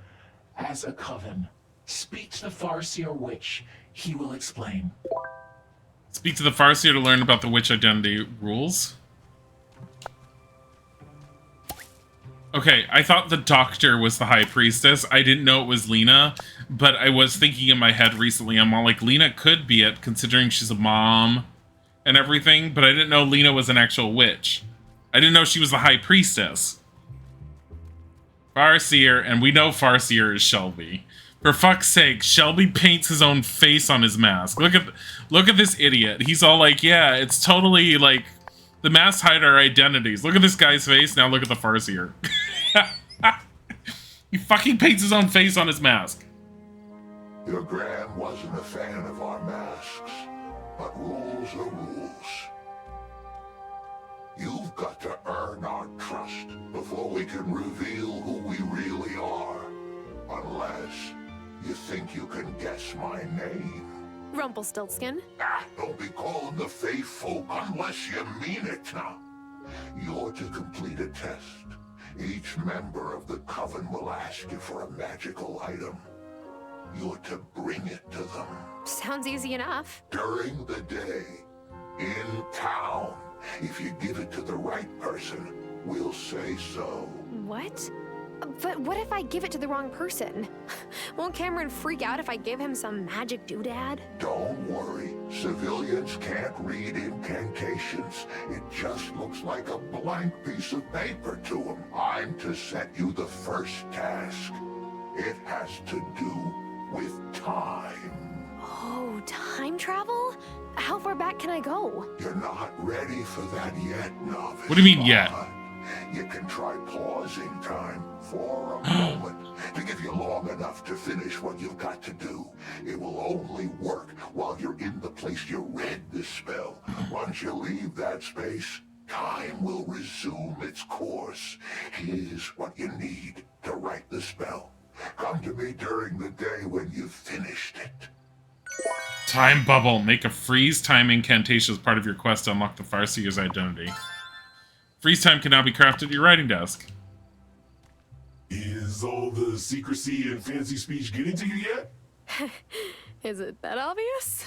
As a coven, speak to the Farseer Witch. He will explain. It's Speak to the Farseer to learn about the witch identity rules. Okay, I thought the doctor was the high priestess. I didn't know it was Lena, but I was thinking in my head recently, I'm all like, Lena could be it, considering she's a mom and everything, but I didn't know Lena was an actual witch. I didn't know she was the high priestess. Farseer, and we know Farseer is Shelby. For fuck's sake, Shelby paints his own face on his mask. Look at this idiot. He's all like, yeah, it's totally like the masks hide our identities. Look at this guy's face. Now look at the Farseer. He fucking paints his own face on his mask. Your Gran wasn't a fan of our masks, but rules are rules. You've got to earn our trust before we can reveal who we really are. Unless you think you can guess my name. Rumpelstiltskin. Don't be calling the Fae folk unless you mean it now. You're to complete a test. Each member of the Coven will ask you for a magical item. You're to bring it to them. Sounds easy enough. During the day, in town. If you give it to the right person, we'll say so. What? But what if I give it to the wrong person? Won't Cameron freak out if I give him some magic doodad? Don't worry. Civilians can't read incantations. It just looks like a blank piece of paper to them. I'm to set you the first task. It has to do with time. Oh, time travel? How far back can I go? You're not ready for that yet, novice. What do you mean yet? You can try pausing time for a moment to give you long enough to finish what you've got to do. It will only work while you're in the place you read the spell. Once you leave that space, time will resume its course. Here's what you need to write the spell. Come to me during the day when you've finished it. Time bubble. Make a freeze time incantation as part of your quest to unlock the Farseer's identity. Freeze time can now be crafted at your writing desk. Is all the secrecy and fancy speech getting to you yet? Is it that obvious?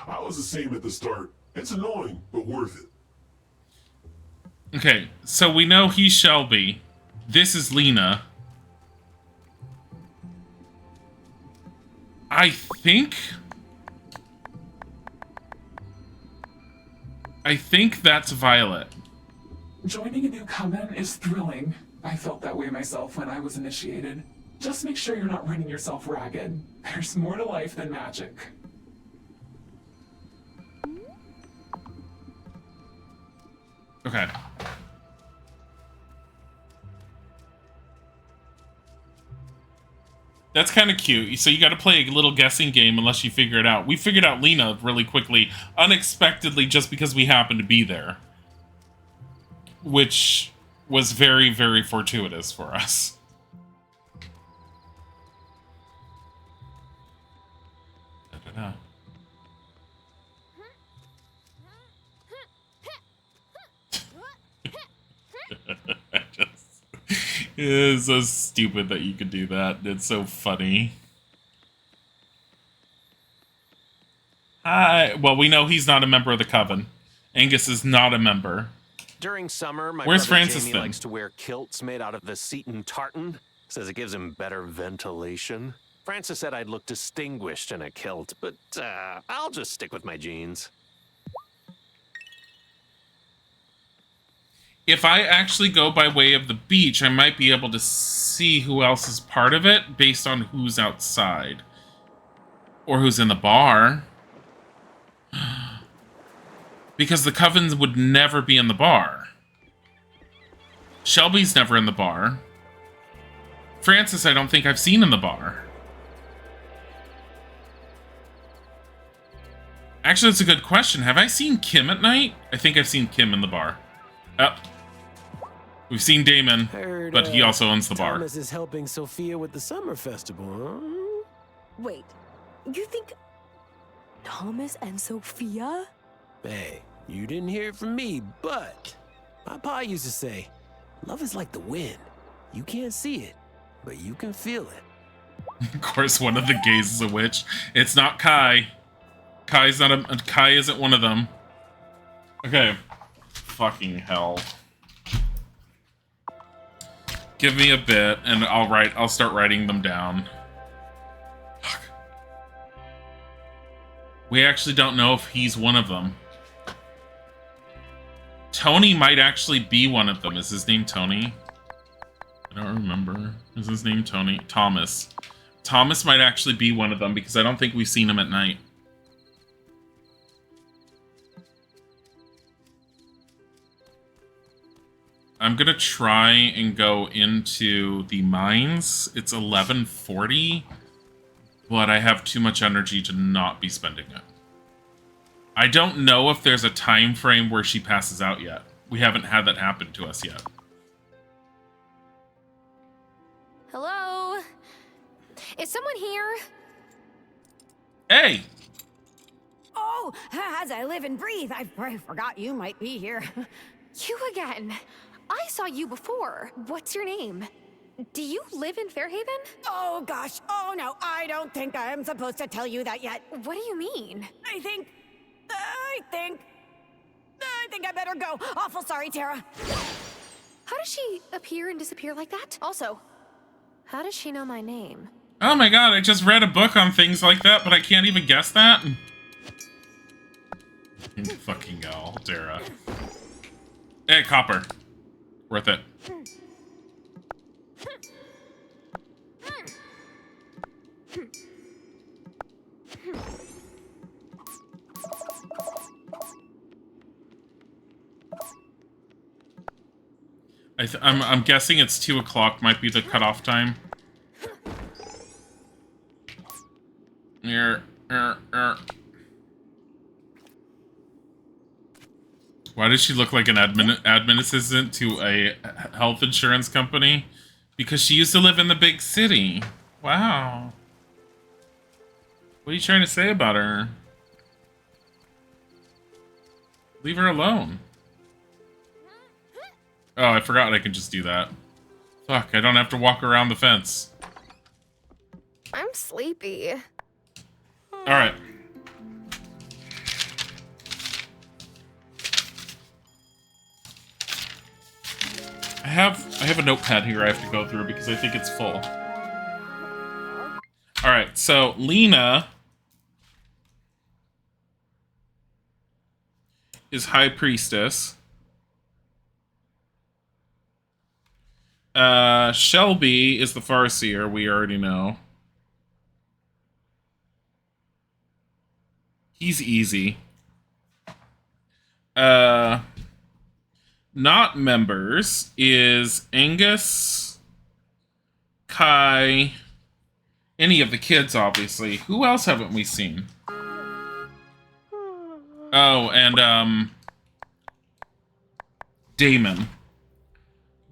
I was the same at the start. It's annoying, but worth it. Okay, so we know he's Shelby. This is Lena. I think that's Violet. Joining a new coven is thrilling. I felt that way myself when I was initiated. Just make sure you're not running yourself ragged. There's more to life than magic. Okay. That's kind of cute. So you got to play a little guessing game unless you figure it out. We figured out Lena really quickly, unexpectedly, just because we happened to be there. Which was very, very fortuitous for us. Da-da-da. It is so stupid that you could do that. It's so funny. Hi. Well, we know he's not a member of the Coven. Angus is not a member. During summer, my Where's brother Francis Jamie then? likes to wear kilts made out of the Seton tartan. Says it gives him better ventilation. Francis said I'd look distinguished in a kilt, but I'll just stick with my jeans. If I actually go by way of the beach, I might be able to see who else is part of it based on who's outside. Or who's in the bar. Because the Covens would never be in the bar. Shelby's never in the bar. Francis, I don't think I've seen in the bar. Actually, that's a good question. Have I seen Kim at night? I think I've seen Kim in the bar. We've seen Damon, but he also owns the bar. Thomas is helping Sophia with the summer festival, huh? Wait, you think Thomas and Sophia? Hey, you didn't hear it from me, but my pa used to say, love is like the wind. You can't see it, but you can feel it. Of course, one of the gays is a witch. It's not Kai. Kai isn't one of them. Okay. Fucking hell. Give me a bit, and I'll start writing them down. Fuck. We actually don't know if he's one of them. Tony might actually be one of them. Is his name Tony? I don't remember. Is his name Tony? Thomas. Thomas might actually be one of them because I don't think we've seen him at night. I'm gonna try and go into the mines. It's 11:40, but I have too much energy to not be spending it. I don't know if there's a time frame where she passes out yet. We haven't had that happen to us yet. Hello? Is someone here? Hey! Oh, as I live and breathe, I forgot you might be here. You again. I saw you before. What's your name? Do you live in Fairhaven? Oh, gosh. Oh, no. I don't think I am supposed to tell you that yet. What do you mean? I think I better go. Awful sorry, Tara. How does she appear and disappear like that? Also, how does she know my name? Oh my god, I just read a book on things like that, but I can't even guess that? Fucking hell, Tara. Hey, copper. Worth it. I'm guessing it's 2 o'clock might be the cutoff time. Why does she look like an admin assistant to a health insurance company? Because she used to live in the big city. Wow. What are you trying to say about her? Leave her alone. Oh, I forgot I could just do that. Fuck, I don't have to walk around the fence. I'm sleepy. Alright. I have a notepad here I have to go through because I think it's full. Alright, so Lena is High Priestess. Shelby is the Farseer, we already know. He's easy. Not members is Angus, Kai, any of the kids, obviously. Who else haven't we seen? Oh, and, Damon.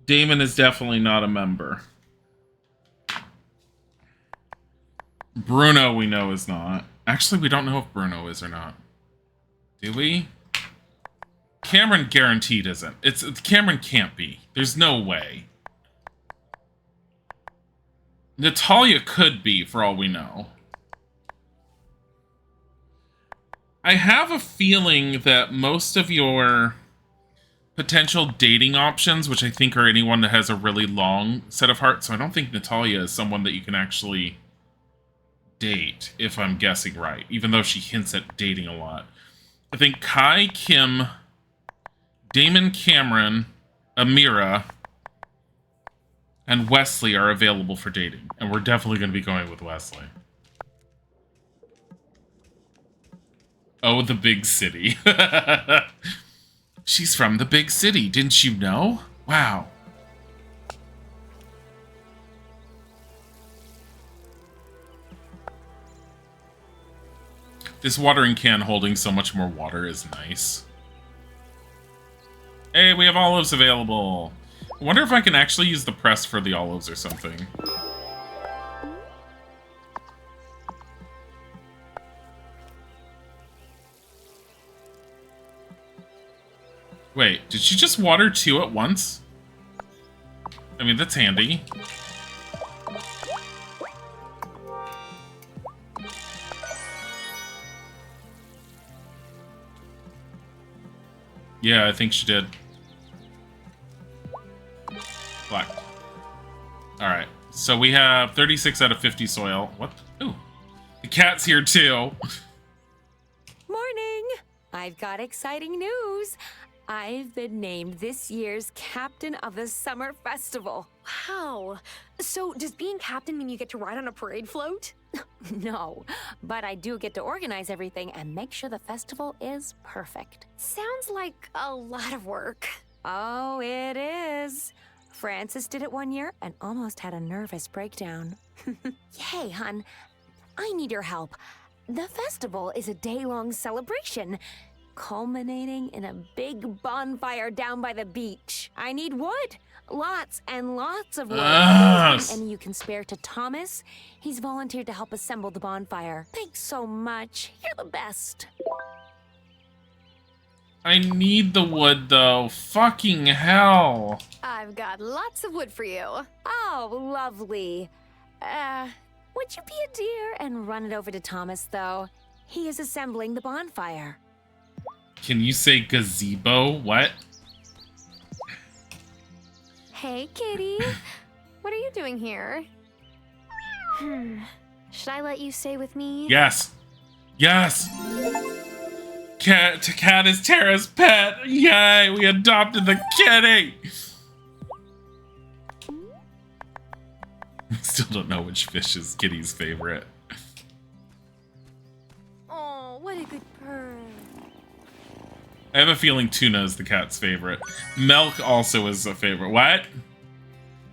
Damon is definitely not a member. Bruno, we know, is not. Actually, we don't know if Bruno is or not. Do we? Cameron guaranteed isn't. Cameron can't be. There's no way. Natalia could be, for all we know. I have a feeling that most of your potential dating options, which I think are anyone that has a really long set of hearts, so I don't think Natalia is someone that you can actually date, if I'm guessing right, even though she hints at dating a lot. I think Kai, Kim, Damon, Cameron, Amira, and Wesley are available for dating, and we're definitely going to be going with Wesley. Oh, the big city. She's from the big city, didn't you know? Wow. This watering can holding so much more water is nice. Hey, we have olives available. I wonder if I can actually use the press for the olives or something. Wait, did she just water 2 at once? I mean, that's handy. Yeah, I think she did. Black. Alright. So we have 36 out of 50 soil. What? Ooh. The cat's here too. Morning! I've got exciting news. I've been named this year's captain of the summer festival. Wow. So does being captain mean you get to ride on a parade float? No, but I do get to organize everything and make sure the festival is perfect. Sounds like a lot of work. Oh, it is. Francis did it one year and almost had a nervous breakdown. Hey, hon, I need your help. The festival is a day-long celebration, culminating in a big bonfire down by the beach. I need wood. Lots and lots of wood. Yes. Any you can spare to Thomas. He's volunteered to help assemble the bonfire. Thanks so much. You're the best. I need the wood, though. Fucking hell. I've got lots of wood for you. Oh, lovely. Would you be a dear and run it over to Thomas, though? He is assembling the bonfire. Can you say gazebo? What? Hey, kitty. What are you doing here? Should I let you stay with me? Yes. Yes. Cat is Tara's pet. Yay, we adopted the kitty. We still don't know which fish is Kitty's favorite. Oh, what a good purr. I have a feeling tuna is the cat's favorite. Milk also is a favorite. What?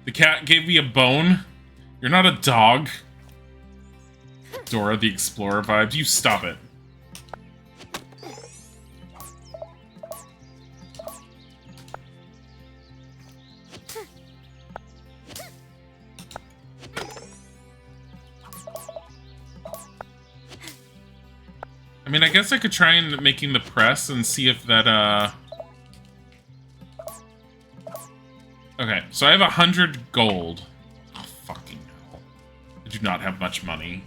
The cat gave me a bone? You're not a dog. Dora the Explorer vibes. You stop it. I mean, I guess I could try and making the press and see if that, Okay, so I have 100 gold. Oh, fucking hell. I do not have much money.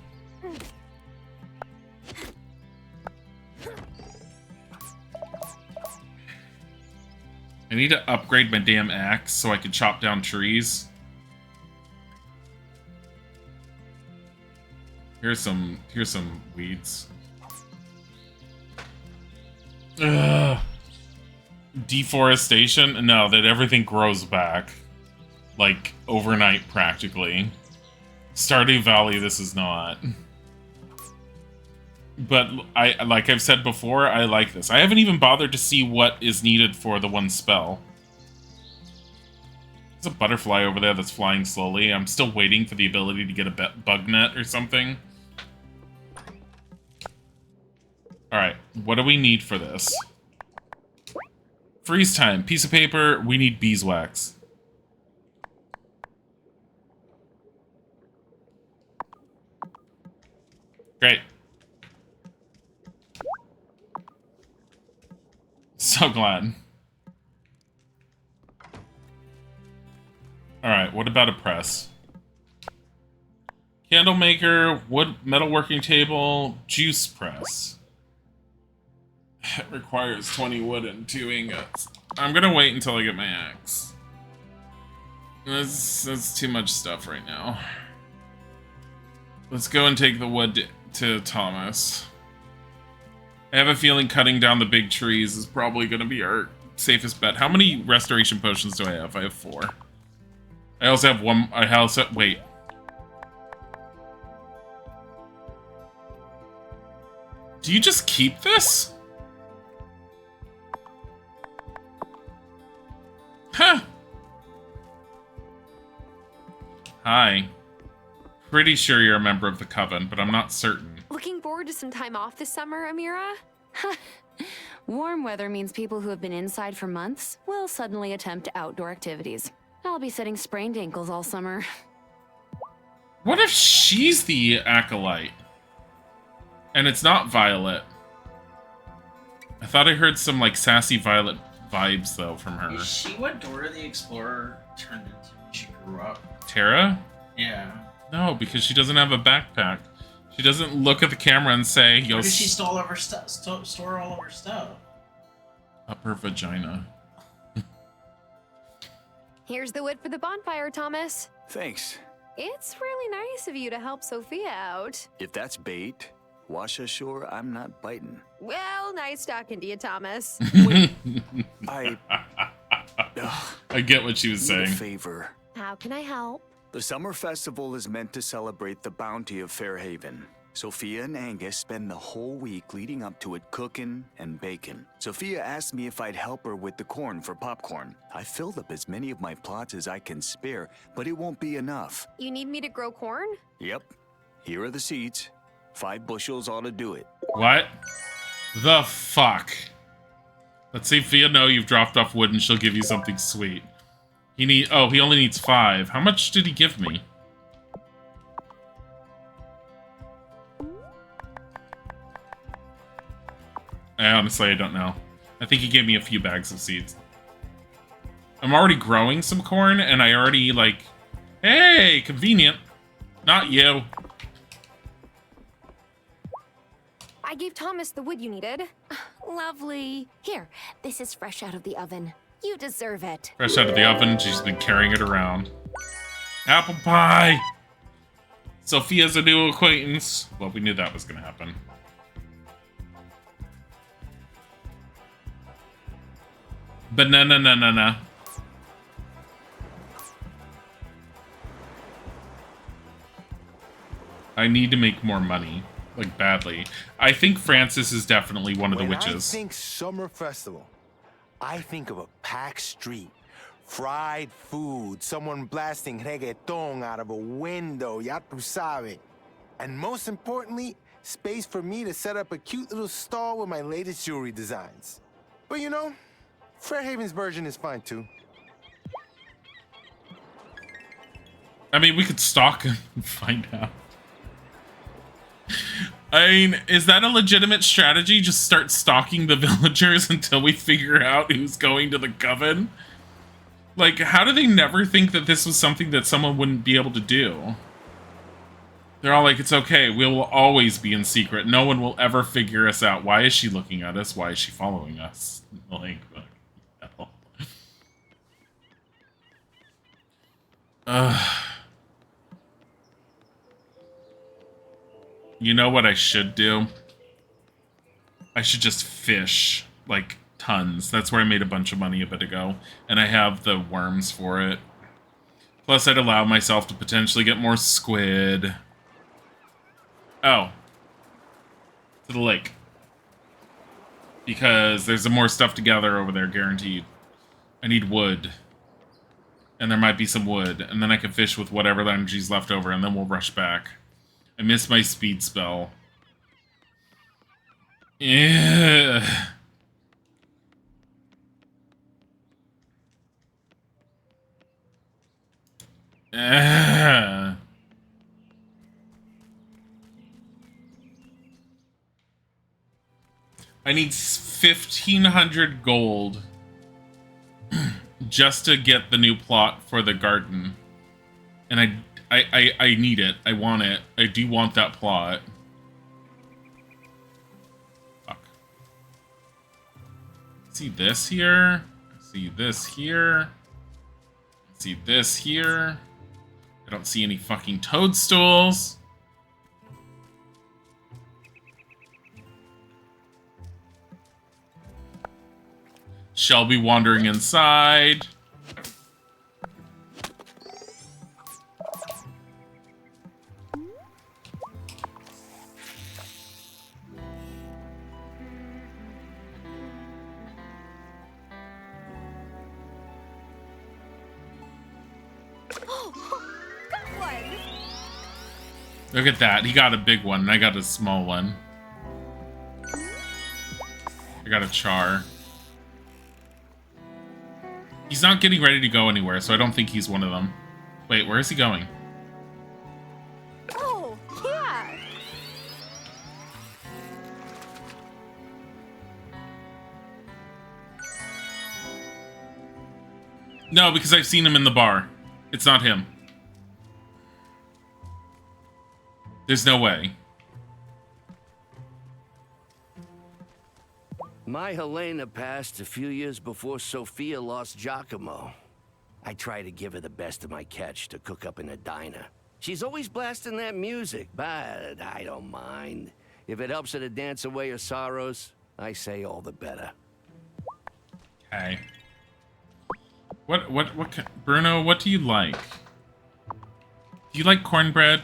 I need to upgrade my damn axe so I can chop down trees. Here's some weeds. Ugh. Deforestation? No, that everything grows back. Like, overnight, practically. Stardew Valley, this is not. But, like I've said before, I like this. I haven't even bothered to see what is needed for the one spell. There's a butterfly over there that's flying slowly. I'm still waiting for the ability to get a bug net or something. Alright, what do we need for this? Freeze time. Piece of paper. We need beeswax. Great. So glad. Alright, what about a press? Candle maker, wood, metalworking table, juice press. It requires 20 wood and 2 ingots. I'm gonna wait until I get my axe. That's too much stuff right now. Let's go and take the wood to Thomas. I have a feeling cutting down the big trees is probably gonna be our safest bet. How many restoration potions do I have? I have 4. I also have 1. Wait. Do you just keep this? Huh. Hi. Pretty sure you're a member of the Coven, but I'm not certain. Looking forward to some time off this summer, Amira? Warm weather means people who have been inside for months will suddenly attempt outdoor activities. I'll be setting sprained ankles all summer. What if she's the acolyte? And it's not Violet? I thought I heard some, like, sassy Violet vibes, though, from her. Is she what Dora the Explorer turned into when she grew up? Tara? Yeah. No, because she doesn't have a backpack. She doesn't look at the camera and say, "Yo." What if she stole all of her stuff? Store all of her stuff. Upper vagina. Here's the wood for the bonfire, Thomas. Thanks. It's really nice of you to help Sophia out. If that's bait, wash ashore, I'm not biting. Well, nice talking to you, Thomas. I get what she was need a saying. favor. How can I help? The summer festival is meant to celebrate the bounty of Fairhaven. Sophia and Angus spend the whole week leading up to it cooking and baking. Sophia asked me if I'd help her with the corn for popcorn. I filled up as many of my plots as I can spare, but it won't be enough. You need me to grow corn? Yep. Here are the seeds. 5 bushels ought to do it. What the fuck? Let's see if Fia know you've dropped off wood and she'll give you something sweet. He only needs 5. How much did he give me? Honestly, I don't know. I think he gave me a few bags of seeds. I'm already growing some corn, and I already, like... Hey, convenient. Not you. I gave Thomas the wood you needed. Lovely. Here, this is fresh out of the oven. You deserve it. Fresh out of the oven, she's been carrying it around. Apple pie! Sophia's a new acquaintance. Well, we knew that was gonna happen. Banana. I need to make more money. Like, badly. I think Francis is definitely one of the witches. When I think summer festival, I think of a packed street. Fried food, someone blasting reggaeton out of a window, ya tu sabe. And most importantly, space for me to set up a cute little stall with my latest jewelry designs. But you know, Fairhaven's version is fine too. I mean, we could stalk him and find out. I mean, is that a legitimate strategy? Just start stalking the villagers until we figure out who's going to the coven? Like, how do they never think that this was something that someone wouldn't be able to do? They're all like, it's okay, we will always be in secret. No one will ever figure us out. Why is she looking at us? Why is she following us? Like, what the hell? You know what I should do? I should just fish, like, tons. That's where I made a bunch of money a bit ago. And I have the worms for it. Plus, I'd allow myself to potentially get more squid. Oh. To the lake. Because there's more stuff to gather over there, guaranteed. I need wood. And there might be some wood. And then I can fish with whatever energy's left over, and then we'll rush back. I missed my speed spell. Yeah. I need 1,500 gold just to get the new plot for the garden. And I need it. I want it. I do want that plot. Fuck. See this here. See this here. See this here. I don't see any fucking toadstools. Shelby wandering inside. Look at that. He got a big one, and I got a small one. I got a char. He's not getting ready to go anywhere, so I don't think he's one of them. Wait, where is he going? Oh, yeah. No, because I've seen him in the bar. It's not him. There's no way. My Helena passed a few years before Sophia lost Giacomo. I try to give her the best of my catch to cook up in a diner. She's always blasting that music, but I don't mind. If it helps her to dance away her sorrows, I say all the better. Okay. Bruno, what do you like? Do you like cornbread?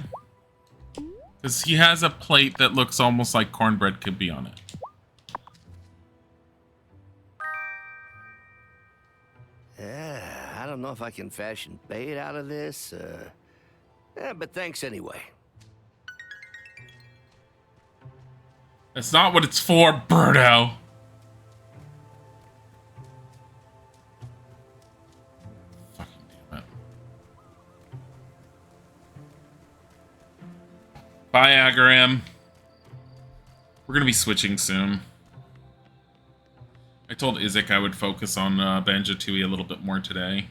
Because he has a plate that looks almost like cornbread could be on it. Yeah, I don't know if I can fashion bait out of this, but thanks anyway. That's not what it's for, Birdo. Fucking damn it. Bye, Agaram. We're gonna be switching soon. I told Izek I would focus on Banjo-Tooie a little bit more today.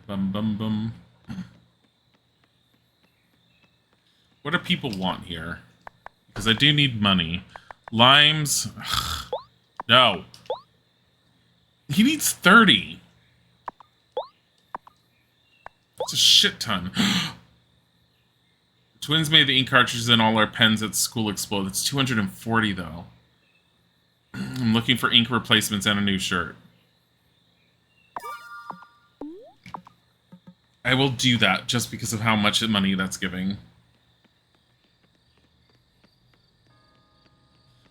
Bum. What do people want here? Because I do need money. Limes. Ugh. No. He needs 30. That's a shit ton. Twins made the ink cartridges and all our pens at school explode. That's 240 though. I'm looking for ink replacements and a new shirt. I will do that just because of how much money that's giving.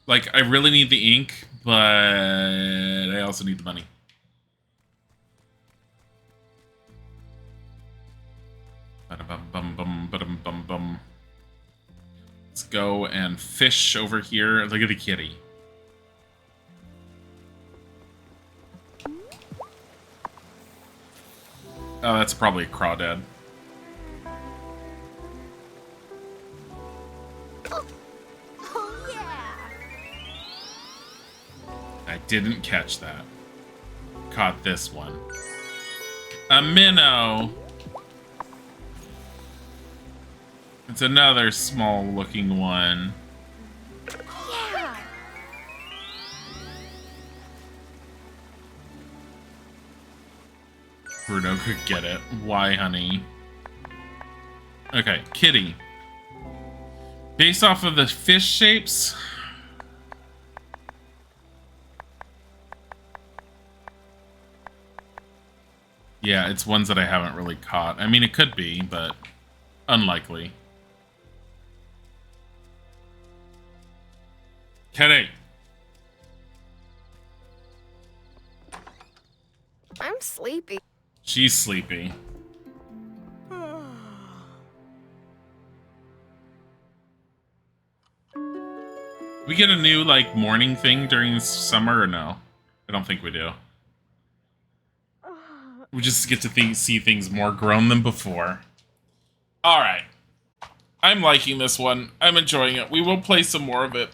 Like, I really need the ink, but I also need the money. Ba-da-bum-bum-bum. Let's go and fish over here. Look at the kitty. Oh, that's probably a crawdad. Oh, yeah. I didn't catch that. Caught this one. A minnow! It's another small looking one. Yeah. Bruno could get it. Why, honey? Okay, kitty. Based off of the fish shapes... Yeah, it's ones that I haven't really caught. I mean, it could be, but unlikely. Kitty! I'm sleepy. She's sleepy. We get a new, like, morning thing during summer, or no? I don't think we do. We just get to see things more grown than before. Alright. I'm liking this one. I'm enjoying it. We will play some more of it.